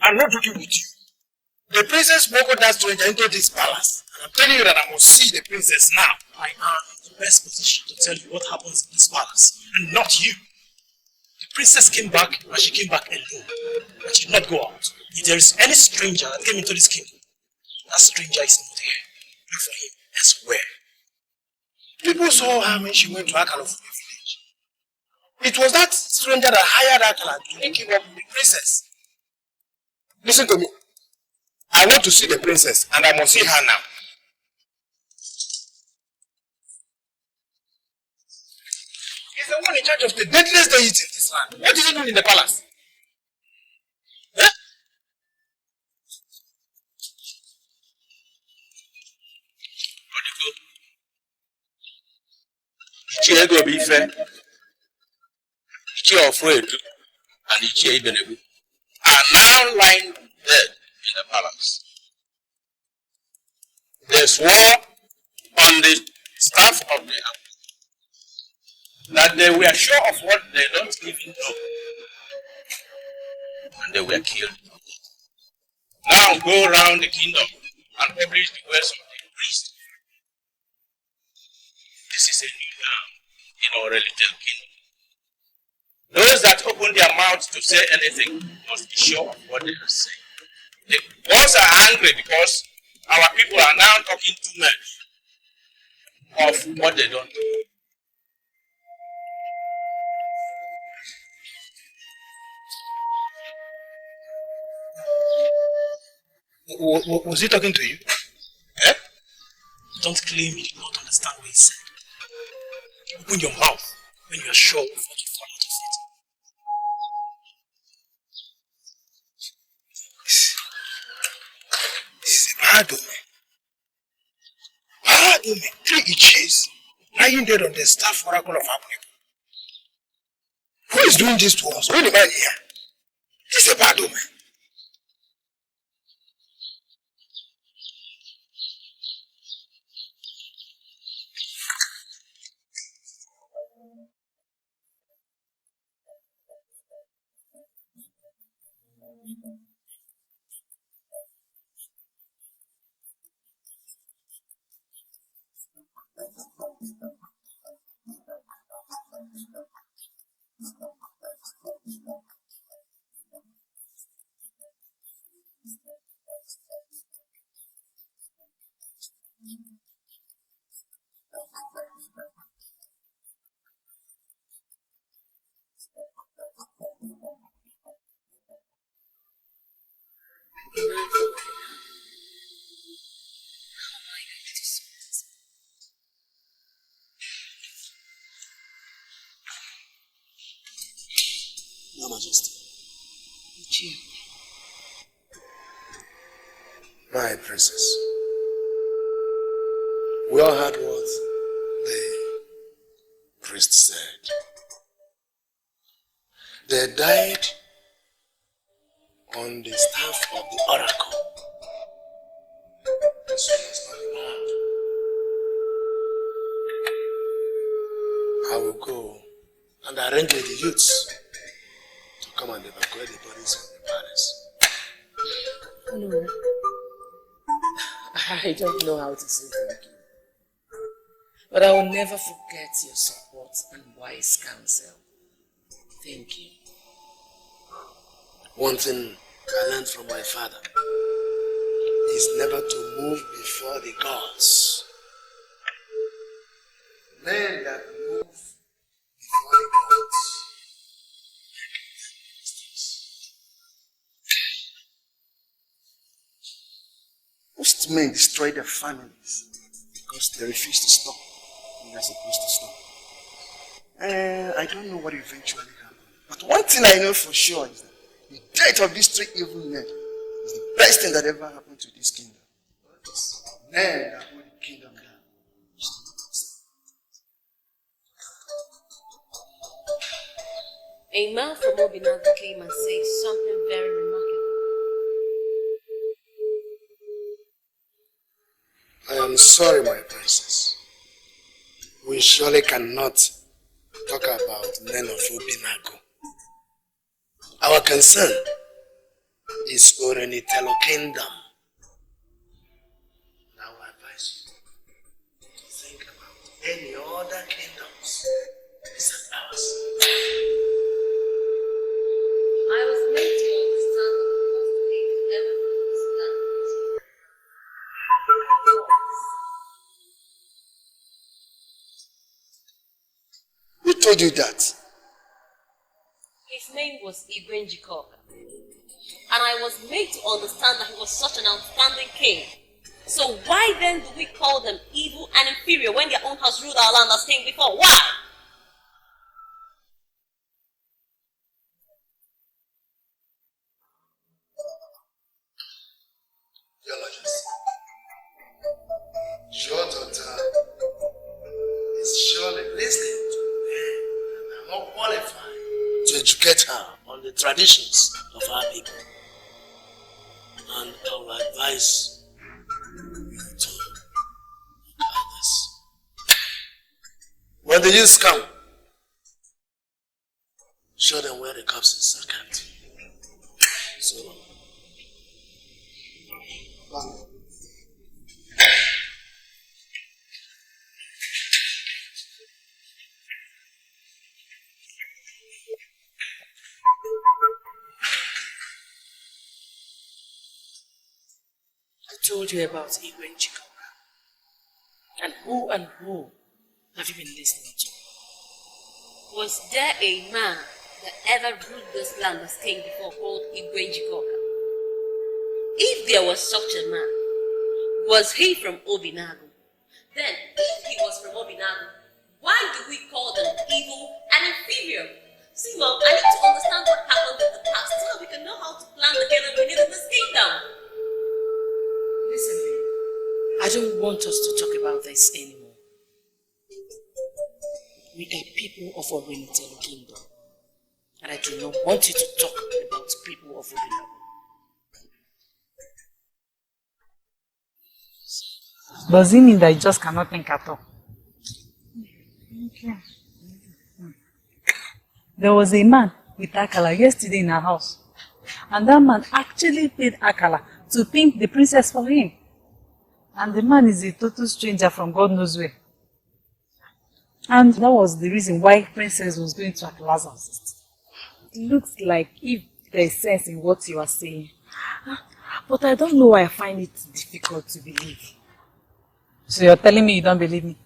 I'm not joking with you. The princess welcomed that stranger into this palace. And I'm telling you that I must see the princess now. I am in the best position to tell you what happens in this palace, and not you. The princess came back, and she came back alone. And she did not go out. If there is any stranger that came into this kingdom, that stranger is not here. Look for him elsewhere. People saw her when she went to Akala from the village. It was that stranger that hired Akala to link him up with the princess. Listen to me. I want to see the princess, and I must see her now. He's the one in charge of the deadliest deity in this land. What is he doing in the palace? Huh? Ichiego Ifete, Ichi Ofili, and Ichi Obinagu are now lying dead in the palace. They swore on the staff of the army that they were sure of what they don't even know, and they were killed. Now go around the kingdom and publish the words of the priest. This is a new dawn in our little kingdom. Those that open their mouths to say anything must be sure of what they are saying. The boys are angry because our people are now talking too much of what they don't do. Was he talking to you? Eh? Don't claim you did not understand what he said. Open your mouth when you are sure of what you fall out of it. This is a bad omen. Bad omen. 3 Ichis lying dead on the staff oracle of our people. Who is doing this to us? Who the man here? This is a bad omen. Your Majesty. My princess, we all heard what the priest said. They died on the staff of the oracle. This is not bad. I will go and arrange with the youths to come and evacuate the bodies from the palace. No. I don't know how to say thank you. But I will never forget your support and wise counsel. Thank you. One thing I learned from my father is never to move before the gods. Men that move before the gods make mistakes. Most men destroy their families because they refuse to stop when they're supposed to stop. I don't know what eventually happened. But one thing I know for sure is that the death of these 3 evil men is the best thing that ever happened to this kingdom. Men that hold the kingdom down. A man from Obinagu came and said something very remarkable. I am sorry, my princess. We surely cannot talk about men of Obinagu. Our concern is Orenitelo Kingdom. Now I advise you to think about any other kingdoms except ours. I was made to understand that the first thing to ever understand. Who told you that? His name was Ugboh, and I was made to understand that he was such an outstanding king. So why then do we call them evil and inferior when their own has ruled our land as king before? Why? Your Majesty, your daughter is surely listening. better on the traditions of our people. And I will advise you to others. When the youths come, show them where the corpses are kept. So long. I told you about Ugboh and Chikoka. And who have you been listening to? Was there a man that ever ruled this land as king before called Ugboh and Chikoka? If there was such a man, was he from Obinagu? Then, if he was from Obinagu, why do we call them evil and inferior? See, Mom, I need to understand what happened in the past so we can know how to plan together beneath this kingdom. Listen, babe, I don't want us to talk about this anymore. We are people of Obinagu kingdom, and I do not want you to talk about people of Obinagu. Does it mean that you just cannot think at all? Okay. There was a man with Akala yesterday in our house. And that man actually paid Akala to pimp the princess for him. And the man is a total stranger from God knows where. And that was the reason why Princess was going to Akala's house. It looks like if there is sense in what you are saying. But I don't know why I find it difficult to believe. So you're telling me you don't believe me?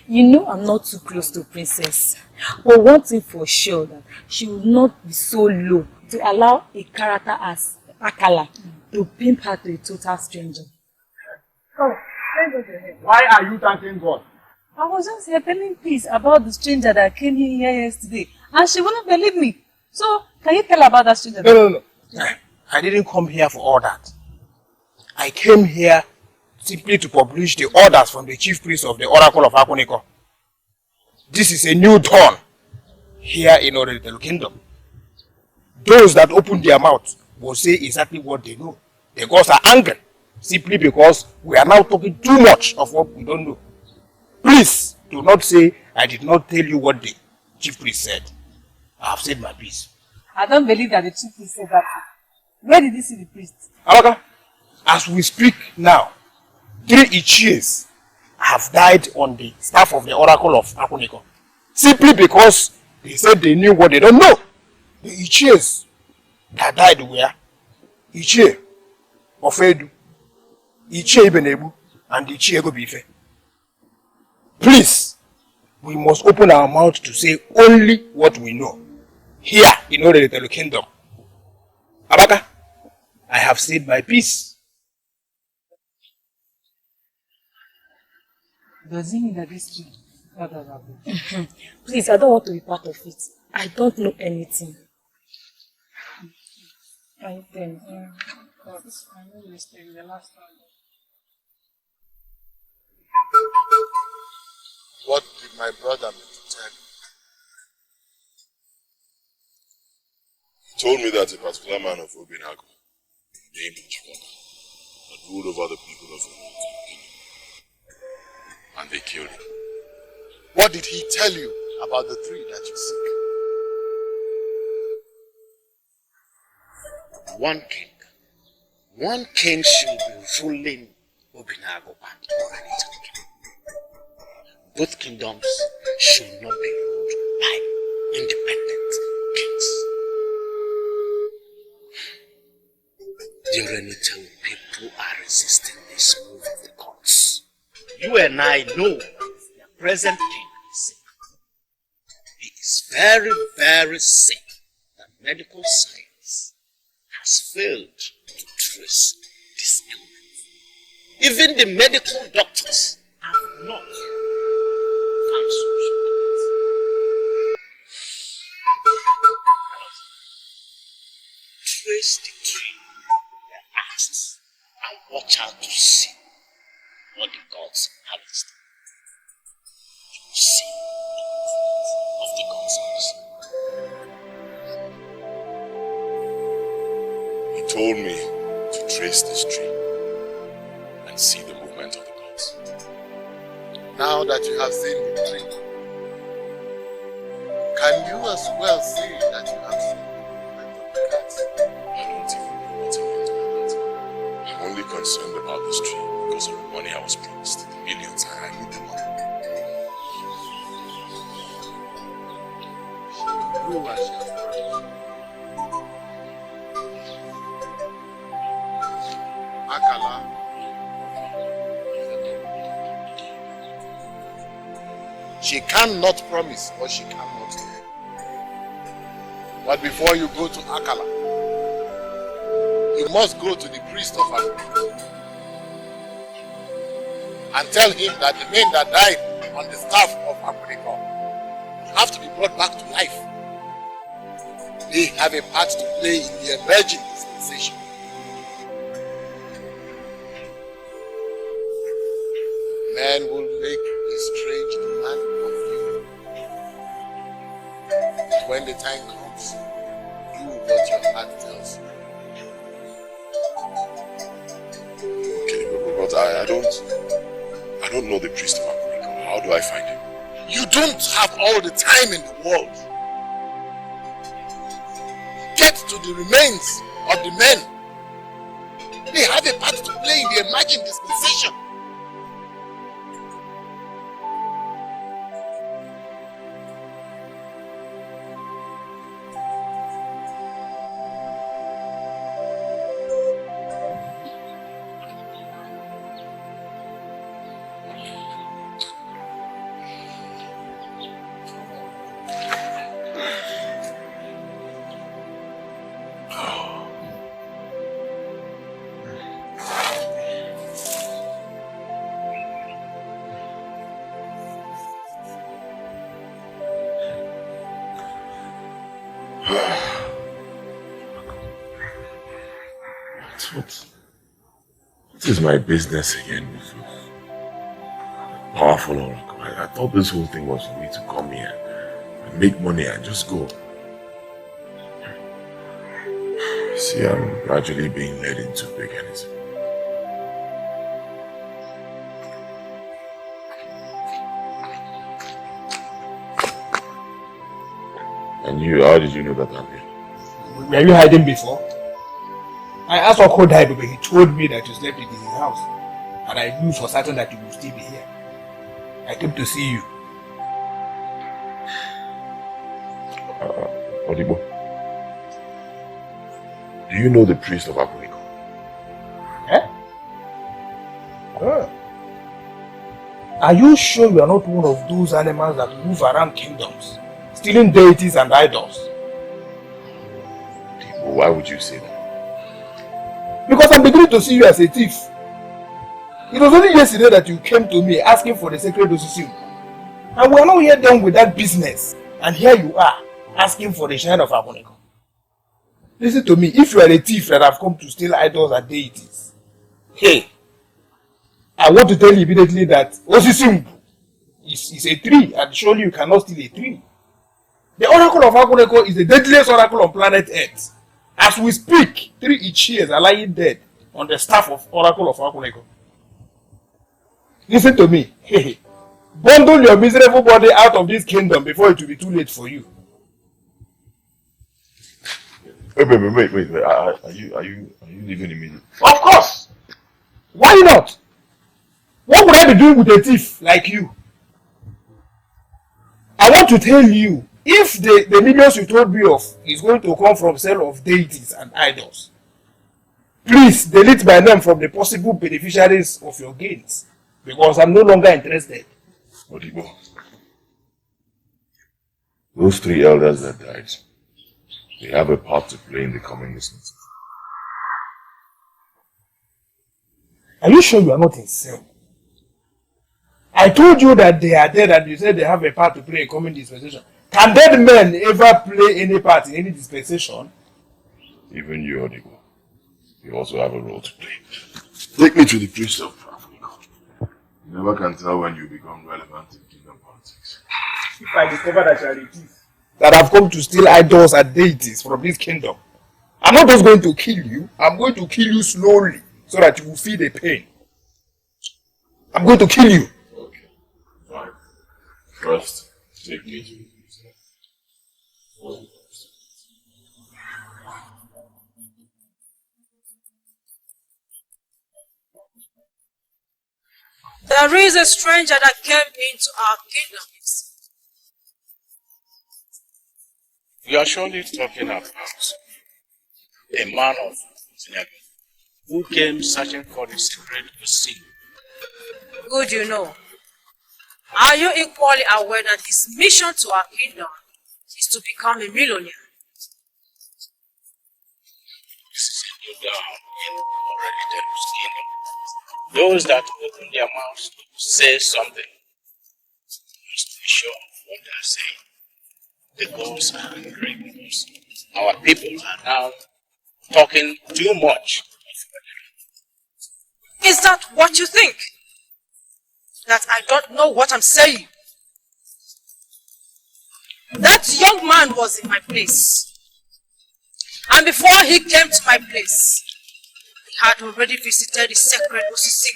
You know I'm not too close to Princess. But one thing for sure, that she will not be so low to allow a character as Akala to pimp her to a total stranger. Oh, why are you thanking God? I was just here telling peace about the stranger that came in here yesterday. And she wouldn't believe me. So, can you tell about that stranger? No. I didn't come here for all that. I came here simply to publish the orders from the chief priest of the Oracle of Akuniko. This is a new dawn here in Oriental Kingdom. Those that open their mouth will say exactly what they know. The gods are angry simply because we are now talking too much of what we don't know. Please do not say I did not tell you what the chief priest said. I have said my piece. I don't believe that the chief priest said that. Where did you see the priest? Alaka, as we speak now, 3 Ichies have died on the staff of the Oracle of Akuniko. Simply because they said they knew what they don't know. The Ichies that died were Ichie Ofedu, Ichie Ibenebu, and Ichie Gobife. Please, we must open our mouth to say only what we know here in Oriental Kingdom. Abaka, I have said my piece. Does it mean that this tree? Please, I don't want to be part of it. I don't know anything. I think, I know you stayed the last time. What did my brother mean to tell you? He told me that a particular man of Obinagu, named Chikoka, had ruled over the people of the kingdom. And they killed him. What did he tell you about the 3 that you seek? One king should be ruling Obinagu and Oriental Kingdom. Both kingdoms should not be ruled by independent kings. The Oriental people are resisting this move of the gods. You and I know that the present king is sick. He is very, very sick. That medical science has failed to trace this illness. Even the medical doctors have not found solution to it. Trace the tree, the axis, and watch out to see what the gods have listed. You see of the gods' house. told me to trace this tree and see the movement of the gods. Now that you have seen the tree, can you as well see that you have seen the movement of the cats? I don't even know what it meant by that. I'm only concerned about this tree because of the money I was promised. The millions, I need the money. Who was your friend? Akala. She cannot promise what she cannot do. But before you go to Akala, you must go to the priest of Akala and tell him that the men that died on the staff of Akula have to be brought back to life. They have a part to play in the emerging dispensation. Men will make a strange demand of you. But when the time comes, do what your heart tells you. Okay, but I don't know the priest of Africa. How do I find him? You don't have all the time in the world. Get to the remains of the men. They have a part to play in the emerging dispensation. What is my business again? Powerful oracle. I thought this whole thing was for me to come here and make money and just go. See, I'm gradually being led into paganism. And you, how did you know that I'm here? Were you hiding before? I asked Oko died, but he told me that you slept in his house. And I knew for certain that you would still be here. I came to see you. Odibo, do you know the priest of Apuniko? Eh? Are you sure you are not one of those animals that move around kingdoms, stealing deities and idols? Odibo, why would you say that? Because I'm beginning to see you as a thief. It was only yesterday that you came to me asking for the sacred Osisi. And we are not yet done with that business. And here you are, asking for the shrine of Apuniko. Listen to me, if you are a thief that have come to steal idols and deities, hey, I want to tell you immediately that Osisi is a tree, and surely you cannot steal a tree. The oracle of Apuniko is the deadliest oracle on planet Earth. As we speak, 3 Ichies are lying dead on the staff of Oracle of Apuniko. Listen to me. Bundle your miserable body out of this kingdom before it will be too late for you. Wait. Are you leaving immediately? Of course. Why not? What would I be doing with a thief like you? I want to tell you, if the millions you told me of is going to come from sale of deities and idols, please delete my name from the possible beneficiaries of your gains, because I'm no longer interested. Odibo, those 3 elders that died, they have a part to play in the coming business. Are you sure you are not insane? I told you that they are dead and you said they have a part to play in coming dispensation. Can dead men ever play any part in any dispensation? Even you, Odibo, you also have a role to play. Take me to the priest of Africa. You never can tell when you become relevant in kingdom politics. If I discover that you are a thief that have come to steal idols and deities from this kingdom, I'm not just going to kill you, I'm going to kill you slowly so that you will feel the pain. I'm going to kill you. Okay, fine. First, take me to the There is a stranger that came into our kingdom. You are surely talking about a man of Obinagu who came searching for the secret to see. Good you know. Are you equally aware that his mission to our kingdom is to become a millionaire? This is a new dawn in already Delu's kingdom. Those that open their mouths to say something must be sure of what they are saying. The gods are angry with us. Our people are now talking too much. Is that what you think? That I don't know what I'm saying? That young man was in my place. And before he came to my place, he had already visited the sacred Osisi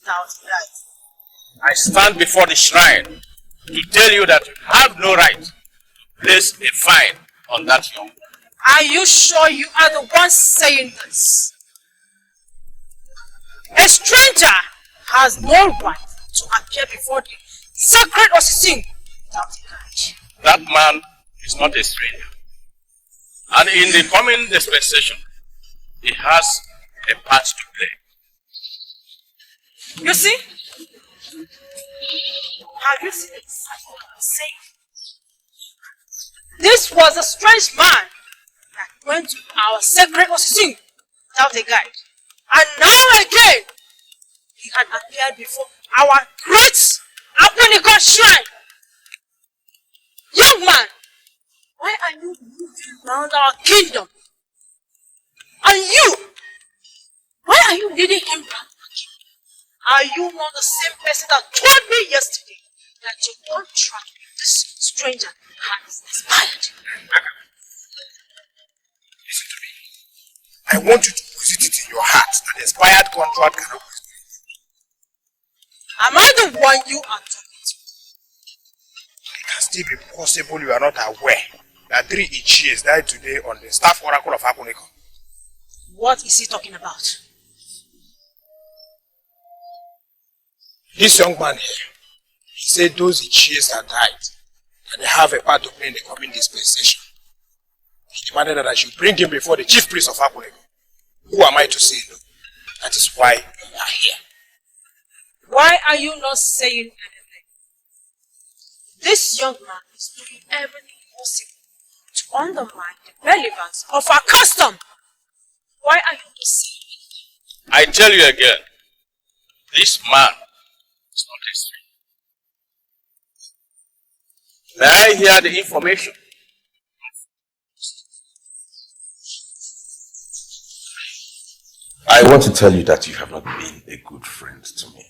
without life. I stand before the shrine to tell you that you have no right to place a fine on that young man. Are you sure you are the one saying this? A stranger has no right to appear before the sacred Osisi without a guide. That man is not a stranger. And in the coming dispensation, he has a part to play. You see? Have you seen exactly what I'm saying? This was a strange man that went to our sacred Osisi without a guide. And now again, he had appeared before our great Aponico shrine. Young man, why are you moving around our kingdom? And you, why are you leading him around? Are you not the same person that told me yesterday that your contract with this stranger has expired? Listen to me. I want you to deposit it in your heart that the expired contract cannot be expired. Am I the one you are talking to? It can still be possible you are not aware that 3 Ichies died today on the staff oracle of Akuniko. What is he talking about? This young man here, he said those Ichies that died, that they have a part to play in the coming dispensation. He demanded that I should bring him before the chief priest of Akuniko. Who am I to say no? That is why we are here. Why are you not saying anything? This young man is doing everything possible to undermine the relevance of our custom. Why are you not saying it? I tell you again, this man is not a stranger. May I hear the information? I want to tell you that you have not been a good friend to me.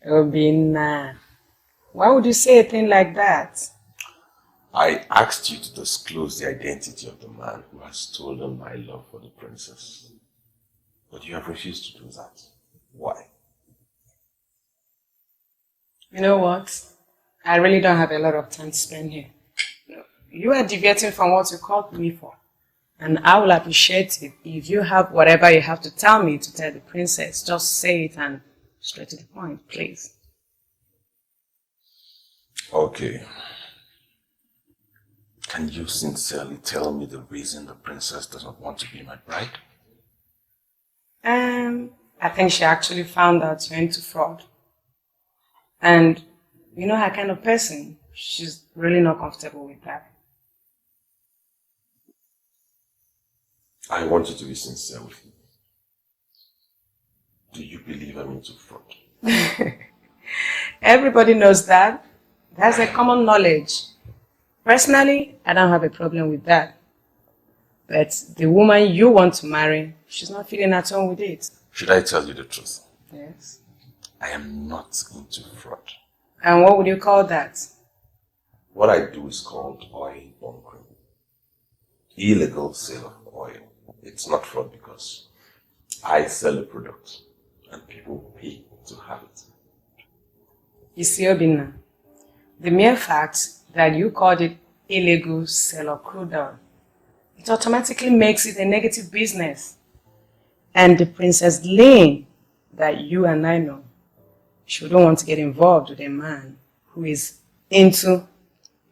Obina, why would you say a thing like that? I asked you to disclose the identity of the man who has stolen my love for the princess. But you have refused to do that. Why? You know what? I really don't have a lot of time to spend here. You are deviating from what you called me for. And I will appreciate it if you have whatever you have to tell me to tell the princess. Just say it and straight to the point, please. Okay. Can you sincerely tell me the reason the princess does not want to be my bride? I think she actually found out you're into fraud. And you know her kind of person. She's really not comfortable with that. I want you to be sincere with me. Do you believe I'm into fraud? Everybody knows that. That's a common knowledge. Personally, I don't have a problem with that. But the woman you want to marry, she's not feeling at home with it. Should I tell you the truth? Yes. I am not into fraud. And what would you call that? What I do is called oil bunkering. Illegal sale of oil. It's not fraud because I sell a product and people pay to have it. You see, Obina, the mere fact that you called it illegal sale of crude oil, it automatically makes it a negative business. And the Princess Lane that you and I know, she wouldn't want to get involved with a man who is into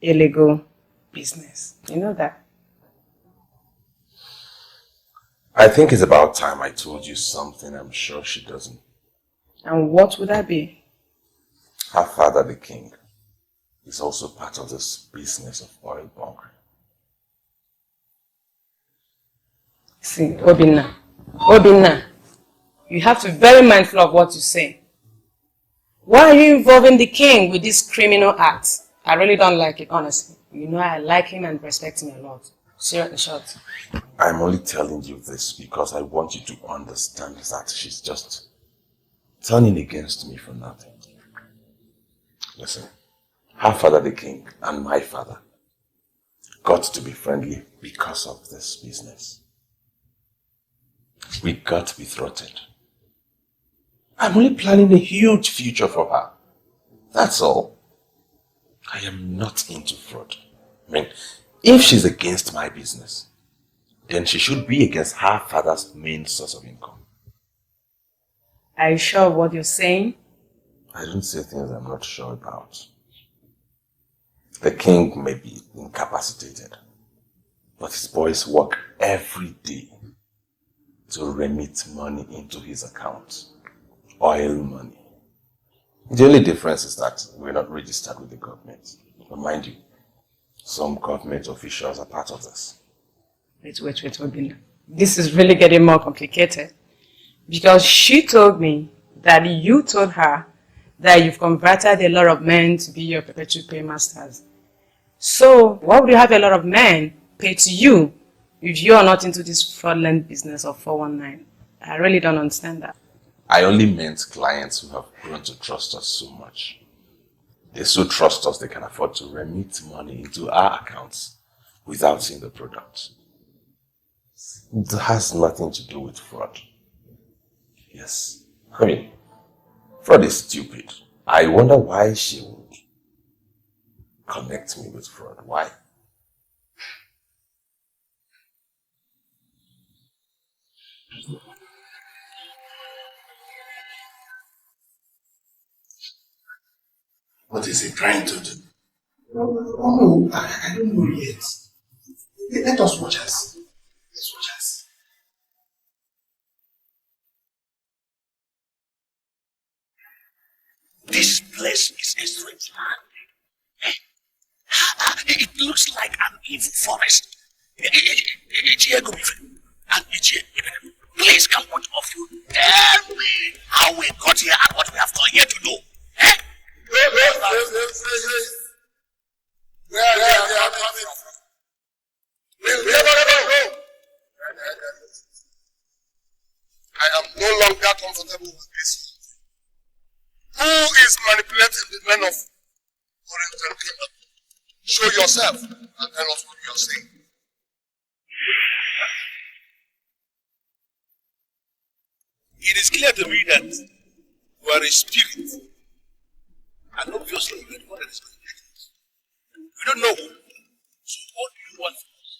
illegal business. You know that? I think it's about time I told you something I'm sure she doesn't. And what would that be? Her father, the king, is also part of this business of oil bunkering. See, Obina, you have to be very mindful of what you say. Why are you involving the king with this criminal act? I really don't like it, honestly. You know I like him and respect him a lot. Seriously, short. I'm only telling you this because I want you to understand that she's just turning against me for nothing. Listen, her father, the king, and my father got to be friendly because of this business. We got to be thwarted. I'm only planning a huge future for her. That's all. I am not into fraud. I mean, if she's against my business, then she should be against her father's main source of income. Are you sure of what you're saying? I don't say things I'm not sure about. The king may be incapacitated, but his boys work every day to remit money into his account. Oil money. The only difference is that we're not registered with the government. But mind you, some government officials are part of this. Wait, Obina. This is really getting more complicated. Because she told me that you told her that you've converted a lot of men to be your perpetual paymasters. So, why would you have a lot of men pay to you if you are not into this fraudulent business of 419? I really don't understand that. I only meant clients who have grown to trust us so much. They so trust us they can afford to remit money into our accounts without seeing the product. It has nothing to do with fraud. Yes. I mean, fraud is stupid. I wonder why she would connect me with fraud. Why? What is he trying to do? Oh no, I don't know yet. Let us watch us. Let's watch us. This place is a strange land. It looks like an evil forest. Please, come one of you tell me how we got here and what we have come here to do. Where they are coming from? We'll never know. I am no longer comfortable with this. Who is manipulating the men of Oriental Kingdom? Show yourself and tell us what you are saying. It is clear to me that you are a spirit, and obviously you are the one that is manipulating us. We don't know who. So what do you want from us?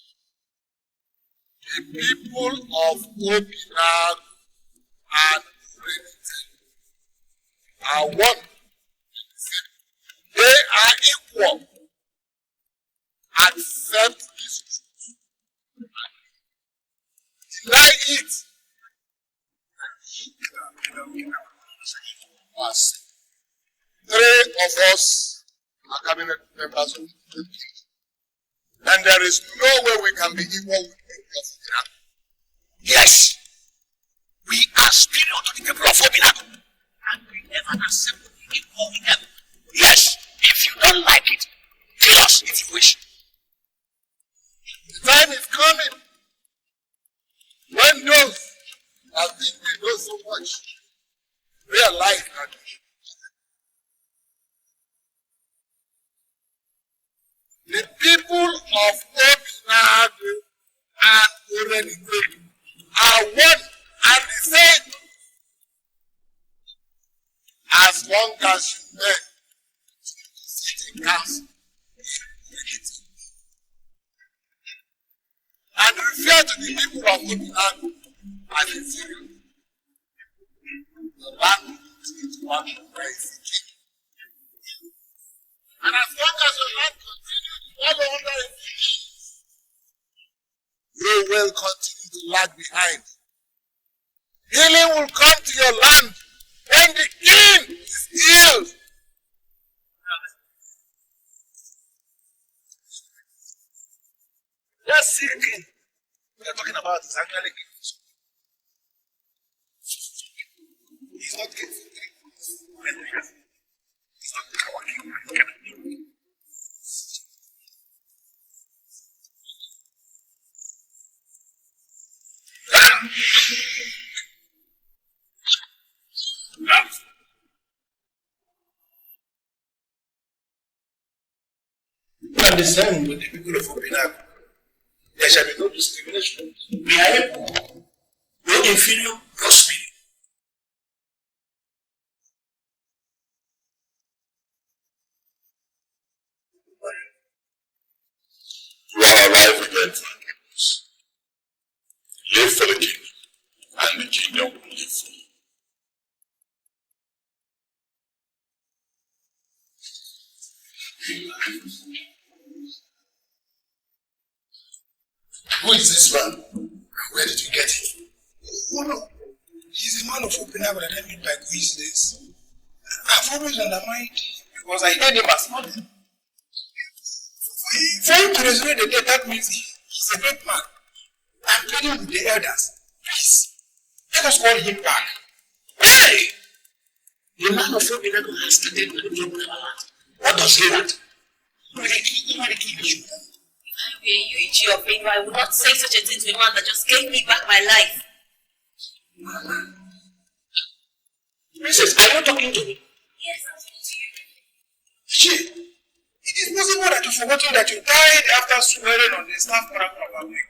The people of Obinagu and Ifete are one. They are equal. Accept this truth. Deny it. Three of us are cabinet members of the king. And there is no way we can be equal with the people of Obinagu. Yes, we are superior to the people of Obinagu, and we never accept to be equal with them. Yes, if you don't like it, kill us if you wish. The time is coming when those that think they know so much realize that the people of Obinagu and Ofili as you may sit in council and refer to the people of Obinagu as inferior. The land will continue to work for its king. And as long as your land continues to follow under influence, you will continue to lag behind. Healing will come to your land when the king is healed. That sick king we are talking about is actually king. He's not king for 3 months. He's not our king. And the same with the people of Obinagu. There shall be no discrimination. We are equal. No inferior, no superior. You are alive again for the purpose. Live for the kingdom, and the kingdom will live for you. Who is this man? And where did you get him? Oh no, he's a man of Obinagu that I met by coincidence. I've always undermined him because I heard him as nothing. For him to resurrect the dead, that means he's a great man. I'm pleading with the elders. Please, let us call him back. Hey! The man of Obinagu has started with the trouble of our land. What does he want? If I were you, Ichi of Bingo, I would not say such a thing to a man that just gave me back my life. Princess, are you talking to me? Yes, I'm talking to you. She, it is possible that you've forgotten that you died after swearing on the staff paragraph of our week.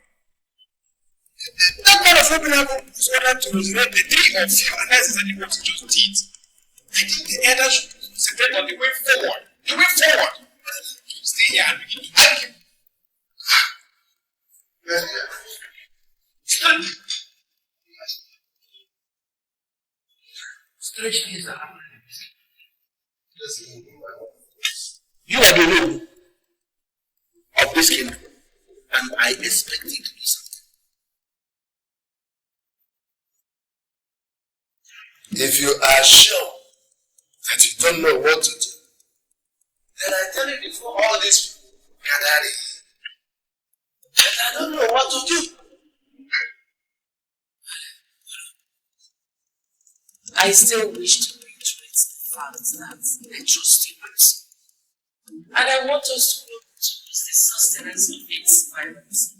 That man of Obinagu was ordered to resurrect the 3 of you, and that's exactly what he just did. I think the elders should concentrate on the way forward. The way forward. Stay here and begin to argue. Stand. Stretch these arms. You are the rule of this kingdom, and I expect you to do something. If you are sure that you don't know what to do, then I tell you before all this gathering that I don't know what to do. I still wish to reiterate the fact that I trust you, person. And I want us to look towards the sustenance of its vibrancy.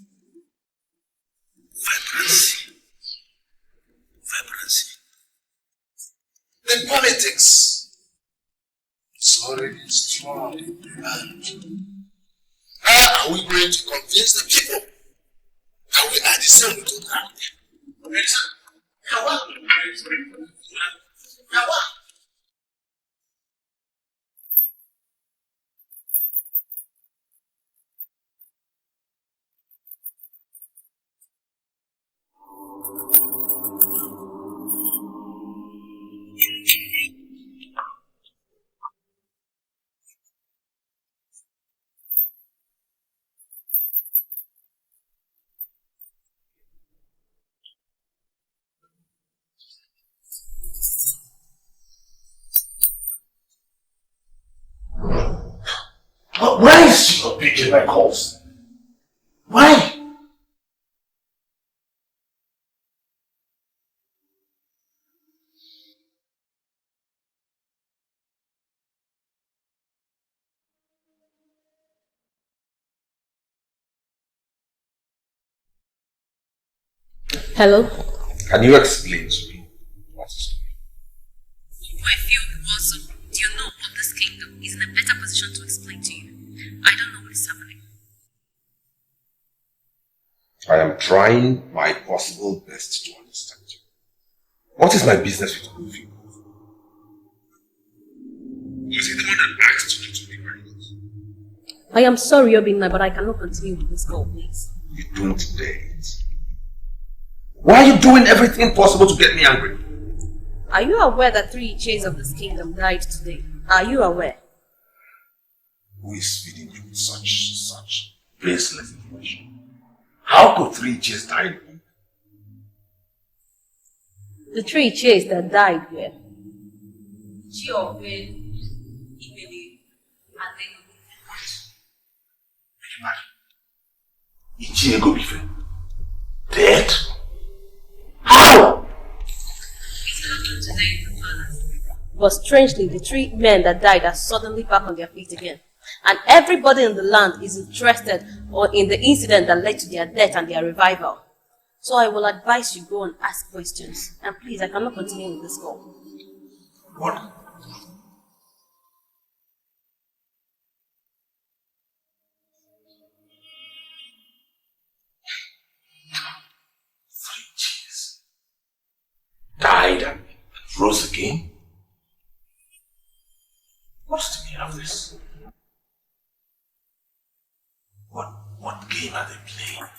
Vibrancy. The politics is already strong in the land. How are we going to convince the people that we are the same to them? Why is she not picking my calls? Why? Hello? Can you explain to me what is I feel also, do you know what this kingdom is in a better position to explain to you? I don't know what is happening. I am trying my possible best to understand you. What is my business with you? Was he the one that asked you to be very good? I am sorry, Obinna, but I cannot continue with this call, please. You don't date. Why are you doing everything possible to get me angry? Are you aware that 3 Iches of this kingdom died today? Are you aware? Who is feeding you with such baseless information? How could 3 Iches die? The 3 Iches that died were Ichiego Bife. Dead? How? But strangely, the 3 men that died are suddenly back on their feet again. And everybody in the land is interested in the incident that led to their death and their revival. So I will advise you go and ask questions. And please, I cannot continue with this call. What? Died and rose again? What's the meaning of this? What game are they playing?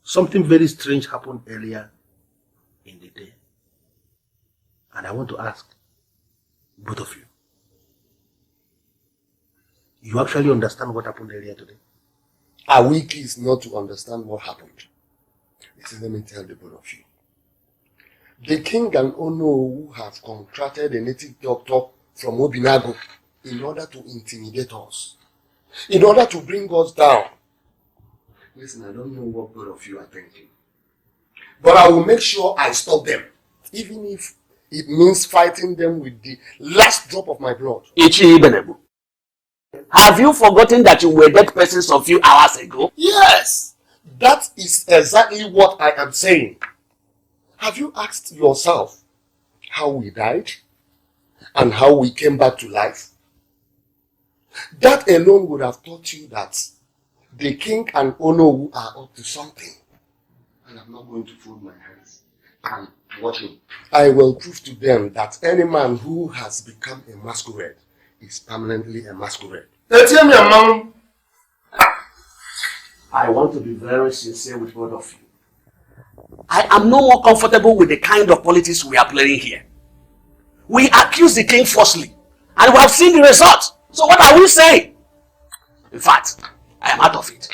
Something very strange happened earlier in the day. And I want to ask both of you. You actually understand what happened earlier today? Are we kids not to understand what happened? Listen, let me tell the both of you. The king and Ono have contracted a native doctor from Obinagu in order to intimidate us, in order to bring us down. Listen, I don't know what both of you are thinking, but I will make sure I stop them, even if it means fighting them with the last drop of my blood. Ichi, have you forgotten that you were dead persons a few hours ago? Yes, that is exactly what I am saying. Have you asked yourself how we died and how we came back to life? That alone would have taught you that the king and Ono are up to something. And I'm not going to fold my hands and watch him. I will prove to them that any man who has become a masquerade is permanently a masquerade. I want to be very sincere with both of you. I am no more comfortable with the kind of politics we are playing here. We accuse the king falsely, and we have seen the result. So what are we saying? In fact, I am out of it.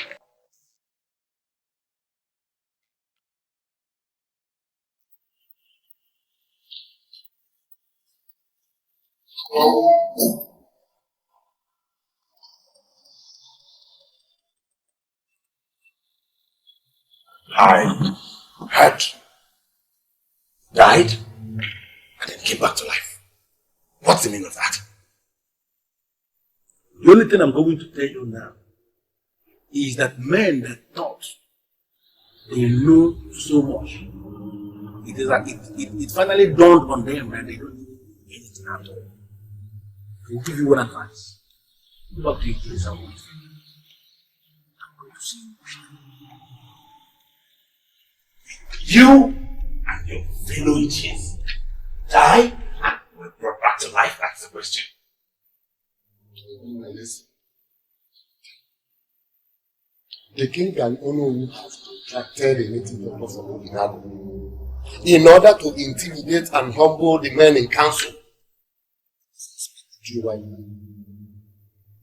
I had died and then came back to life. What's the meaning of that? The only thing I'm going to tell you now is that men that thought they know so much, it is like it finally dawned on them that they don't know anything at all. I will give you one advice. Go back to your place and wait. I'm going to see you. You and your fellow Ichis die and were brought back to life. That's the question. Listen. The king and Ono have contracted a native doctor from Obinagu in order to intimidate and humble the men in council.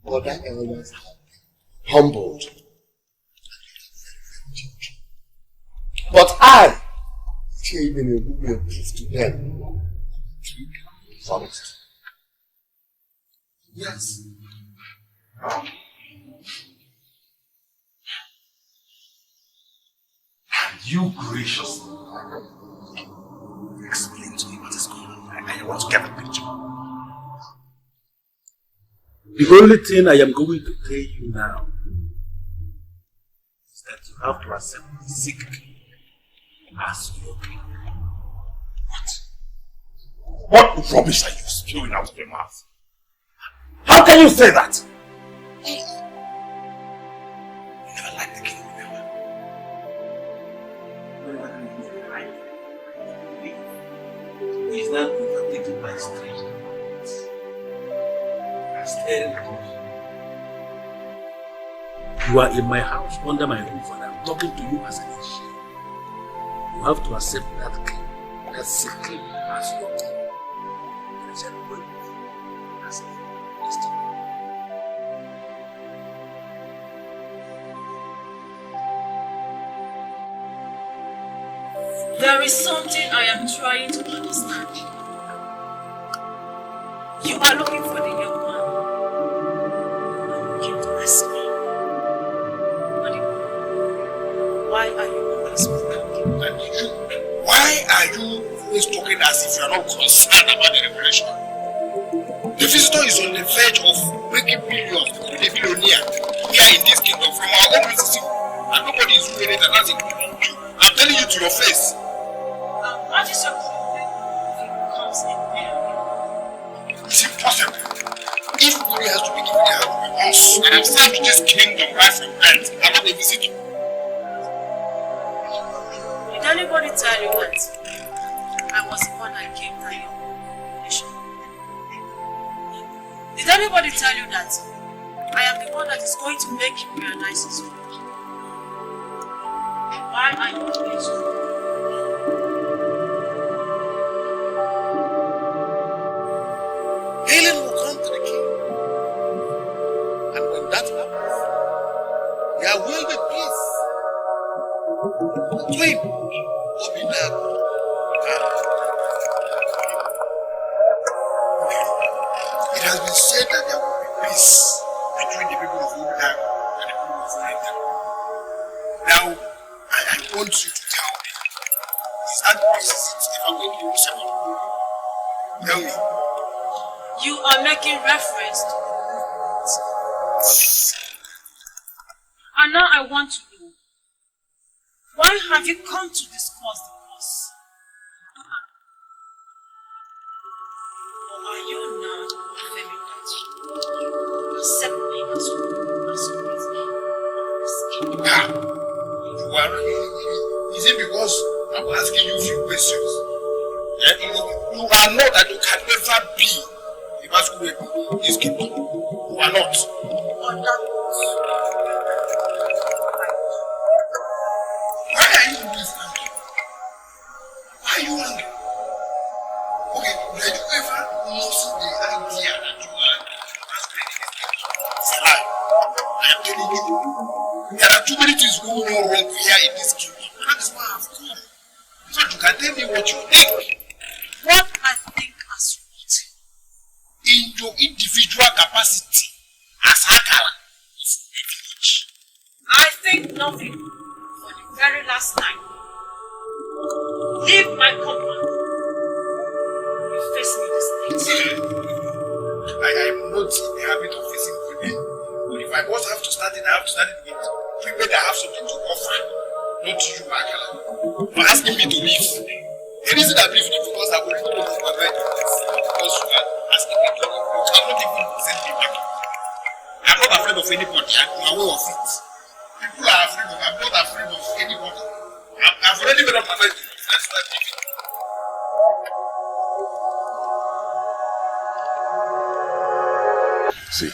Other elders have been humbled. But I she even will be a gift to them. Promised. Yes. And you graciously explain to me what is going on. I want to get a picture. The only thing I am going to tell you now is that you have to accept the sick as your king. What rubbish are you spewing out of your mouth? How can you say that? You never liked the king, remember? He is now overtaken by strange thoughts. Staring at us. You are in my house under my roof and I'm talking to you as an Asian. You have to accept that king, that sick king as your king. There is a way as a destiny. There is something I am trying to understand. You are looking for the young man. You came to ask me. Why are you always with Why are you always talking as if you are not concerned about the revelation? The visitor is on the verge of making billions to be a billionaire here in this kingdom from our own vicinity. And nobody is doing it, and that's including you. I'm telling you to your face. What is your problem if it comes in there? It's impossible. If glory has to be given, there has to be once. And I'm sent to this kingdom right from earth. I'm not a visitor. Did anybody tell you that I was the one that came to your nation? Did anybody tell you that I am the one that is going to make you realize his fault? Why are you doing so? Healing will come to the king. And when that happens, there will be peace between Obinagu and it has been said that there will be peace between the people of Obinagu and the people of Nigeria. Now, I want you to tell me, is that peace ever going to be possible? Tell me. You are making reference to the movement. And now I want to know, why have you come to discuss the cause? Or are you now affirming that you accept me as well, is it because I'm asking you a few questions? Yeah, you are not and you can never be the masquerade in this kingdom. You are not. Why are you always angry? Why are you angry? Okay, did you ever lose the idea that you are masquerade in this kingdom? It's a lie. I am telling you. There are too many things going on wrong here in this kingdom. And that is why I have come. So you can tell me what you think. What I think as what? In your individual capacity as Akala is privilege. I think nothing for the very last time. Leave my compound. You face me this night. I am not in the habit of facing women. But if I must have to start it, I have to start it with women that have something to offer. Not you, Akala. For asking me to leave. The reason I'm leaving is because I already know my mind on this. Because you are asking me to leave. You cannot even send me back. I'm not afraid of anybody. I'm aware of it. People are afraid of. I'm not afraid of anybody. I've already made up my mind to leave. That's why I'm leaving. See,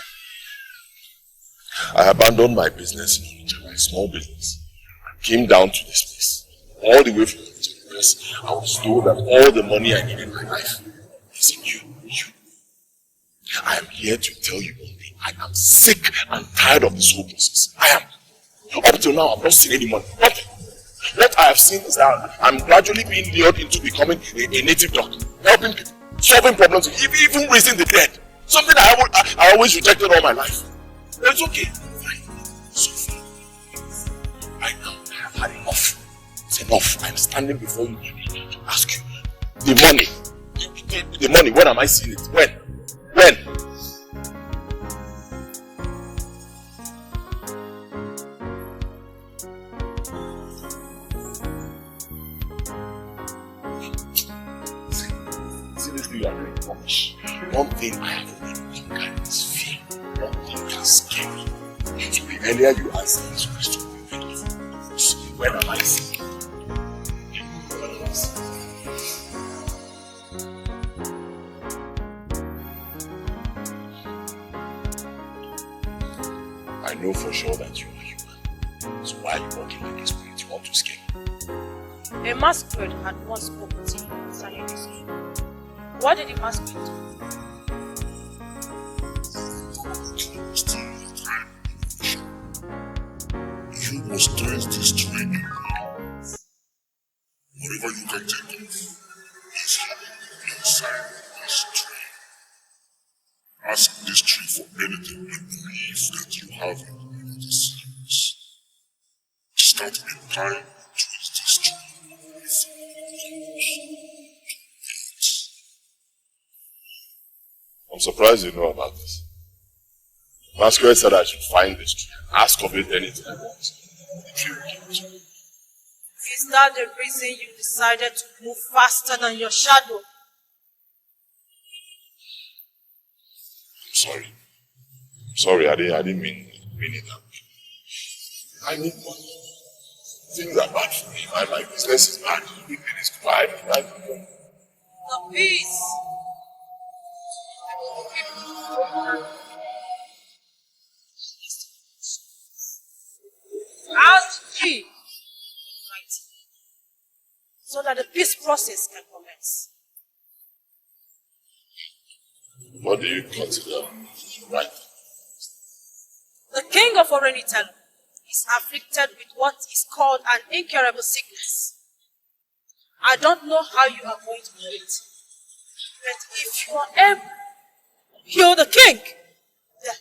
I abandoned my business in Onitsha, my small business. I came down to this place, all the way from Onitsha, because I was told that all the money I need in my life is in you. I am here to tell you one thing. I am sick and tired of this whole process. I am. Up till now, I've not seen any money. Nothing. What I have seen is that I'm gradually being lured into becoming a native doctor, helping people, solving problems, even raising the dead. Something I always rejected all my life. But it's okay. So far, I have had enough. It's enough. I'm standing before you to ask you. The money, when am I seeing it? When? Seriously, you are doing rubbish. One thing I have already conquered is fear. One thing can scare me. So the earlier you answer this question, when am I seeing it? I know for sure that you are human. So why are you walking like a spirit? You want to scare me? A masquerade had once spoken to you concerning this issue. What did the masquerade do? You must turn this to a new world. Whatever you can take off is hidden inside this tree. Ask this tree for anything and believe that you have it in the series. Start in time to use this tree. I'm surprised you know about this. Masquerade said I should find this tree and ask of it anything I want. The tree will give it to me. Is that the reason you decided to move faster than your shadow? I'm sorry, I didn't mean it that way. I need money. Things are bad for me. My business is bad. Everything is quiet. I need money. The peace. Out key. So that the peace process can commence. What do you consider right? The king of Orenitelu is afflicted with what is called an incurable sickness. I don't know how you are going to do it, but if you are able to heal the king, then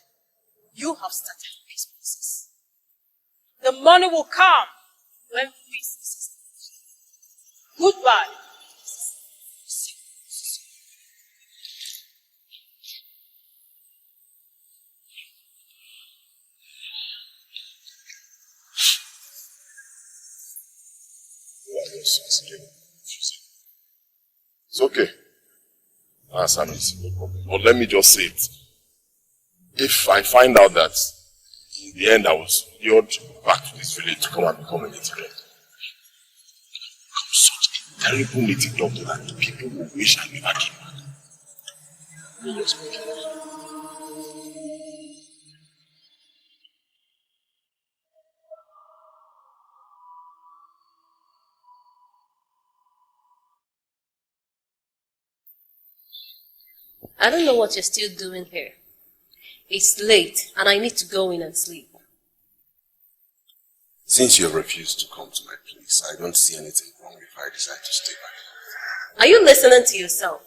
you have started the peace process. The money will come when peace is established. Goodbye. It's okay. Answer me, no problem. But let me just say it. If I find out that in the end I was lured back to this village to come and become a native doctor, I'm such a terrible native doctor that the people will wish I never came back. I don't know what you're still doing here. It's late and I need to go in and sleep. Since you have refused to come to my place, I don't see anything wrong if I decide to stay back. Are you listening to yourself?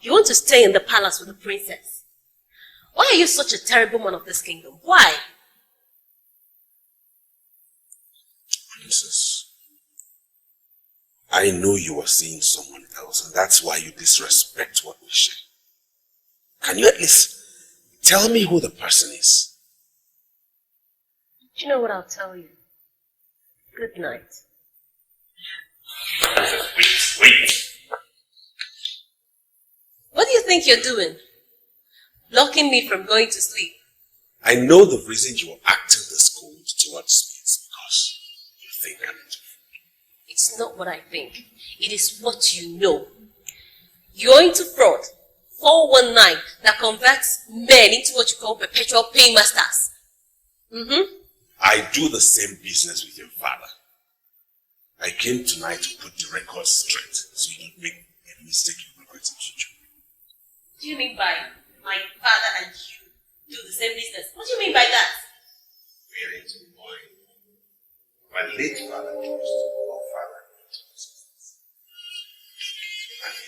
You want to stay in the palace with the princess. Why are you such a terrible man of this kingdom? Why? Princess, I know you are seeing someone else, and that's why you disrespect what we share. Can you at least tell me who the person is? Do you know what I'll tell you? Good night. Wait. What do you think you're doing? Blocking me from going to sleep? I know the reason you are acting this cold towards me is because you think I'm into fraud. It's not what I think. It is what you know. You're into fraud. 419 that converts men into what you call perpetual paymasters. I do the same business with your father. I came tonight to put the record straight so you don't make a mistake you regret in future. Do you mean by my father and you do the same business? What do you mean by that? Very to the point. My late father used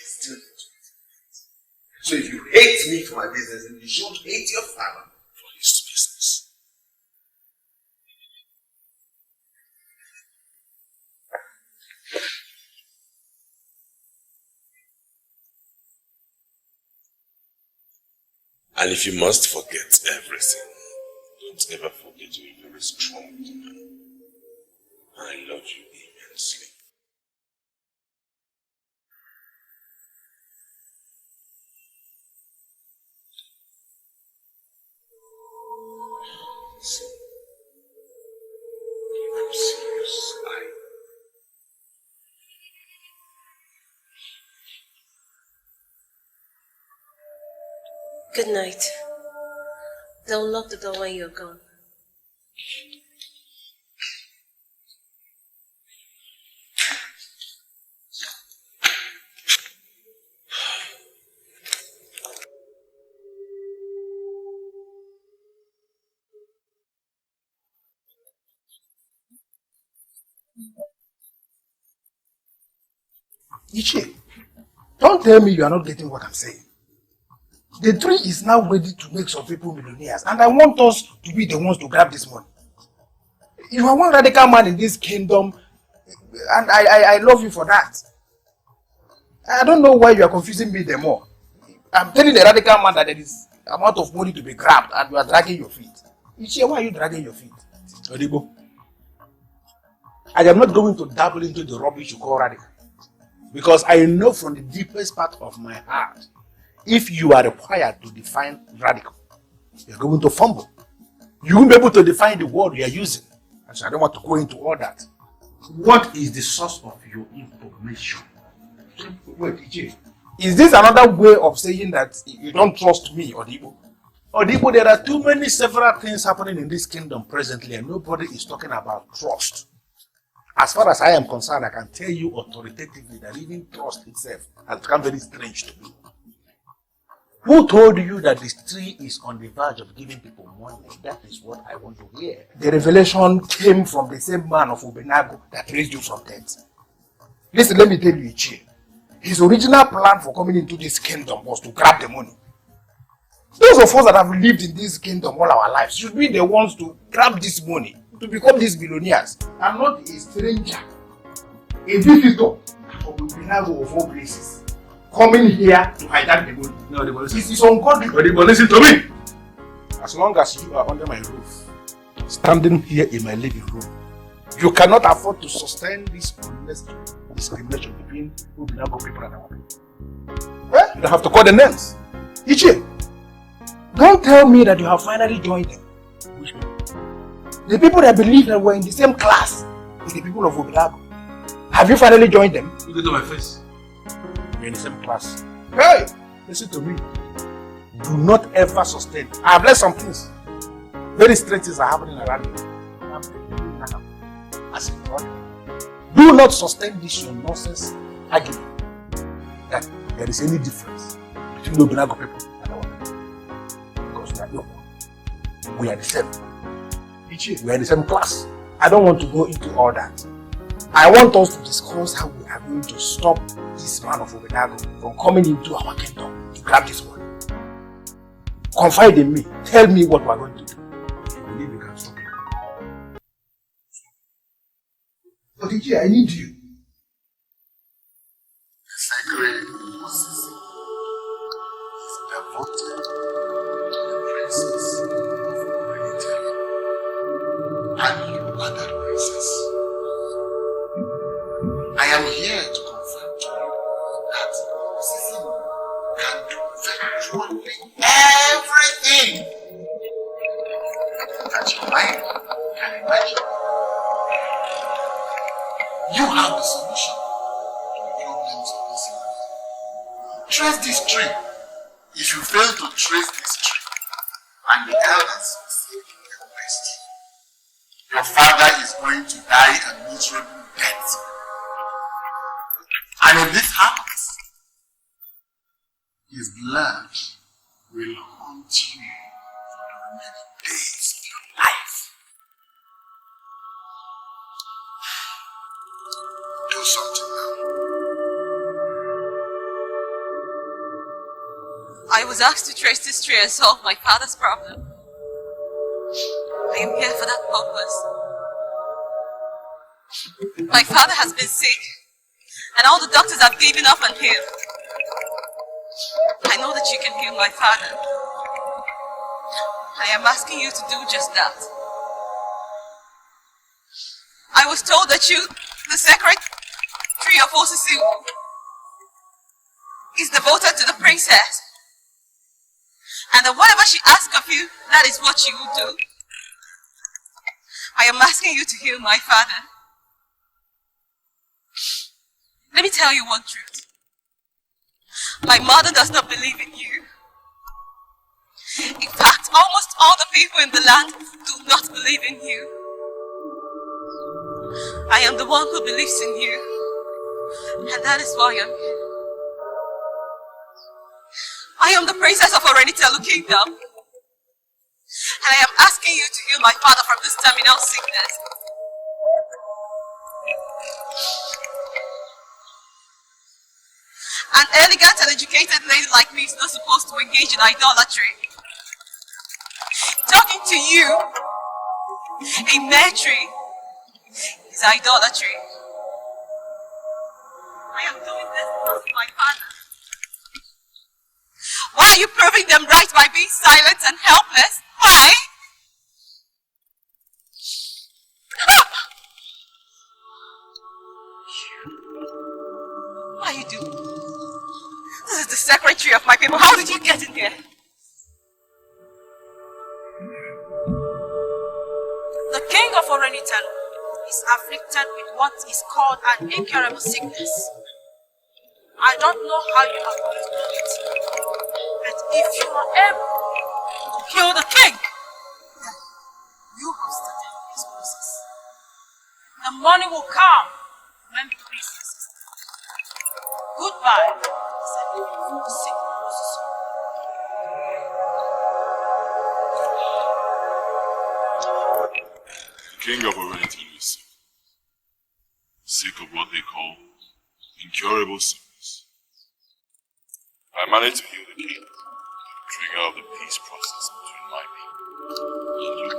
still need to hate it. So if you hate me for my business, then you should hate your father for his business. And if you must forget everything, don't ever forget you're a very strong woman. I love you immensely. See, I'm serious. Good night. They'll lock the door when you're gone. Ichie, don't tell me you are not getting what I'm saying. The tree is now ready to make some people millionaires, and I want us to be the ones to grab this money. You are one radical man in this kingdom, and I love you for that. I don't know why you are confusing me the more. I'm telling the radical man that there is amount of money to be grabbed, and you are dragging your feet. Ichie, why are you dragging your feet? Odibo, I am not going to dabble into the rubbish you call radical. Because I know from the deepest part of my heart, if you are required to define radical, you're going to fumble. You won't be able to define the word you are using. And so I don't want to go into all that. What is the source of your information? Wait, Ichie, is this another way of saying that you don't trust me, Odibo? Odibo, there are too many several things happening in this kingdom presently, and nobody is talking about trust. As far as I am concerned, I can tell you authoritatively that even trust itself has become very strange to me. Who told you that this tree is on the verge of giving people money? That is what I want to hear. The revelation came from the same man of Obinagu that raised you from death. Listen, let me tell you, Ichie. His original plan for coming into this kingdom was to grab the money. Those of us that have lived in this kingdom all our lives should be the ones to grab this money, to become these billionaires, and not a stranger, a visitor from Obinagu of all places, coming here to hijack the money. No, this is ungodly. But listen to me. As long as you are under my roof, standing here in my living room, you cannot afford to sustain this unnecessary discrimination between Obinagu people and our people. Well, you don't have to call the names. Ichie, don't tell me that you have finally joined them. Which people? The people that believe that we're in the same class with the people of Obinagu. Have you finally joined them? Look into my face. We're in the same class. Hey, listen to me. Do not ever sustain. I have learned some things. Very strange things are happening around me. I'm telling you now, as a brother, do not sustain this your nonsense argument that there is any difference between the Obinagu people and our people. Because we are equal. We are the same. We are in the same class. I don't want to go into all that. I want us to discuss how we are going to stop this man of Obinagu from coming into our kingdom to grab this one. Confide in me. Tell me what we are going to do. I believe we can stop him. But Ichie, I need you. The sacred Moses is devoted to the princess of Edochie. And you are that princess. I am here to confirm to you that Moses can do virtually everything that your mind can imagine. You have the solution to the problems of this life. Trace this tree. If you fail to trace this tree, and the elders will say the best, your father is going to die a miserable death. And if this happens, his blood will haunt you for the remaining days of your life. Do something now. I was asked to trace this tree and solve my father's problem. I am here for that purpose. My father has been sick, and all the doctors have given up on him. I know that you can heal my father. I am asking you to do just that. I was told that you, the sacred tree of Osisi, is devoted to the princess. And that whatever she asks of you, that is what you will do. I am asking you to heal my father. Let me tell you one truth. My mother does not believe in you. In fact, almost all the people in the land do not believe in you. I am the one who believes in you. And that is why I'm here. I am the princess of Orenitelu Kingdom. And I am asking you to heal my father from this terminal sickness. An elegant and educated lady like me is not supposed to engage in idolatry. Talking to you, a mere tree, is idolatry. I am doing this because of my father. Why are you proving them right by being silent and helpless? Why? What are you doing? This is the secretary of my people. How did you get in here? The king of Orenitelu is afflicted with what is called an incurable sickness. I don't know how you are going to do it, but if you are able to kill the king, then you have started this process. The money will come when the princess is dead. Goodbye. The king of Orenitelu is sick. Sick of what they call incurable sickness. I managed to heal the king, the trigger of the peace process between my people and you.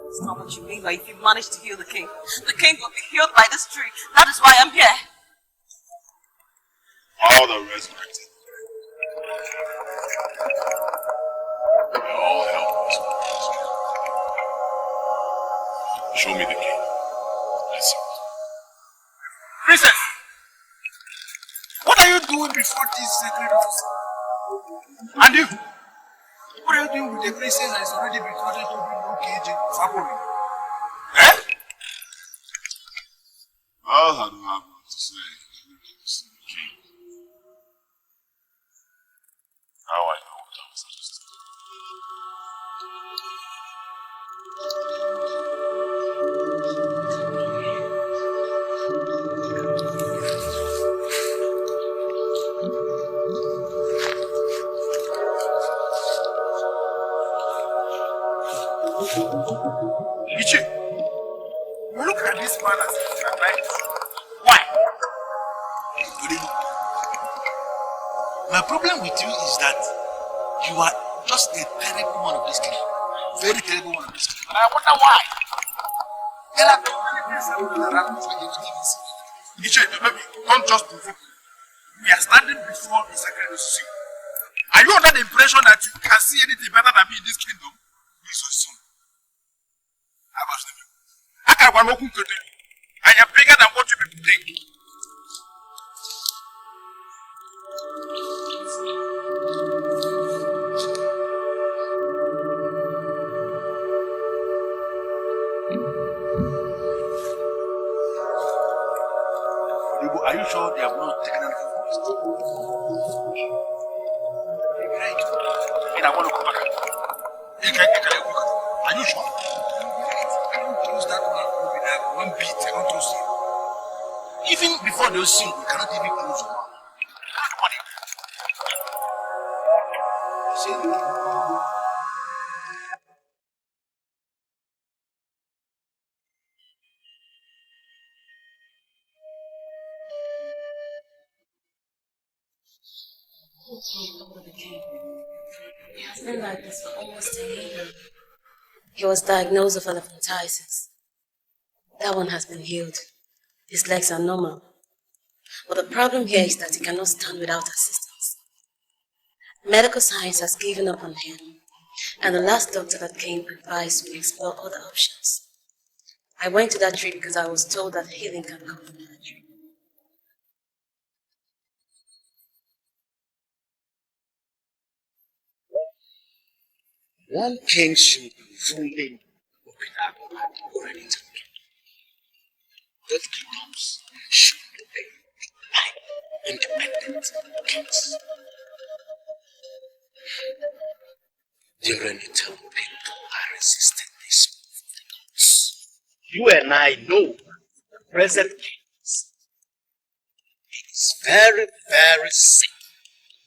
That's not what you mean by if you manage to heal the king will be healed by this tree. That is why I'm here. All the resurrected. They all help us. Show me the king. Let's see. Princess! What are you doing before this sacred officer? And you? What are you doing with the princess that is already betrothed to be no cage Faburi? Eh? I'll have what to say. The king. Now I know what I was supposed to do. Ichi, you look at this man as if you are right. Why? My problem with you is that you are just a terrible one of this kind. Very terrible one of this kind. And I wonder why. There are too many things around for you to give us. Ichi, maybe don't just provoke me. We are standing before the sacred institution. Are you under the impression that you can see anything better than me in this kingdom? Please assume. I am bigger than what you people think. Are you sure they have not taken anything from us? Right. And I want to come back. Are you sure? I don't use that man Obinagu one beat. I don't trust him. Even before those sing, we cannot even close the mouth. Over the king. He has been like this for almost a year now. He was diagnosed with elephantiasis. That one has been healed. His legs are normal. But the problem here is that he cannot stand without assistance. Medical science has given up on him, and the last doctor that came advised we explore other options. I went to that tree because I was told that healing can come from that tree. One king should be ruling Obinagu and already taken. Both kingdoms should be independent kings. You really tell me people are resisting this move of the gods. You and I know the present king is very, very sick.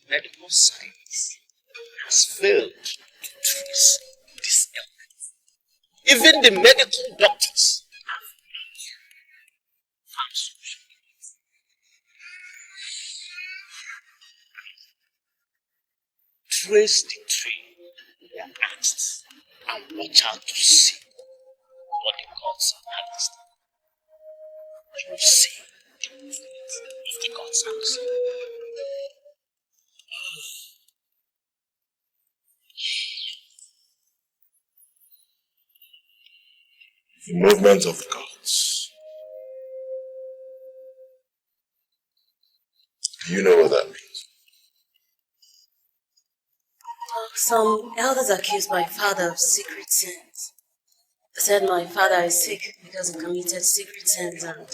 Medical science has failed to trace this illness. Even the medical doctors have found solutions. Trace the tree they are asked and watch out to see what the gods are asked. You will see the movement of the gods' house. The movement of the gods. Do you know what that means? Some elders accused my father of secret sins. They said my father is sick because he committed secret sins and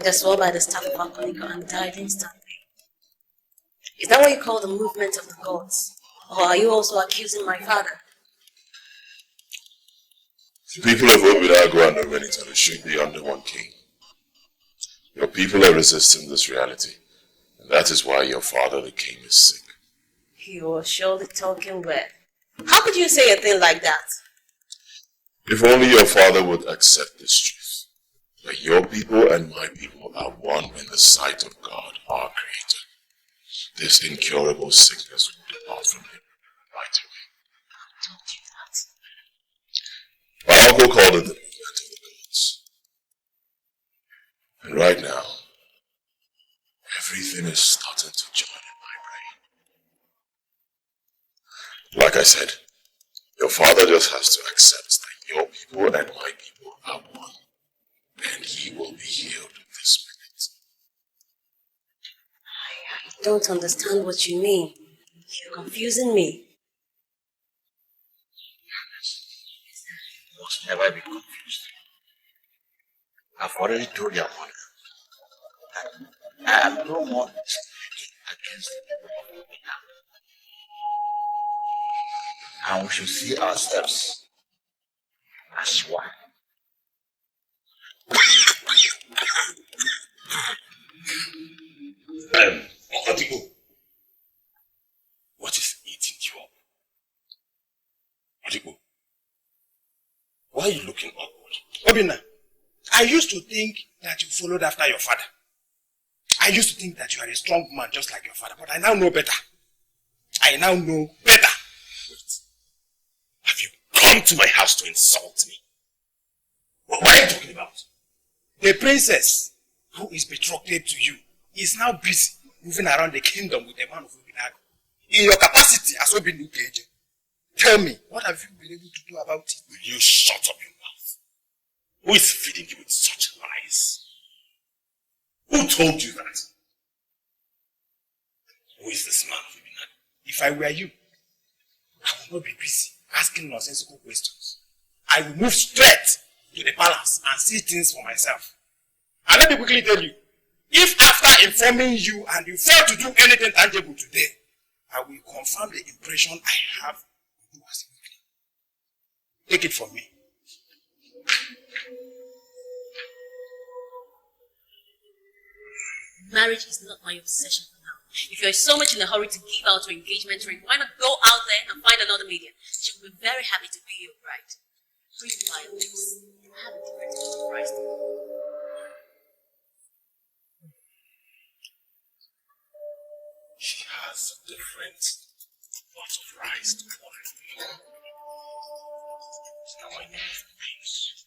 they swore by the staff of Akonico and died instantly. Is that what you call the movement of the gods? Or are you also accusing my father? The people of Obinagu and Omenitali should be under one king. Your people are resisting this reality, and that is why your father, the king, is sick. You are surely talking well. How could you say a thing like that? If only your father would accept this truth, that your people and my people are one in the sight of God, our Creator, this incurable sickness will depart from him right away. Who told you that? My uncle called it the movement of the gods. And right now, everything is starting to join in my brain. Like I said, your father just has to accept that your people and my people are one, and he will be healed this minute. I don't understand what you mean. You're confusing me. You must never be confused. I've already told your mother that I am no more discriminating against the people of Obinagu. And we should see ourselves as one. Okatiku, what is eating you up? Okatiku, why are you looking upward? Obina, I used to think that you followed after your father. I used to think that you are a strong man just like your father, but I now know better. I now know better. Wait, have you come to my house to insult me? What are you talking about? The princess who is betrothed to you is now busy moving around the kingdom with the man of Obinagu. In your capacity as Obinagu, tell me, what have you been able to do about it? Will you shut up your mouth? Who is feeding you with such lies? Who told you that? Who is this man of Obinagu? If I were you, I would not be busy asking nonsensical questions. I will move straight to the palace and see things for myself. And let me quickly tell you, if after informing you and you fail to do anything tangible today, I will confirm the impression I have of you as a weakling. Take it from me. Marriage is not my obsession for now. If you're so much in a hurry to give out your engagement ring, why not go out there and find another medium? She will be very happy to be your bride. Read my lips. You have a different price. She has different pots of rice to pour in. Now I need peace.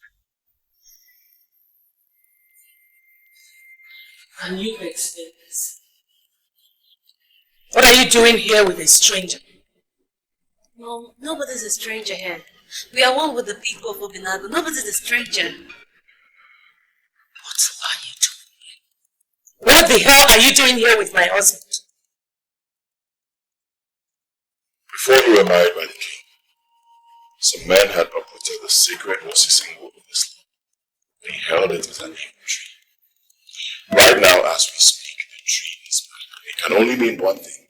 Can you explain this? What are you doing here with a stranger? Mom, nobody's a stranger here. We are one with the people of Obinagu. Nobody's a stranger. What are you doing here? What the hell are you doing here with my husband? Before you were married by the king, some men had uprooted the sacred Osisi wood of Islam. They held it as an ancient tree. Right now, as we speak, the tree is back. It can only mean one thing.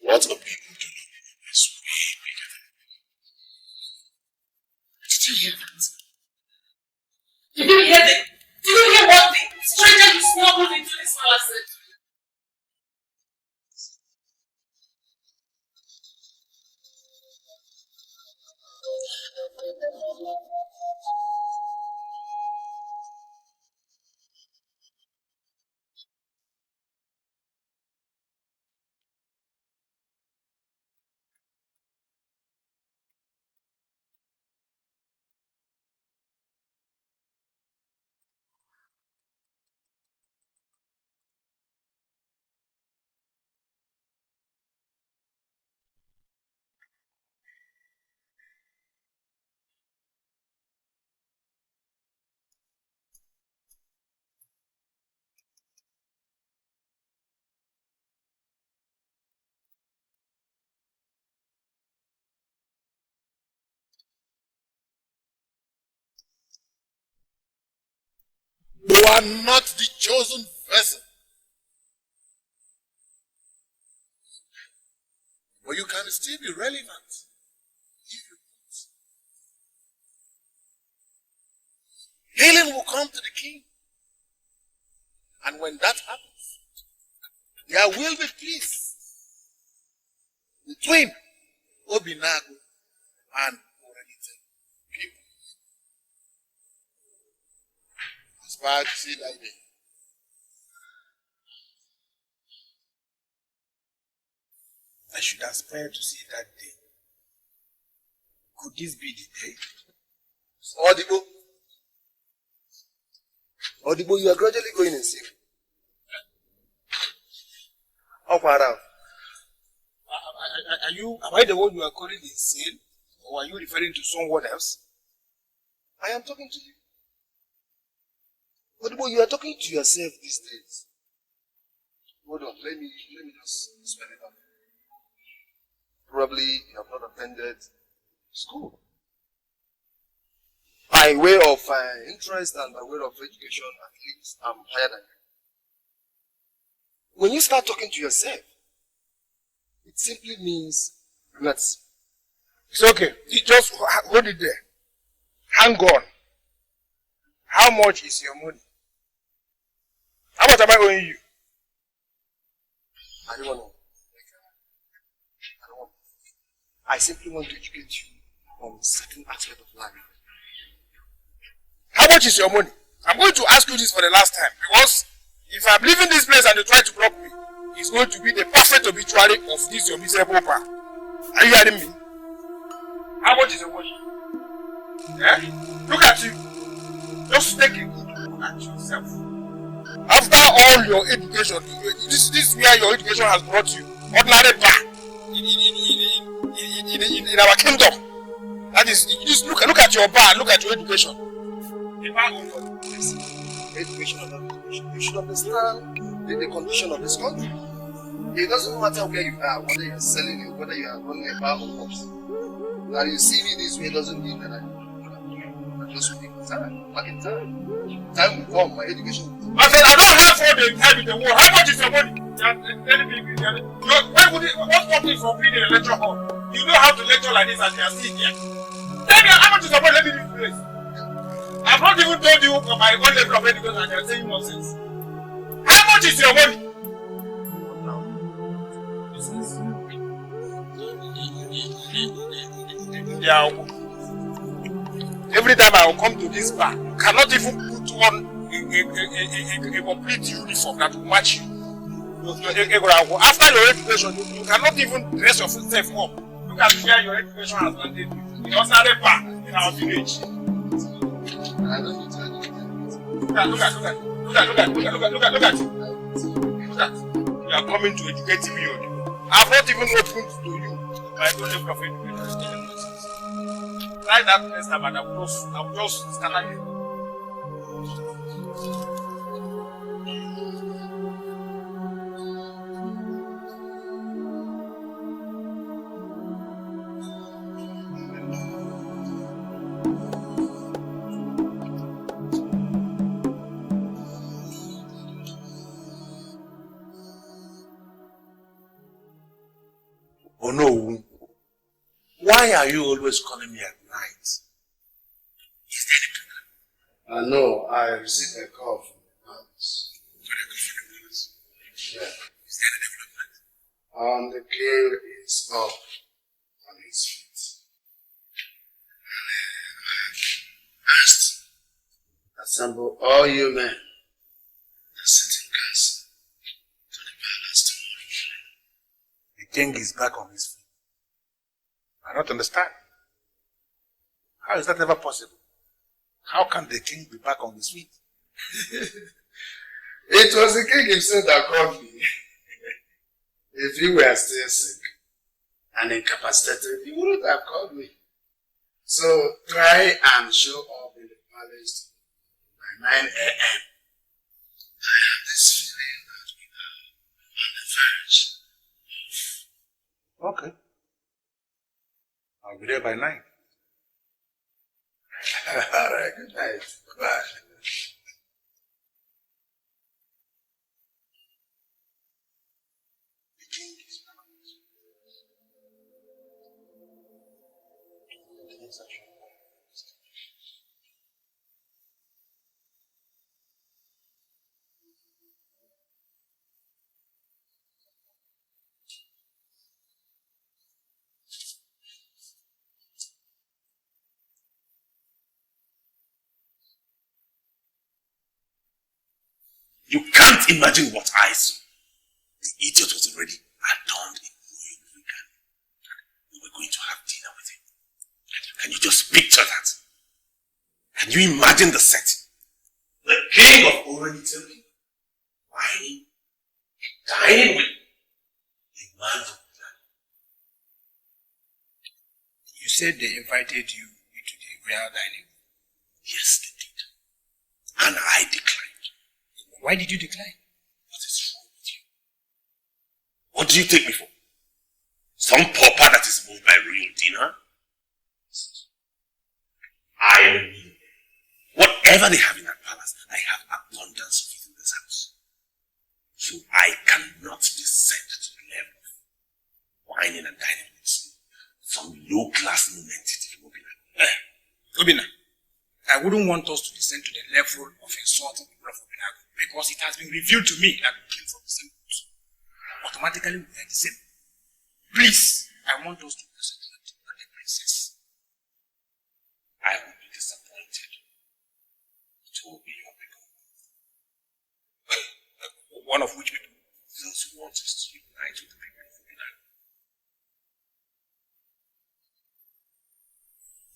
What a people do is way bigger than it. Did you hear that? Did you hear that? Did you hear what the stranger you smuggled into this palace said? You are not the chosen vessel. But you can still be relevant if you want. Healing will come to the king. And when that happens, there will be peace between Obinagu and people. Aspire to see that day. I should aspire to see that day. Could this be the day? Odibo, you are gradually going insane. How far out? Am I the one you are calling insane? Or are you referring to someone else? I am talking to you. Odibo, you are talking to yourself these days. Hold on, let me just spell it out. Probably you have not attended school. By way of interest and by way of education, at least I'm higher than you. When you start talking to yourself, it simply means nuts. It's okay. You just hold it there. Hang on. How much is your money? How much am I owing you? I don't want to. I simply want to educate you on certain aspects of life. How much is your money? I'm going to ask you this for the last time, because if I'm leaving this place and you try to block me, it's going to be the perfect obituary of this your miserable pa. Are you hearing me? How much is your money? Eh? Look at you. Just take a good look at yourself. After all your education, this is where your education has brought you. Ordinary pa. In our kingdom. That is, just look at your bar, look at your education. Education or not education, you should understand the condition of this country. It doesn't matter where you are, whether you are selling it, whether you are running a bar or pops. Now you see me this way doesn't mean that I'm just waiting time. Back in time. Time will come, my education will come. I said I don't have all the time in the world. How much is your money? What's stopping from being in a lecture hall? You know how to lecture like this and you are sitting here. Tell me how much is your money? Let me leave the place. I've not even told you my own level of education and you're saying nonsense. How much is your money? Yeah. Every time I will come to this bar, you cannot even put on a complete uniform that will match you. After your education, you cannot even dress yourself up. Look at where your education has landed you. In ordinary park in our village. Look at. You are coming to educate me. I have not even opened to you. I don't level of education. Try that next time and I will just stand you. Oh no. Why are you always calling me at night? Is there any problem? No, I received a call from the palace. Yeah. Is there any development? The king is up on his feet. Asked, assemble all you men and sit in council to the palace tomorrow. The king is back on his feet. I don't understand. How is that ever possible? How can the king be back on his feet? It was the king himself that called me. If you were still sick and incapacitated, he wouldn't have called me. So try and show up in the palace by 9 a.m. I have this feeling that we are on the verge. Okay. I'll be there by 9. Alright, good night. Bye. You can't imagine what I saw. The idiot was already adorned in royal regalia. We were going to have dinner with him. Can you just picture that? Can you imagine the setting? The king of already telling whining, dining with a man from Obinagu. You said they invited you into the royal dining room. Yes, they did. And I declined. Why did you decline? What is wrong with you? What do you take me for? Some pauper that is moved by real dinner? I am me. Whatever they have in that palace, I have abundance of it in this house. So I cannot descend to the level of whining and dining with some low-class nonentity from Obinagu. Obina, I wouldn't want us to descend to the level of insulting people of Obinagu because it has been revealed to me that we came from the same roots. Automatically, we are the same. Please, I want us to concentrate on the princess. I will be disappointed. It will be your people. One of which people? Those who want us to unite with the people of Obinagu.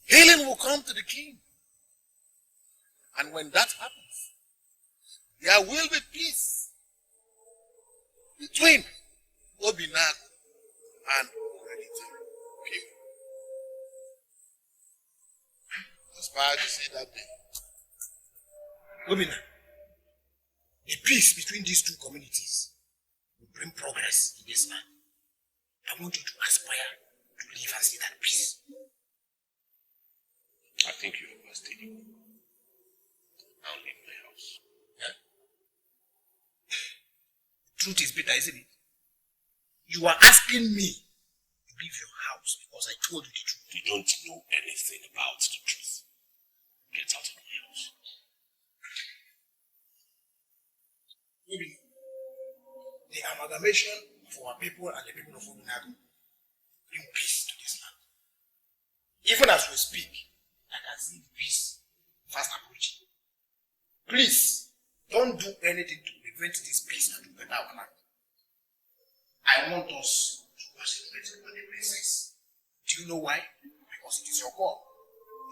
Healing will come to the king. And when that happens, there will be peace between Obinagu and Hereditary people. Aspire to see that day. Obina, the peace between these two communities will bring progress in this land. I want you to aspire to live and see that peace. I think you overstated. I'll leave my house. Yeah? Truth is bitter, isn't it? You are asking me to leave your house because I told you the truth. You don't know anything about the truth. Get out of my house. Maybe the amalgamation of our people and the people of Obinagu bring peace to this land. Even as we speak, I can see the peace fast approaching. Please, don't do anything to prevent this peace and to better our land. I want us to concentrate on the princess. Do you know why? Because it is your call.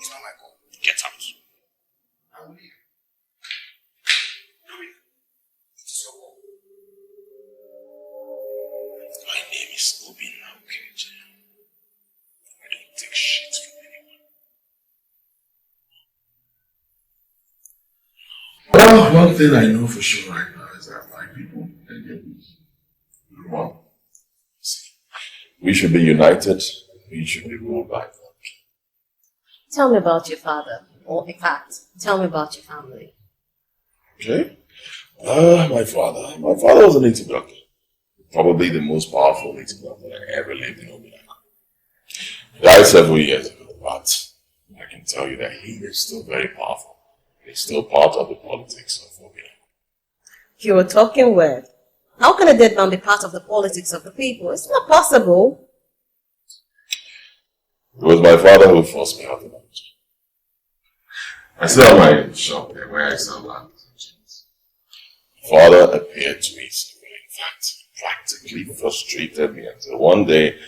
It's not my call. Get out. I will leave. It is your call. My name is Obinagu. I don't take shit from anyone. Well, one thing I know for sure right now is that my people and your one. We should be united. We should be ruled by God. Tell me about your father. Or in fact, tell me about your family. Okay? My father was a native doctor. Probably the most powerful native doctor that ever lived in Obinagu. He died several years ago, but I can tell you that he is still very powerful. He's still part of the politics of Obinagu. You were talking weird. How can a dead man be part of the politics of the people? It's not possible. It was my father who forced me out of that. I still have my shop there where I sell land. Father appeared to me somewhere. In fact, practically frustrated me until one day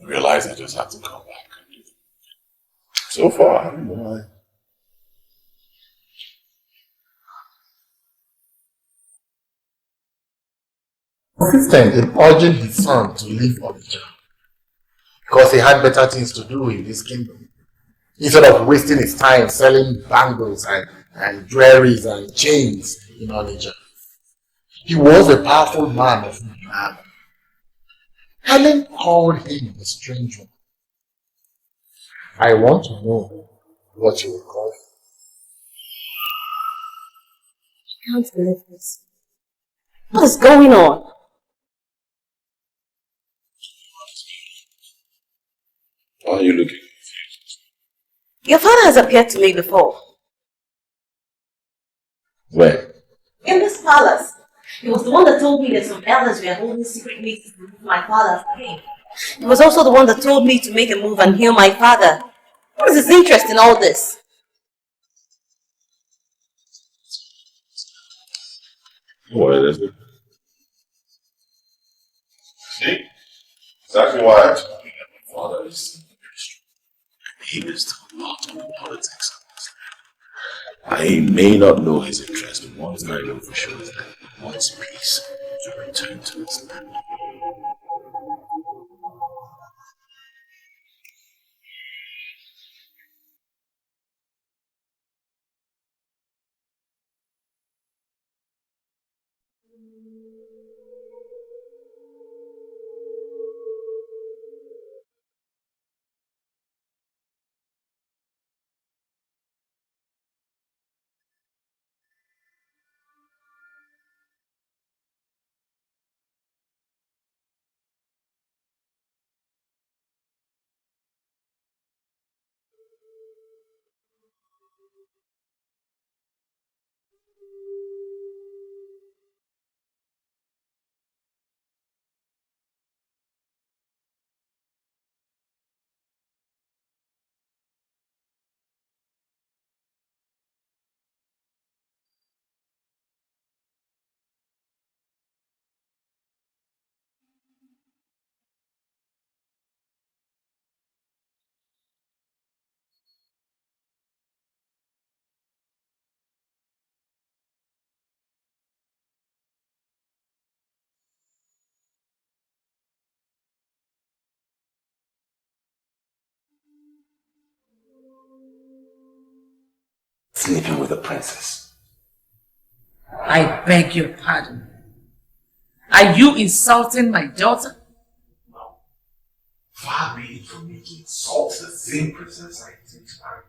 I realized I just had to come back and do it. So far, I don't know why. Consistent in urging his son to leave Onitsha because he had better things to do in this kingdom instead of wasting his time selling bangles and jewelries and chains in Onitsha. He was a powerful man of Obinagu. Helen called him a strange one. I want to know what you will call him. I can't believe this. What is going on? Why are you looking confused? Your father has appeared to me before. Where? In this palace. He was the one that told me that some elders were holding secret meetings to remove my father as king. He was also the one that told me to make a move and heal my father. What is his interest in all this? What is it? See? Exactly why I told you that my father is he is still part of the politics of this land. I may not know his interest, but one thing I know for sure is that he wants peace to return to this land. Sleeping with the princess. I beg your pardon. Are you insulting my daughter? No. Far be it from me to insult the same princess I intend to marry.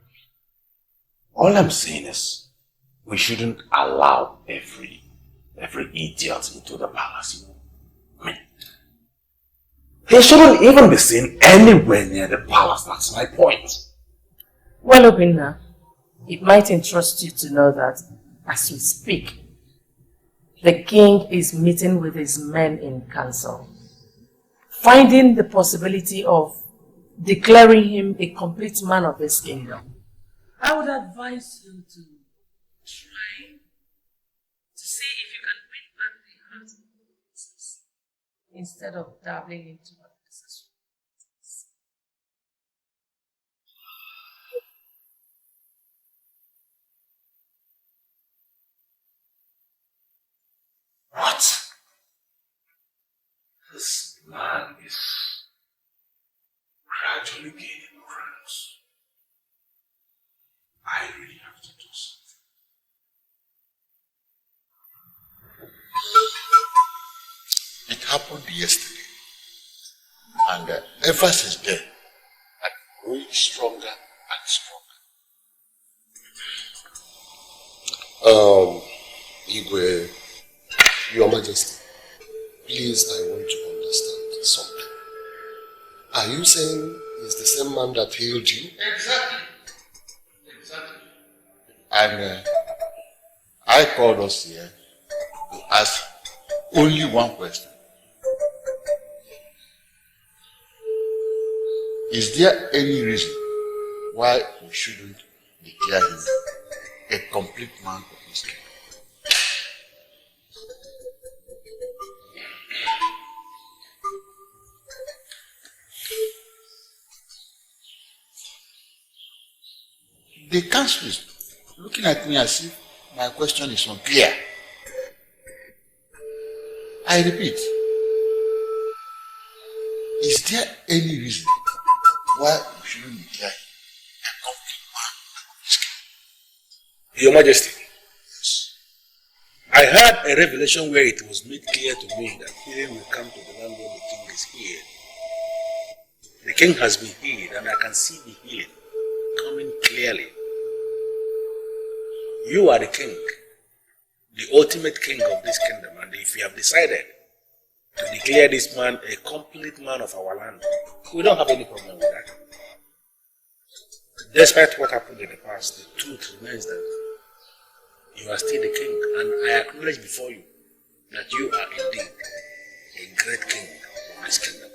All I'm saying is, we shouldn't allow every idiot into the palace. I mean, they shouldn't even be seen anywhere near the palace, that's my point. Well, Obinna, it might interest you to know that, as we speak, the king is meeting with his men in council, finding the possibility of declaring him a complete man of his kingdom. I would advise you to try to see if you can win back the heart of the princess. instead of dabbling into unnecessary. What? This man is gradually gaining grounds. I really have to do something. It happened yesterday. And ever since then, I'm growing stronger and stronger. Igwe, Your Majesty, please, I want to understand something. Are you saying it's the same man that healed you? Exactly. Exactly. And I called us here to ask only one question. Is there any reason why we shouldn't declare him a complete man of this kingdom? The council is looking at me as if my question is unclear. I repeat, is there any reason why we shouldn't declare a complete man of this kingdom? Your Majesty, I had a revelation where it was made clear to me that healing will come to the land where the king is healed. The king has been healed, and I can see the healing coming clearly. You are the king, the ultimate king of this kingdom, and if you have decided to declare this man a complete man of our land, we don't have any problem with that. Despite what happened in the past, the truth remains that you are still the king, and I acknowledge before you that you are indeed a great king of this kingdom.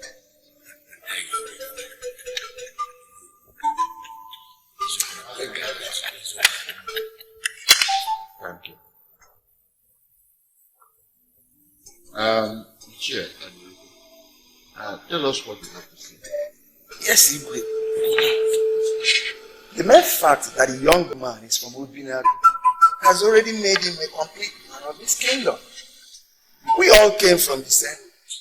Thank you. Chair, tell us what you have to say. Yes, Igwe. The mere fact that a young man is from Obinagu has already made him a complete man of this kingdom. We all came from the same root,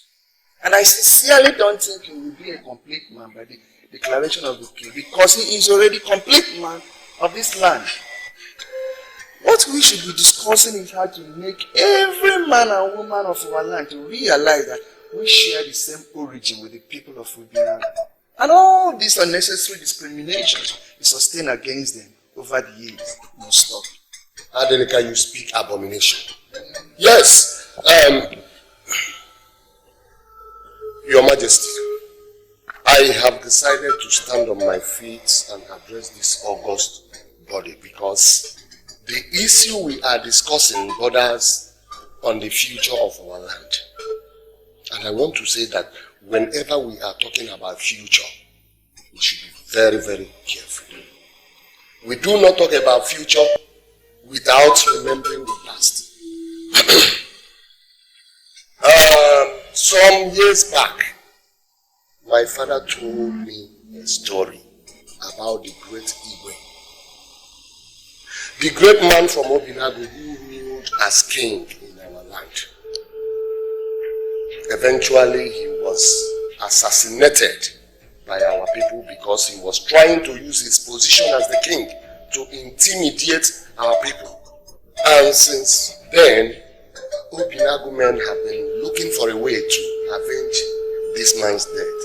and I sincerely don't think he will be a complete man by the declaration of the king, because he is already complete man of this land. What we should be discussing is how to make every man and woman of our land to realize that we share the same origin with the people of Obinagu. And all these unnecessary discriminations we sustain against them over the years must stop. Adeleka, you speak abomination. Yes, Your Majesty, I have decided to stand on my feet and address this august body because the issue we are discussing borders on the future of our land. And I want to say that whenever we are talking about future, we should be very, very careful. We do not talk about future without remembering the past. Some years back, my father told me a story about the great Ugboh. The great man from Obinagu who ruled as king in our land. Eventually, he was assassinated by our people because he was trying to use his position as the king to intimidate our people. And since then, Obinagu men have been looking for a way to avenge this man's death.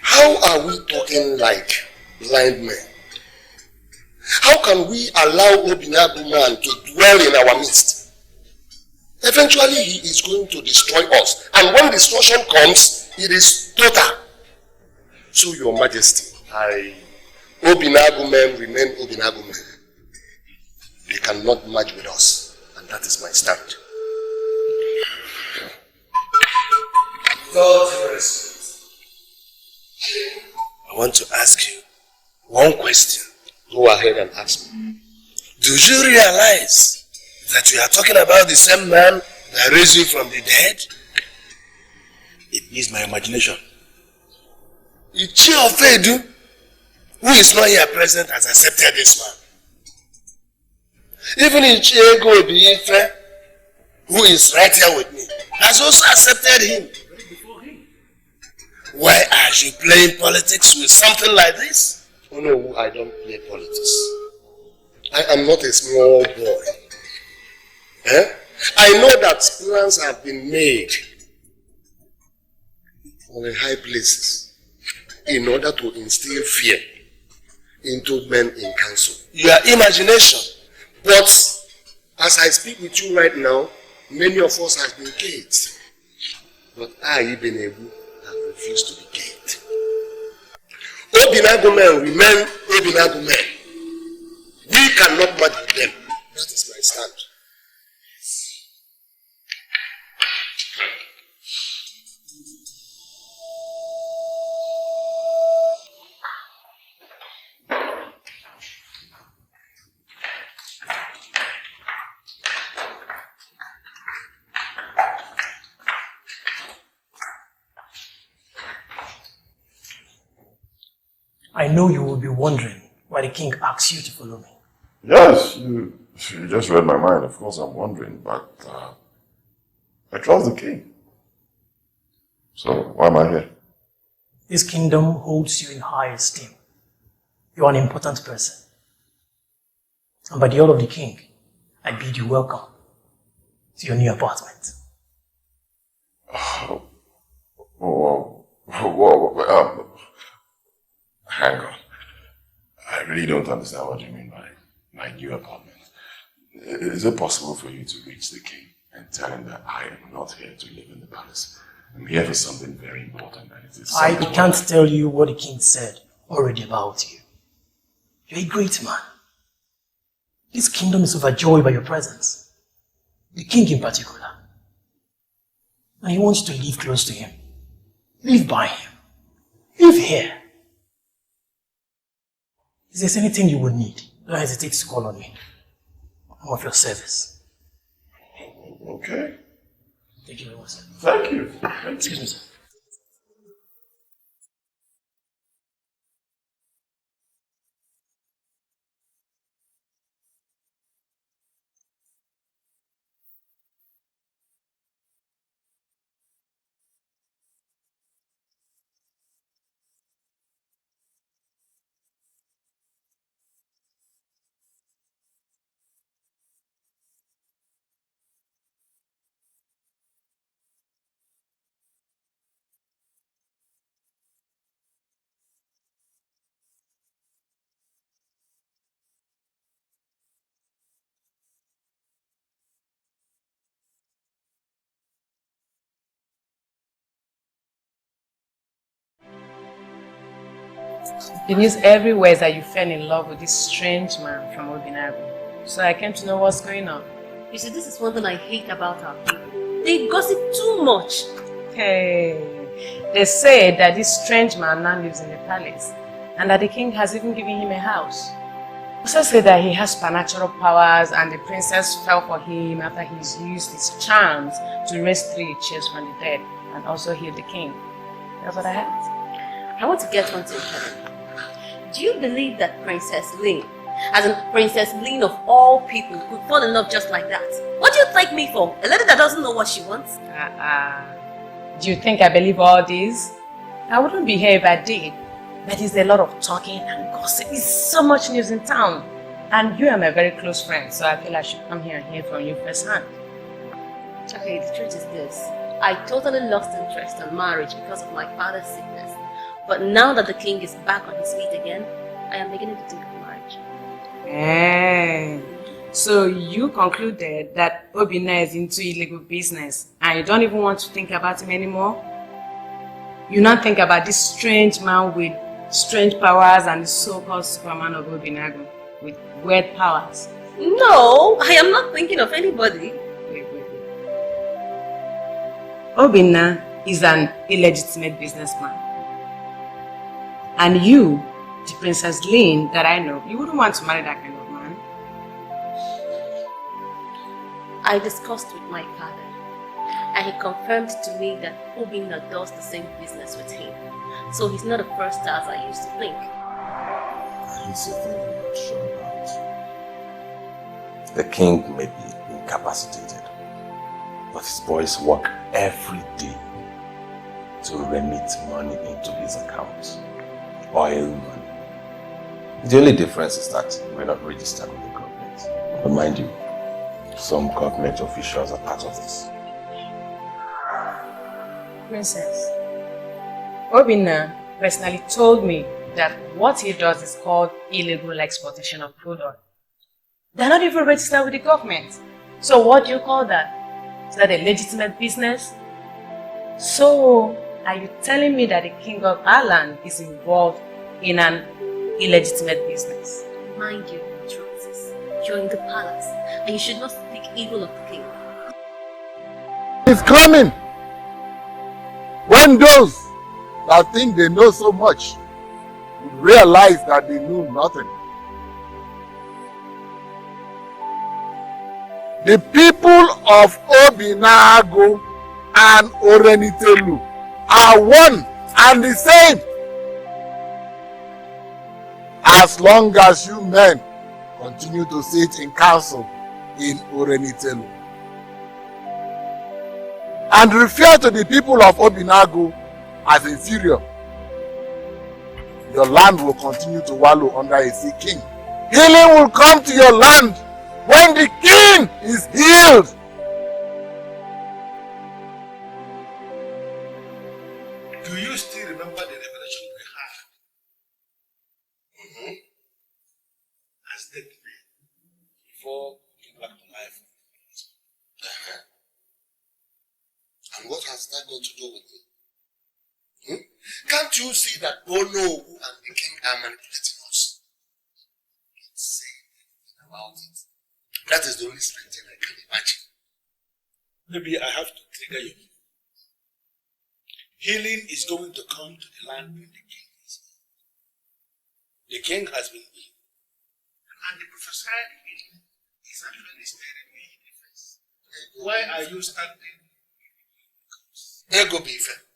How are we talking like blind men? How can we allow Obinagu man to dwell in our midst? Eventually he is going to destroy us. And when destruction comes, it is total. So, Your Majesty, Obinagu men remain Obinagu men. They cannot merge with us. And that is my stand. God rest. I want to ask you one question. Go ahead and ask me. Do you realize that we are talking about the same man that raised you from the dead? It's my imagination. Ichi Ofedu, who is not here present, has accepted this man. Even Ichi Ifete, who is right here with me, has also accepted him. Why are you playing politics with something like this? Oh no, I don't play politics. I am not a small boy. Eh? I know that plans have been made on the high places in order to instill fear into men in council. Your imagination. But as I speak with you right now, many of us have been caged. But I, Ibenebu, have refused to be caged. Obinagu men remain Obinagu men. We cannot match with them. That is my stand. I know you will be wondering why the king asked you to follow me. Yes, you just read my mind. Of course I'm wondering, but I trust the king. So why am I here? This kingdom holds you in high esteem. You are an important person. And by the order of the king, I bid you welcome to your new apartment. Hang on. I really don't understand what you mean by my new apartment. Is it possible for you to reach the king and tell him that I am not here to live in the palace? I'm here for something very important, and it is I can't tell you what the king said already about you. You're a great man. This kingdom is overjoyed by your presence. The king in particular. And he wants you to live close to him. Live by him. Live here. If there's anything you will need, don't hesitate to call on me. I'm of your service. Okay. Thank you very much, sir. Thank you. Excuse me, sir. The news everywhere is that you fell in love with this strange man from Obinagu. So I came to know what's going on. You see, this is one thing I hate about our people. They gossip too much. Hey, they say that this strange man now lives in the palace and that the king has even given him a house. Also say that he has supernatural powers and the princess fell for him after he's used his charms to raise 3 chairs from the dead and also heal the king. That's what I heard. I want to get one thing clear. Do you believe that Princess Lynn, as in Princess Lynn of all people, could fall in love just like that? What do you take me for? A lady that doesn't know what she wants? Do you think I believe all this? I wouldn't be here if I did. But there's a lot of talking and gossip. There's so much news in town. And you are my very close friend, so I feel I should come here and hear from you firsthand. Okay, the truth is this. I totally lost interest in marriage because of my father's sickness. But now that the king is back on his feet again, I am beginning to think of marriage. So you concluded that Obina is into illegal business and you don't even want to think about him anymore? You not think about this strange man with strange powers and the so-called Superman of Obinagu with weird powers? No, I am not thinking of anybody. Wait. Obina is an illegitimate businessman. And you, the Princess Lynn that I know, you wouldn't want to marry that kind of man. I discussed with my father. and he confirmed to me that Obina does the same business with him. So he's not a first as I used to think. Here's the thing I'm not sure about. The king may be incapacitated, but his boys work every day to remit money into his account. Oil money. The only difference is that we're not registered with the government. But mind you, some government officials are part of this. Princess, Obina personally told me that what he does is called illegal exportation of crude oil. They're not even registered with the government. So what do you call that? Is that a legitimate business? So, are you telling me that the king of Ireland is involved in an illegitimate business? Mind you, Francis, you're in the palace, and you should not speak evil of the king. He's coming! When those that think they know so much realize that they know nothing. The people of Obinagu and Orenitelu are one and the same. As long as you men continue to sit in council in Orenitelu and refer to the people of Obinagu as inferior, your land will continue to wallow under a sick king. Healing will come to your land when the king is healed. Do you still remember the revelation we had? As dead men before coming back to life? And what has that got to do with me? Can't you see that Onowu and the king are manipulating us? Don't say anything about it. That is the only strange thing I can imagine. Maybe I have to trigger you. Healing is going to come to the land when the king is healed. The king has been healed. And the prophesied healing is actually staring me in the face. Why are you standing? Ego Bife.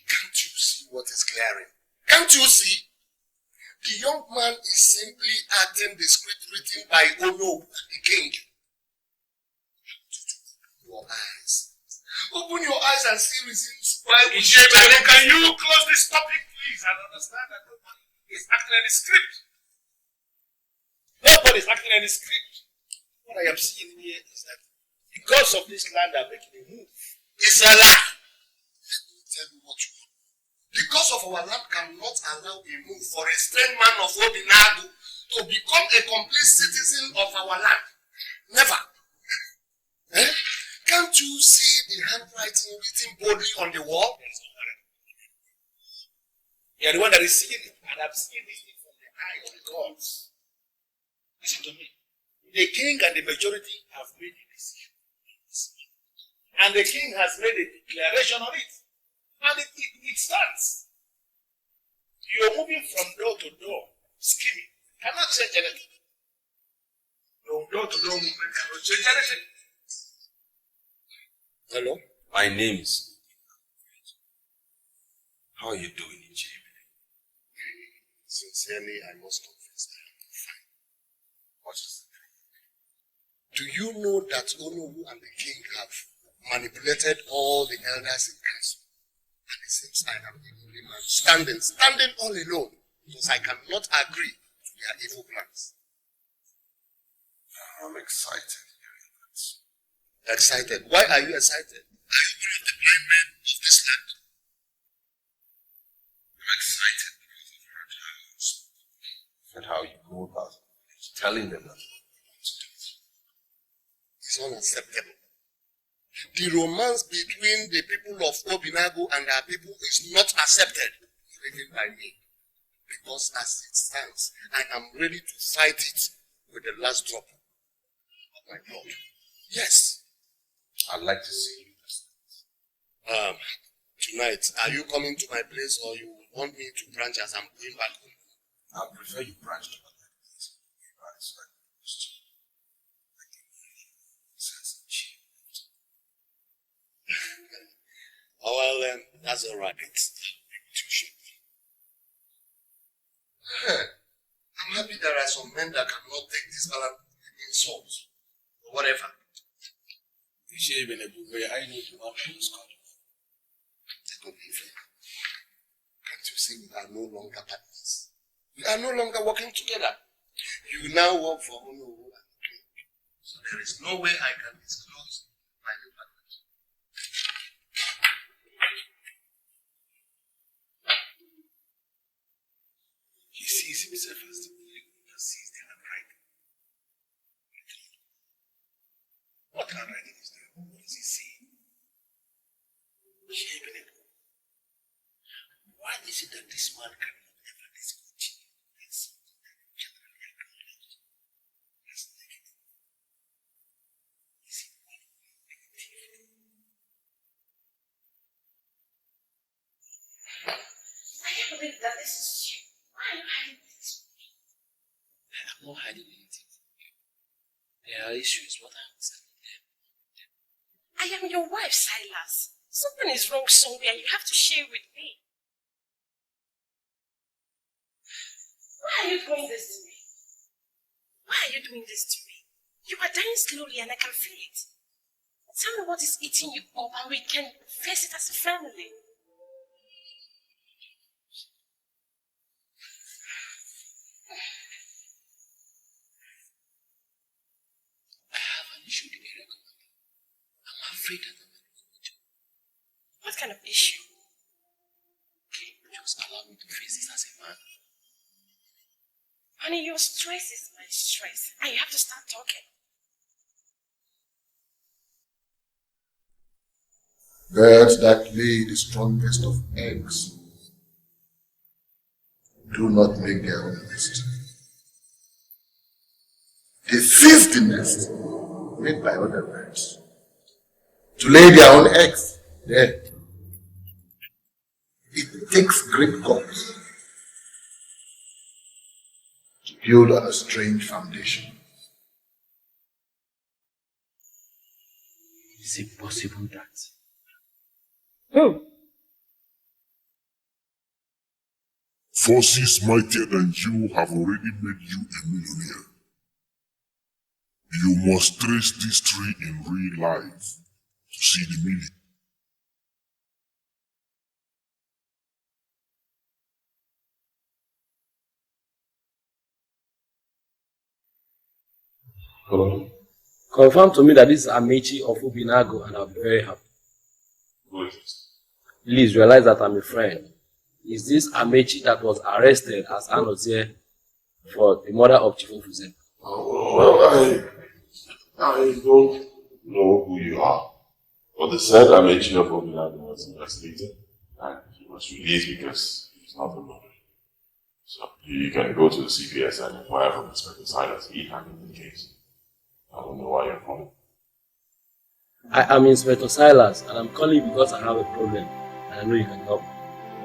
Can't you see what is glaring? Can't you see? The young man is simply acting the script written by Ono, the king. Open your eyes. Open your eyes and see reasons why we should. Can you close this topic, please, and understand that nobody is acting any script? Nobody is acting any script. What I am seeing here is that the gods of this land are making a move. It's a lie. Let me tell you what you want. The gods of our land cannot allow a move for a strange man of Obinagu to become a complete citizen of our land. Never. Can't you see the handwriting written boldly on the wall? You are the one that is seeing it, and I'm seeing this thing from the eye of the gods. Listen to me. The king and the majority have made a decision. And the king has made a declaration on it. And it stands. You're moving from door to door, scheming. Cannot change anything. From door to door movement cannot change anything. Hello? My name is. How are you doing in Germany? Sincerely, I must confess that I'm fine. What is it? Do you know that Onowu and the king have manipulated all the elders in council? And it seems I am the only man standing all alone, because I cannot agree to their evil plans. I'm excited hearing that. Excited? Why are you excited? Are you one of the blind men of this land? I'm excited because I've heard how you speak and how you go about it, telling them that what you want to do. It's unacceptable. The romance between the people of Obinagu and our people is not accepted, even by me. Because as it stands, I am ready to fight it with the last drop of my blood. Yes. I'd like to see you. Tonight, are you coming to my place or you want me to branch as I'm going back home? I prefer you branch to my place. that's all right. It's too short. I'm happy there are some men that cannot take this insult or whatever. Can't you see we are no longer partners? We are no longer working together. You now work for Onowu. So there is no way I can disclose my new partners. He sees himself as the only one that sees the handwriting. What handwriting is there? What does he see? Why is it that this man cannot ever discontinue with something that is generally acknowledged as negative? Is it one of negativity? I can't believe that this is you. Why are you hiding this from me? I'm not hiding anything from you. There are issues, but I'm telling them. I am your wife, Silas. Something is wrong somewhere. You have to share with me. Why are you doing this to me? Why are you doing this to me? You are dying slowly and I can feel it. Tell me what is eating you up and we can face it as a family. I have an issue with the area commander. I'm afraid that I'm going to do. What kind of issue? Okay, just allow me to face this as a man. Honey, your stress is my stress. And you have to start talking. Birds that lay the strongest of eggs do not make their own nest. They seize the nest made by other birds to lay their own eggs there. It takes great guts to build on a strange foundation. Is it possible that? Forces mightier than you have already made you a millionaire. You must trace this tree in real life to see the meaning. Hello? Confirm to me that this is Amaechi of Obinagu and I'll be very happy. Who is this? Please realize that I'm a friend. Is this Amaechi that was arrested as Anozie for the murder of Chief Officer? Well, I don't know who you are. But they said Amaechi of Obinagu was investigated and he was released because he's not a murderer. So you can go to the CPS and inquire from Inspector Silas. He handled the case. I don't know why you're calling. I am Inspector Silas and I'm calling because I have a problem and I know you can help.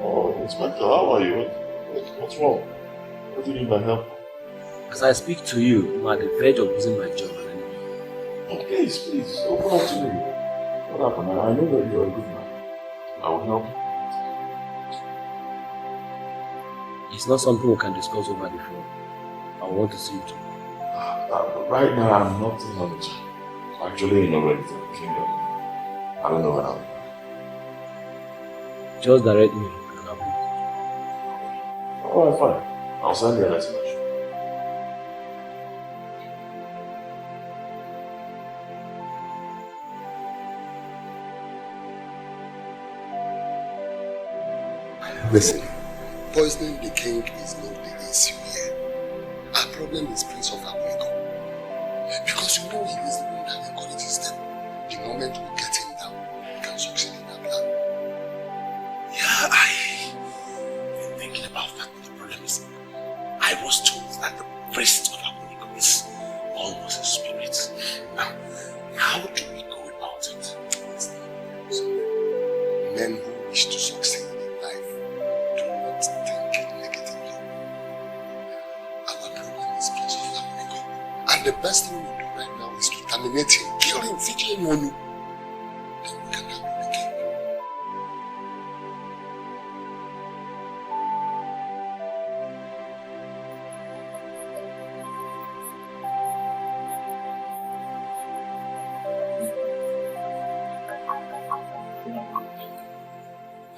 Oh, Inspector, how are you? What's wrong? What do you need my help? As I speak to you, I'm at the verge of losing my job. Oh, please, open up to me. What happened? I know that you're a good man. I will help you. It's not something we can discuss over the phone. I want to see you tomorrow. Right now, I'm not in on the job. Actually, you're not ready to the kingdom. I don't know what I'll do. Just direct me. Alright, fine. I'll send you a message. Listen, poisoning the king is not the issue here. Our problem is Prince of Africa. Because you know he is the one that encourages them. The moment we get him down, we can succeed in our plan. Yeah, I've been thinking about that. The problem is, I was told that the priest of Africa is almost a spirit. Now, how do we go about it? Men who wish to succeed in life do not think negatively. Our problem is Prince of Africa. And the best thing we do right now is to terminate him, kill him, Fiji and Onu. Then we can handle the king.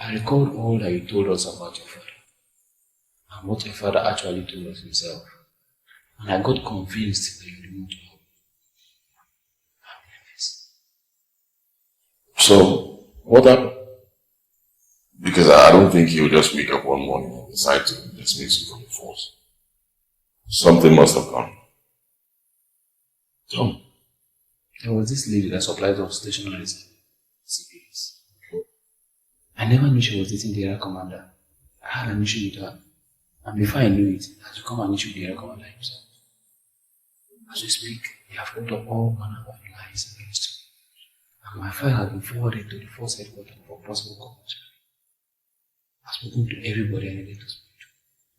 I recalled all that you told us about your father, and what your father actually told us himself, and I got convinced that you didn't want to help. So, what happened? Because I don't think he'll just wake up one morning and decide to dismiss you from the force. Something must have gone. Tell me. There was this lady that supplied us stationaries, CPs. I never knew she was dating the area commander. I had an issue with her, and before I knew it, I had to come and issue the area commander himself. As we speak, they have put up all manner of lies against me, and my file has been forwarded to the force headquarters for possible court. I've spoken to everybody I needed to speak to,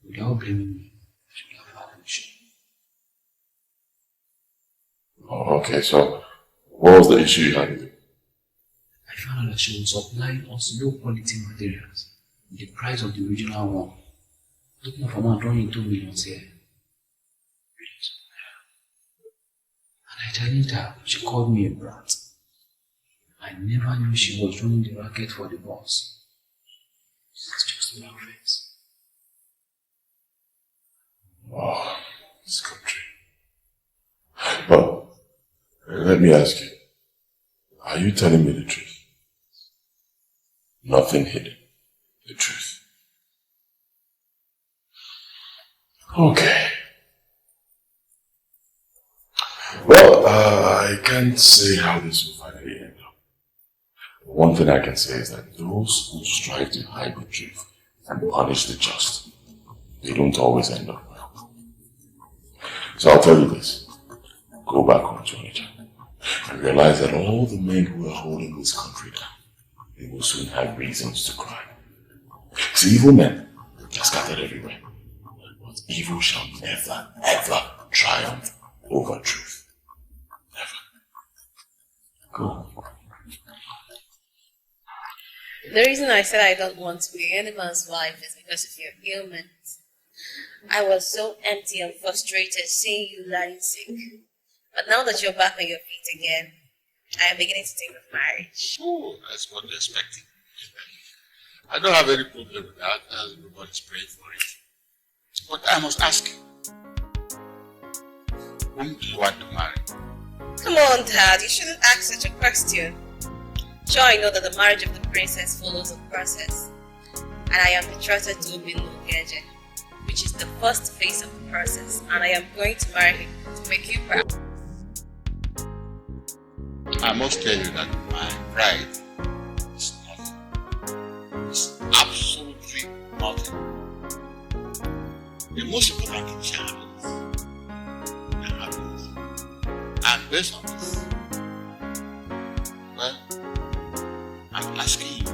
but they are all blaming me. I should have had an issue. Oh, okay, so what was the issue you had with her? I found out that she was supplying us low quality materials with the price of the original one. Talking of a man drawing 2 million here. And I challenged her. She called me a brat. I never knew she was running the racket for the boss. It's just my offense. Oh, this country. But let me ask you, are you telling me the truth? Nothing hidden. The truth. Okay. Well, I can't say how this will finally end up. One thing I can say is that those who strive to hide the truth and punish the just, they don't always end up well. So I'll tell you this. Go back home to Onitsha and realize that all the men who are holding this country down, they will soon have reasons to cry. See, evil men are scattered everywhere, but evil shall never, ever triumph over truth. Never. Go. The reason I said I don't want to be any man's wife is because of your ailment. I was so empty and frustrated seeing you lying sick. But now that you're back on your feet again, I am beginning to think of marriage. Oh, that's what we're expecting. I don't have any problem with that, as everybody's praying for it. But I must ask you, whom do you want to marry? Come on, Dad, you shouldn't ask such a question. Sure, I know that the marriage of the princess follows a process. And I am betrothed to Obinagu, which is the first phase of the process, and I am going to marry him to make you proud. I must tell you that my pride is nothing. It's absolutely nothing. The most important thing is happiness. And based on this, well, I'm asking you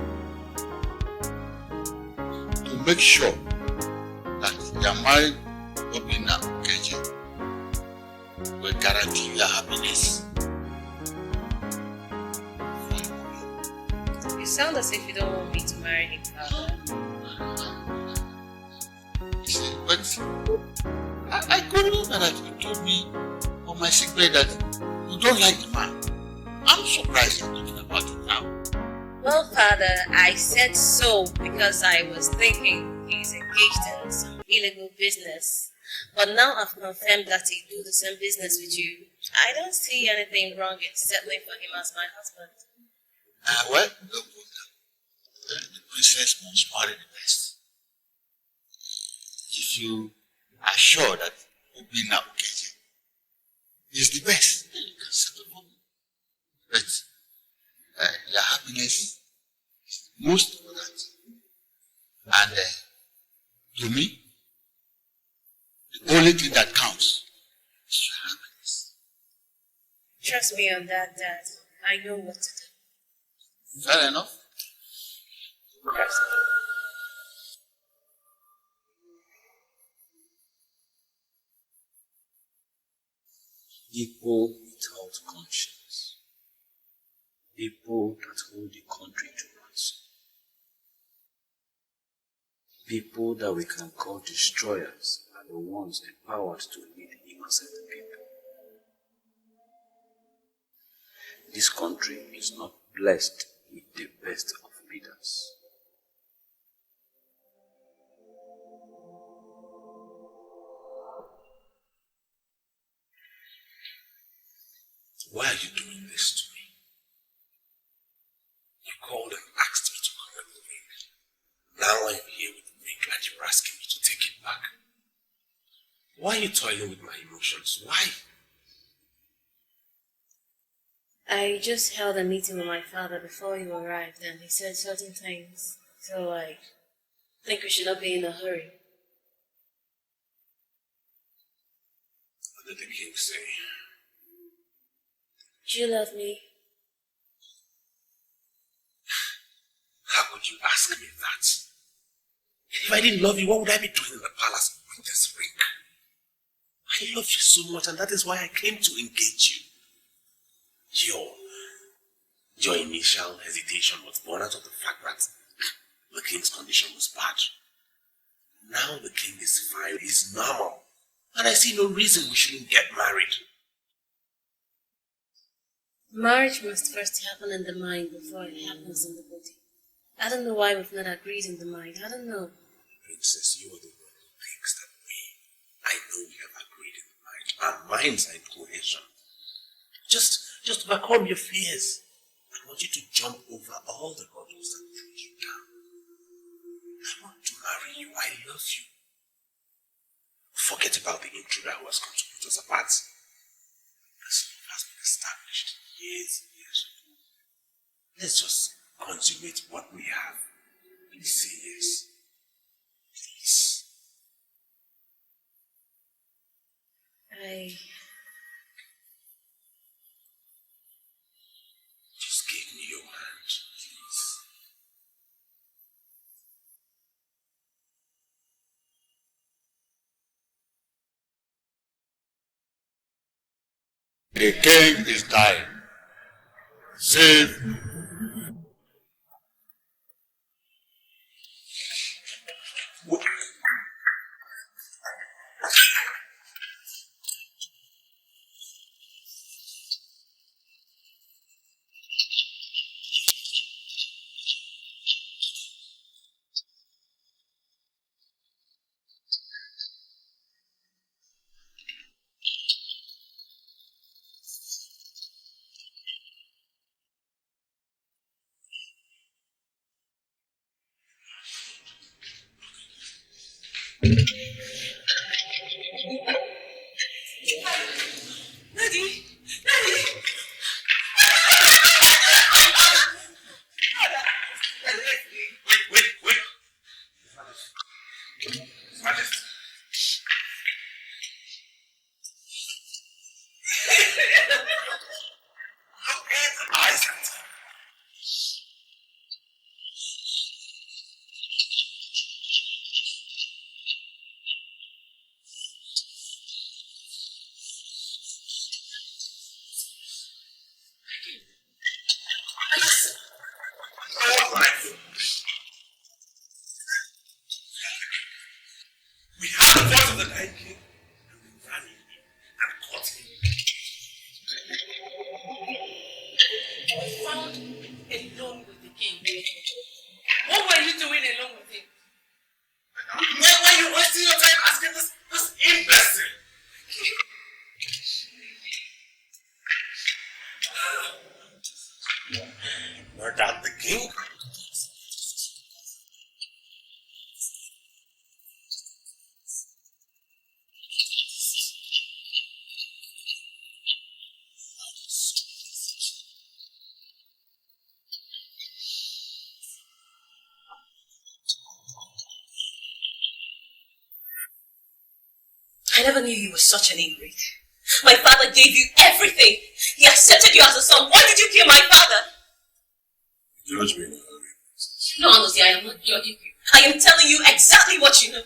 to make sure that you are married Obinagu will guarantee your happiness. You sound as if you don't want me to marry him, Father. See, but I couldn't know that you told me on my sick bed that you don't like the man. I'm surprised you're talking about it now. Well, Father, I said so because I was thinking he's engaged in some illegal business. But now I've confirmed that he do the same business with you. I don't see anything wrong in settling for him as my husband. Well, the princess must marry the best. If you are sure that Obinagu is the best, then you can settle for me. But your happiness is the most important. And to me, the only thing that counts is your happiness. Trust me on that, Dad. I know what to do. Fair enough. Trust me. People without conscience. People that hold the country to ransom. People that we can call destroyers are the ones empowered to lead innocent people. This country is not blessed with the best of leaders. this to me. You called and asked me to come with the ring. Now I'm here with the ring and you're asking me to take it back. Why are you toiling with my emotions? Why? I just held a meeting with my father before you arrived and he said certain things. So I think we should not be in a hurry. What did the king say? Do you love me? How could you ask me that? If I didn't love you, what would I be doing in the palace with this ring? I love you so much and that is why I came to engage you. Your initial hesitation was born out of the fact that the king's condition was bad. Now the king is fine, he's normal. And I see no reason we shouldn't get married. Marriage must first happen in the mind before it happens in the body. I don't know why we've not agreed in the mind. I don't know. Princess, you are the one who thinks that way. I know we have agreed in the mind. Our minds are in cohesion. Just overcome your fears. I want you to jump over all the hurdles that pull you down. I want to marry you. I love you. Forget about the intruder who has come to put us apart. This love has been established years and years ago. Let's just consummate what we have. Please say yes. Please. Just give me your hand, please. The king is dying. Save. Daddy! Wait! His Majesty. How can I say that? We have the voice of the Night King, and we ran him and caught him. Found alone with the king. What were you doing alone with him? Why are you wasting your time asking this imbecile? Murdered the king? I never knew you were such an ingrate. My father gave you everything. He accepted you as a son. Why did you kill my father? Judge me in a hurry. No, Anozie, I am not judging you. I am telling you exactly what you know.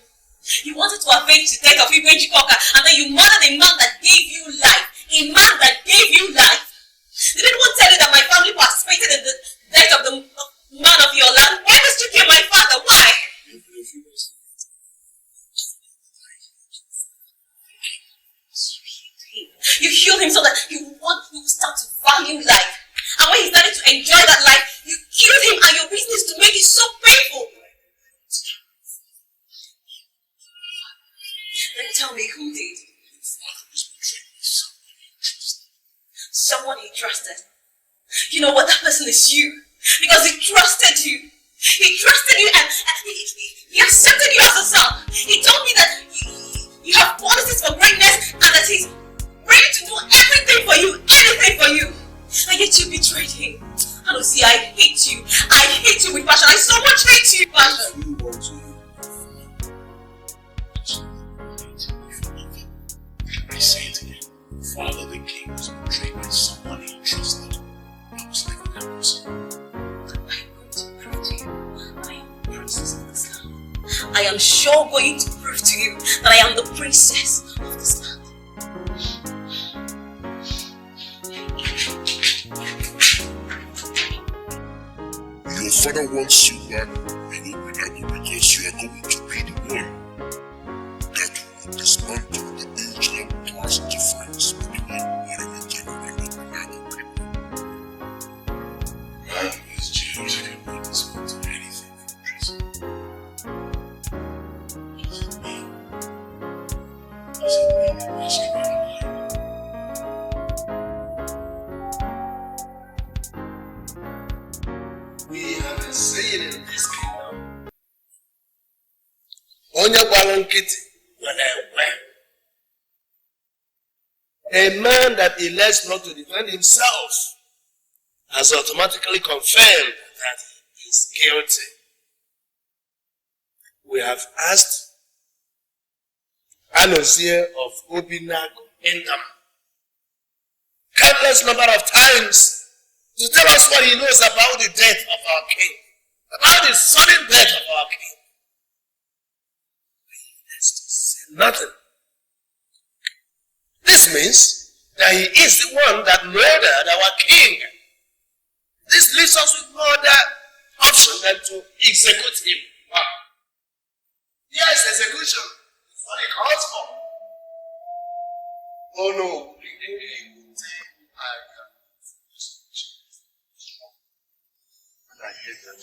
You wanted to avenge the death of Ifete and then you murdered a man that gave you life. A man that gave you life. Did anyone tell you that my family participated in the death of the man of your land? Why must you kill my father? Why? You killed him so that you would start to value life. And when he started to enjoy that life, you killed him and your reason is to make it so painful. Then tell me who did. Father was betraying someone he trusted. Someone he trusted. You know what? That person is you. Because he trusted you. He trusted you and he accepted you as a son. He told me that you have policies for greatness and that he's ready to do everything for you, anything for you. And yet you betrayed him. Anozie, I hate you. I hate you with passion. I so much hate you with passion. You want to I say it again. Father the king was betrayed by someone he trusted. I was never that person. I am sure going to prove to you that I am the princess of this land. Your father wants you back in Obinagu because you are going to be the one that will dismantle the ancient class difference between Oromentaru and Obinagu people. How is James can be dismantled anything from prison? Does it mean the masquerade? We have a saying in this kingdom. Onye gbara nkịtị nwere ekwe. A man that elects not to defend himself has automatically confirmed that he is guilty. We have asked Anozie of Obinagu Indama countless number of times to tell us what he knows about the death of our king, about the sudden death of our king. He has to say nothing. This means that he is the one that murdered our king. This leaves us with no other option than to execute him. Yes, execution is what he calls for. Oh no, I hate that.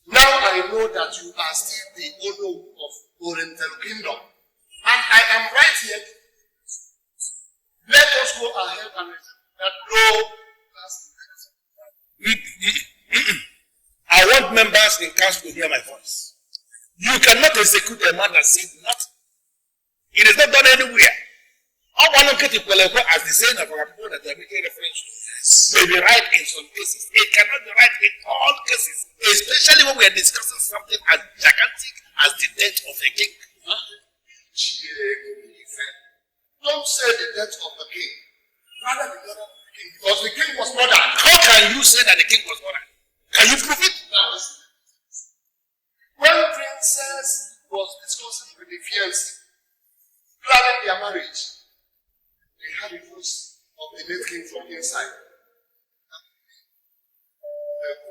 Now I know that you are still the owner of Oriental Kingdom, and I am right here. Let us go ahead and that no. I want members in council to hear my voice. You cannot execute a man that said nothing. It is not done anywhere. All one of as the saying of our people that they are making reference to may be right in some cases. It cannot be right in all cases, especially when we are discussing something as gigantic as the death of a king. Don't say the death of the king. Rather the death of the king, because the king was murdered. How can you say that the king was murdered? Can you prove it? No. When princess was discussing with the fiancé, planning their marriage, they had the voice of the late king from inside.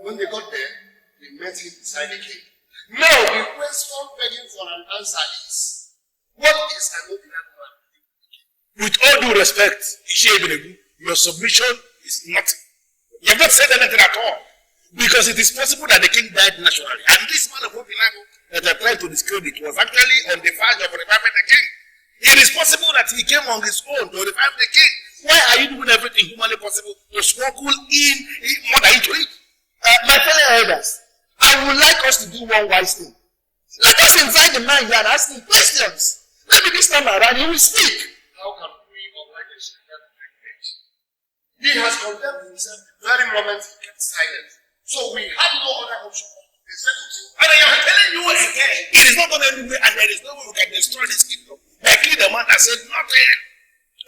When they got there, they met him beside the king. Now, the question begging for an answer is, what is an Obinagu man? With all due respect, your submission is nothing. You have not said anything at all. Because it is possible that the king died naturally. And this man of Obinagu that I tried to discredit was actually on the verge of reviving the king. It is possible that he came on his own to revive the king. Why are you doing everything humanly possible to smuggle in murder into it? My fellow elders, I would like us to do one wise thing. Let us invite the man here and ask him questions. Maybe this time around he will speak. How can we avoid a secret privilege? He has condemned himself the very moment he kept silent. So we have no other option. And I am telling you again, it is not going anywhere and there is no way we can destroy this kingdom. Likely the man that said nothing.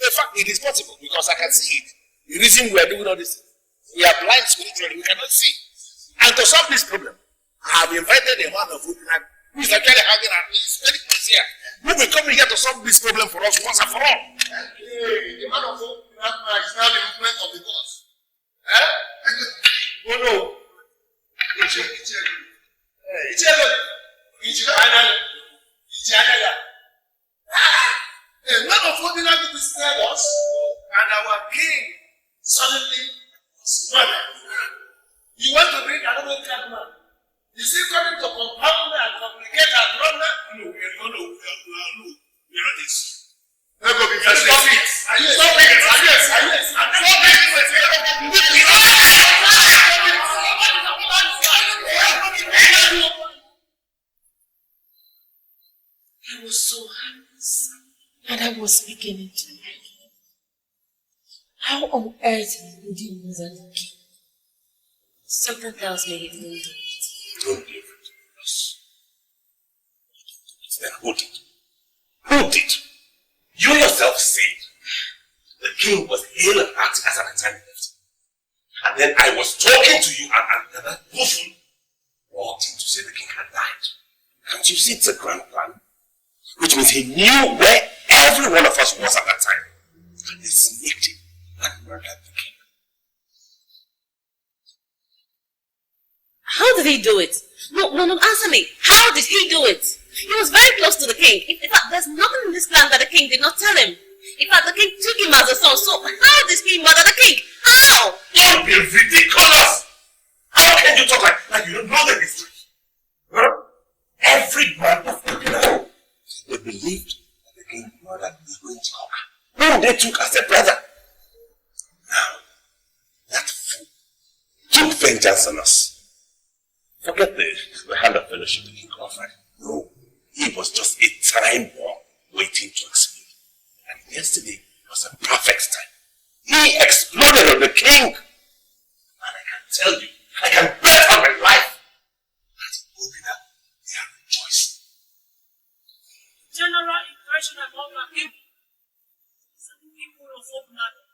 In fact, it is possible because I can see it. The reason we are doing all this, we are blind spiritually, we cannot see. And to solve this problem, I have invited a man of Obinagu who is actually hanging out. He is very sincere. Who will come here to solve this problem for us once and for all. Hey, the man of Obinagu is now the movement of the gods. Oh no. A man of Obinagu visited us, and our king suddenly was murdered. You want to bring another cat man? Is he coming to compound and complicate our problem? No, we are not this. Stop it. I I was so happy, and I was beginning to like him. How on earth would you lose the king? Something tells me he didn't do it. Don't leave it to us. Then who did? Who did? You yourself said the king was ill and acting as an attendant. And then I was talking to you and that buffoon walked in to say the king had died. Can't you see it's a grand plan? Which means he knew where every one of us was at that time. And he sneaked in and murdered the king. How did he do it? No, answer me. How did he do it? He was very close to the king. In fact, there's nothing in this plan that the king did not tell him. In fact, the king took him as a son. So how did he murder the king? How? Don't be ridiculous! How can you talk like you don't know the history? Huh? Every man of Obinagu, they believed that the king murdered Edochie, whom they took as a brother. Now, that fool took vengeance on us. Forget the hand of fellowship the king offered. No, he was just a time bomb waiting to explode. And yesterday was a perfect time. He exploded on the king. And I can tell you, I can bet on my life that in Obinagu, they are rejoicing. General impression among our people. Some people of Obinagu.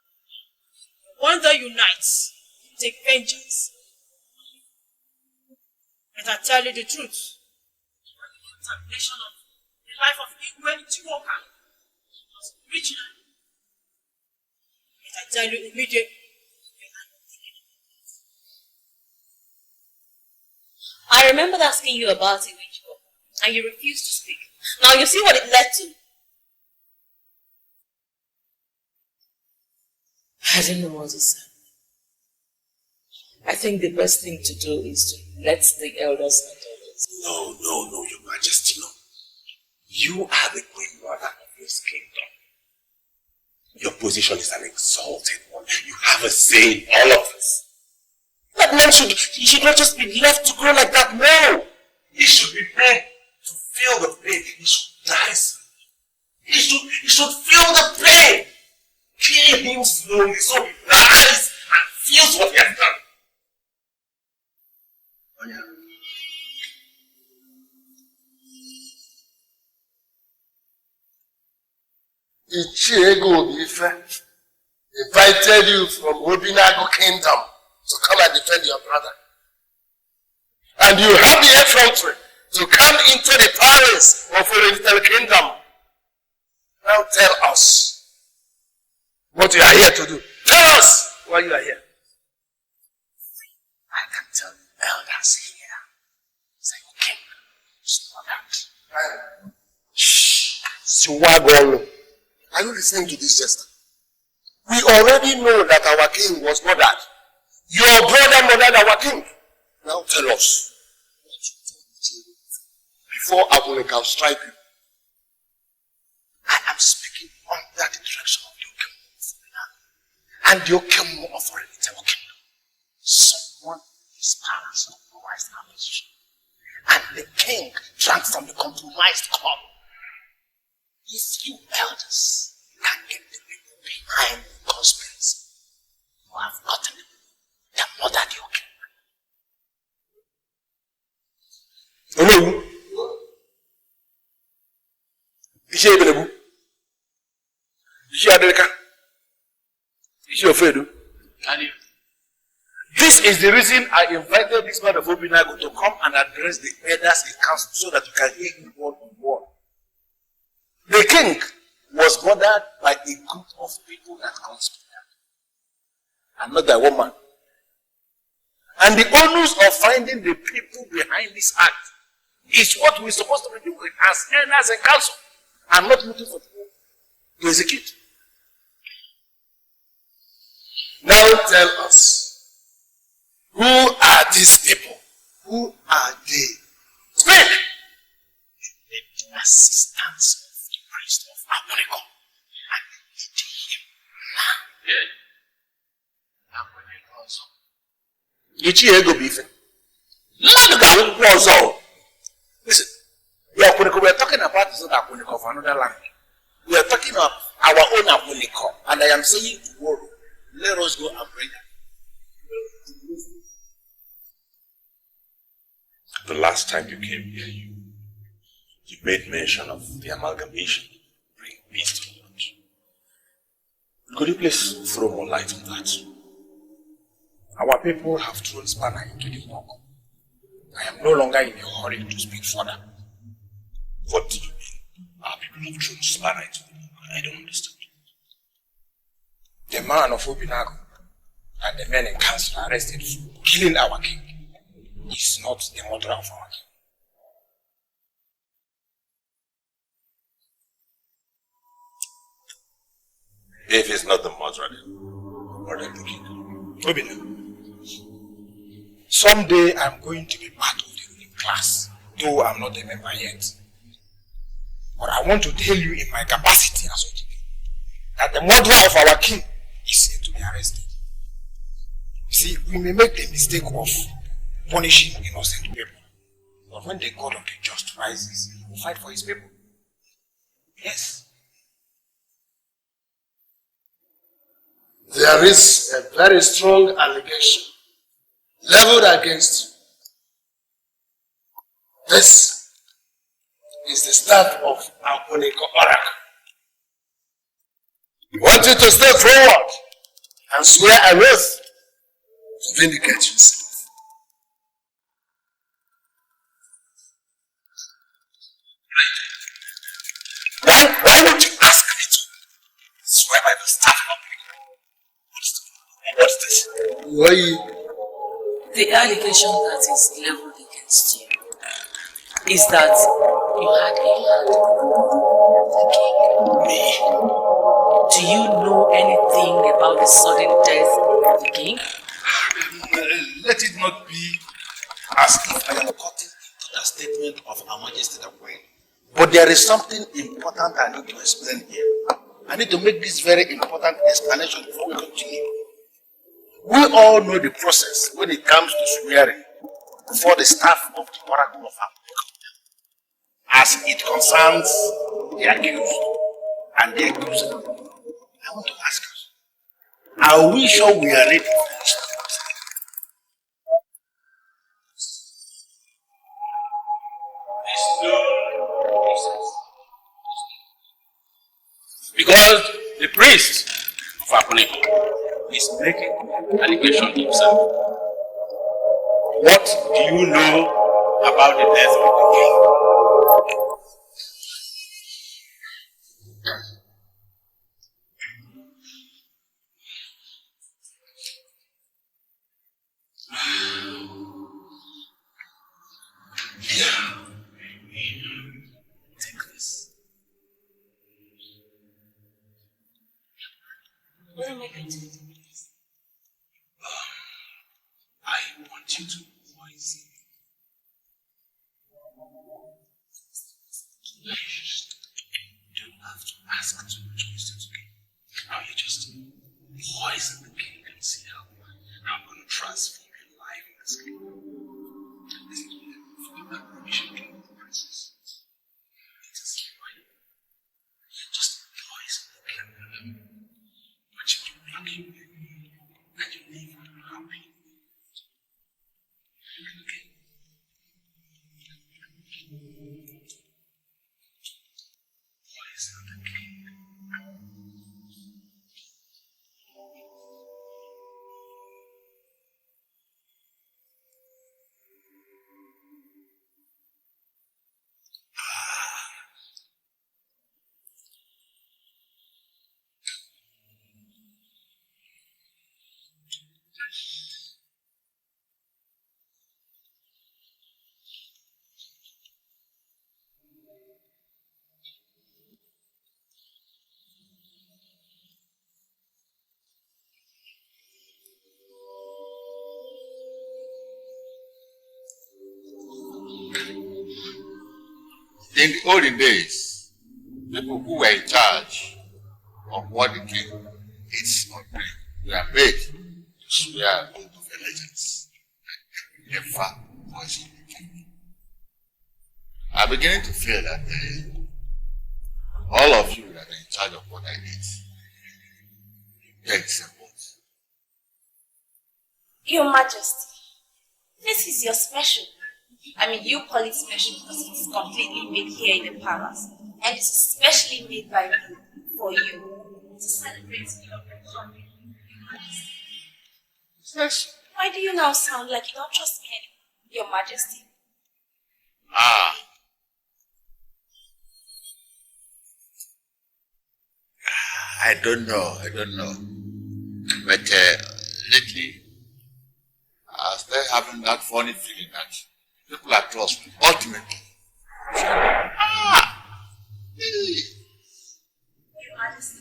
One that unites, take vengeance. And I tell you the truth. The contamination of the life of Ugboh was original. And I tell you immediately. I remember asking you about it, Ugboh, and you refused to speak. Now you see what it led to. I don't know what to say. I think the best thing to do is to let the elders and No, your majesty, no. You are the queen mother of this kingdom. Your position is an exalted one. You have a say in all of this. That man should not just be left to grow like that, no. He should be made to feel the pain. He should die slowly. He should feel the pain. Kill him slowly so he dies and feels what he has done. Ichiego Ifete invited you from Obinagu kingdom to come and defend your brother. And you have the effrontery to come into the palace of Oriental kingdom. Now tell us what you are here to do. Tell us why you are here. I can tell the elders here. Say, king, stop that. Shh. Siwagolo. Are you listening to this jester? We already know that our king was murdered. Your brother murdered our king. Now tell us what you told before Abune can strike you. I am speaking under the direction of your king and your king of Oriental kingdom. Someone in his palace compromised our position. And the king drank from the compromised cup. If you elders can get the people behind the conspiracy, you have gotten the murdered your king. Hello. Is he Ebenebu? Is he Adeleka? Is he Ofili? This is the reason I invited this man of Obinagu to come and address the elders in council so that you can hear him word on word. The king was murdered by a group of people that conspired, and not by one man. And the onus of finding the people behind this act is what we're supposed to be doing as elders in council, and not looking for people to execute. Now tell us, who are these people? Who are they? Speak! The assistants of the priest of Aboneko and the Ichie ego beefing. Listen, we are talking about this Apuniko of another land. We are talking of our own Apuniko, and I am saying tomorrow, let us go and bring them. The last time you came here, you made mention of the amalgamation. Bring peace to the lunch. Could you please throw more light on that? Our people have thrown spanner into the work. I am no longer in a hurry to speak further. What do you mean? Our people have thrown spanner into the work? I don't understand. The man of Obinagu and the men in council arrested for killing our king is not the murderer of our king. If he's not the murderer, then murder the king. Obinagu. Someday I'm going to be part of the ruling class, though I'm not a member yet. But I want to tell you in my capacity as OGP that the murderer of our king is yet to be arrested. You see, we may make the mistake of punishing innocent people, but when the God of the just rises, he will fight for his people. Yes. There is a very strong allegation leveled against you. This is the staff of Apuniko Oracle. We want you to step forward and swear an oath to vindicate yourself. Why would you ask me to swear by the staff of Apuniko? What's this? Why? The allegation that is leveled against you is that you had a hand in the king. Me? Do you know anything about the sudden death of the king? Let it not be as if I am cutting into the statement of Her Majesty the Queen. But there is something important I need to explain here. I need to make this very important explanation before we continue. We all know the process when it comes to swearing before the staff of the Oracle of Africa, as it concerns the accused and the accuser. I want to ask us, are we sure we are ready for this? Because the priest of Apuniko is making an allegation himself. What do you know about the death of the king? Take this. What am I going to do? I want you to poison me. You don't have to ask too much questions, okay? Now you just poison the king and see how I'm going to transform your life in this king. Listen to me. From that permission to the princess. It is fine. Just poison the king. But you do make you and you leave him happy. Okay? Poison the king. In the olden days, people who were in charge of what the king eats or drinks were paid to swear an oath of allegiance never poison the king. I'm beginning to feel that all of you that are in charge of what I did, thanks and what? Your Majesty, this is your special. I mean, you call it special because it is completely made here in the palace. And it is specially made by me for you to celebrate your birthday. Yes. Why do you now sound like you don't trust me anymore, Your Majesty? I don't know. But lately, I started having that funny feeling that people are trust me. Ultimately. Your Majesty.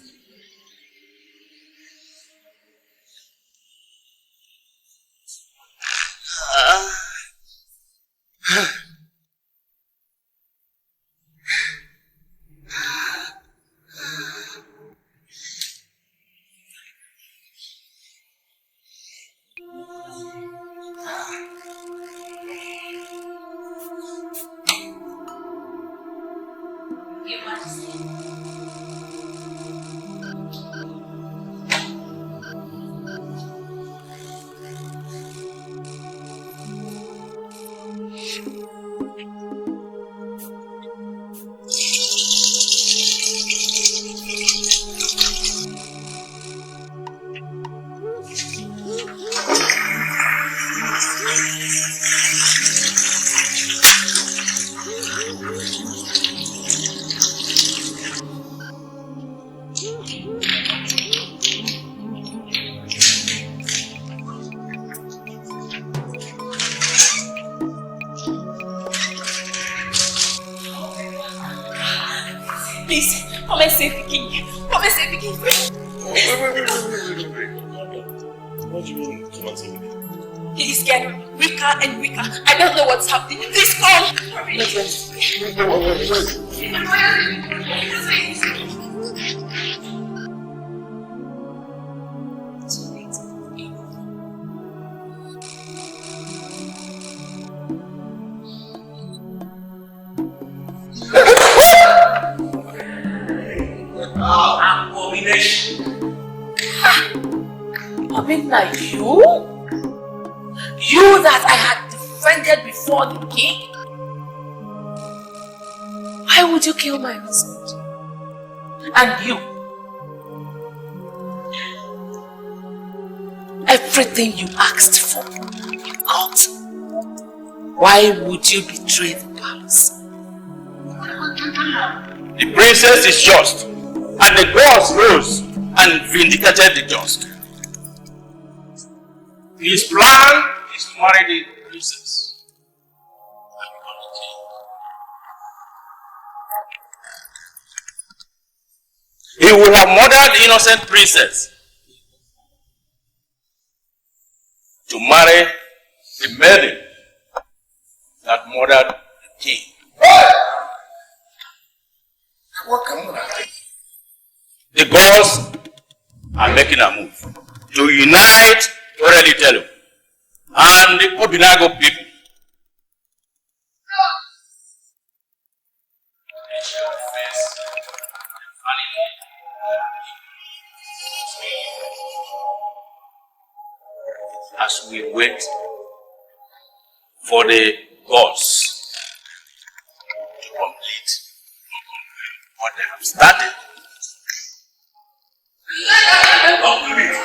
Your Majesty. Please, come and save the king. Come and save the king. Wait. What do you mean, come and save me? He is getting weaker and weaker. I don't know what's happening. Please come. Abomination. I mean, like you? You that I had defended before the king? Why would you kill my husband? And you? Everything you asked for, you got. Why would you betray the palace? The princess is just, and the gods rose and vindicated the just. His plan is to marry the princess. He will have murdered the innocent princess to marry the maiden that murdered the king. What can I do? The gods are making a move to unite Telu and the Obinagu people. As we wait for the gods to complete what they have started. Let them conclude it.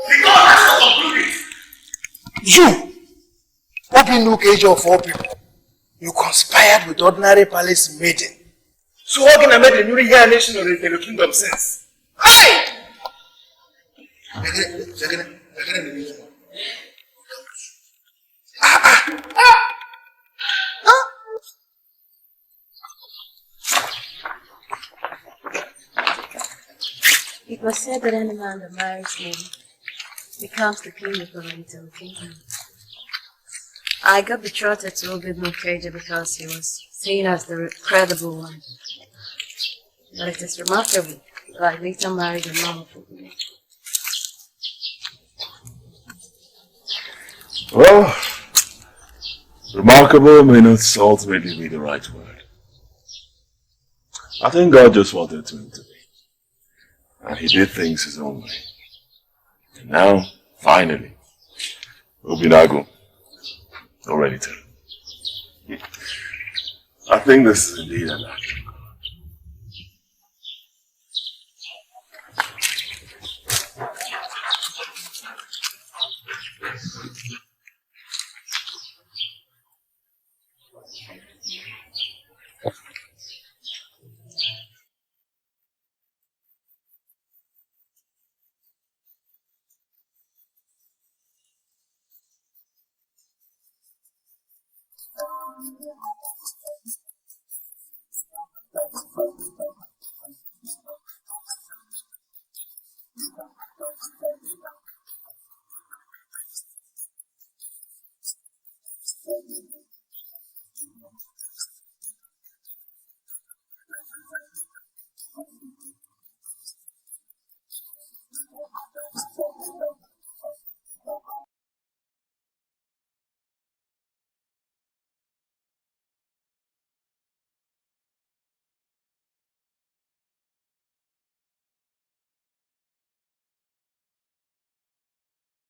The God has to conclude it. You, Obinagu age of all people, you conspired with ordinary palace maiden. So how can I make the new nation of the kingdom sense? Hey! It was said that any man that marries me becomes the king of the little kingdom. I got betrothed to Obinagu because he was seen as the credible one. But it is remarkable that I later married a man of Obinagu. Well, remarkable may not ultimately be the right word. I think God just wanted to intervene. And he did things his own way. And now, finally, Obinagu, already tell. I think this is indeed an act.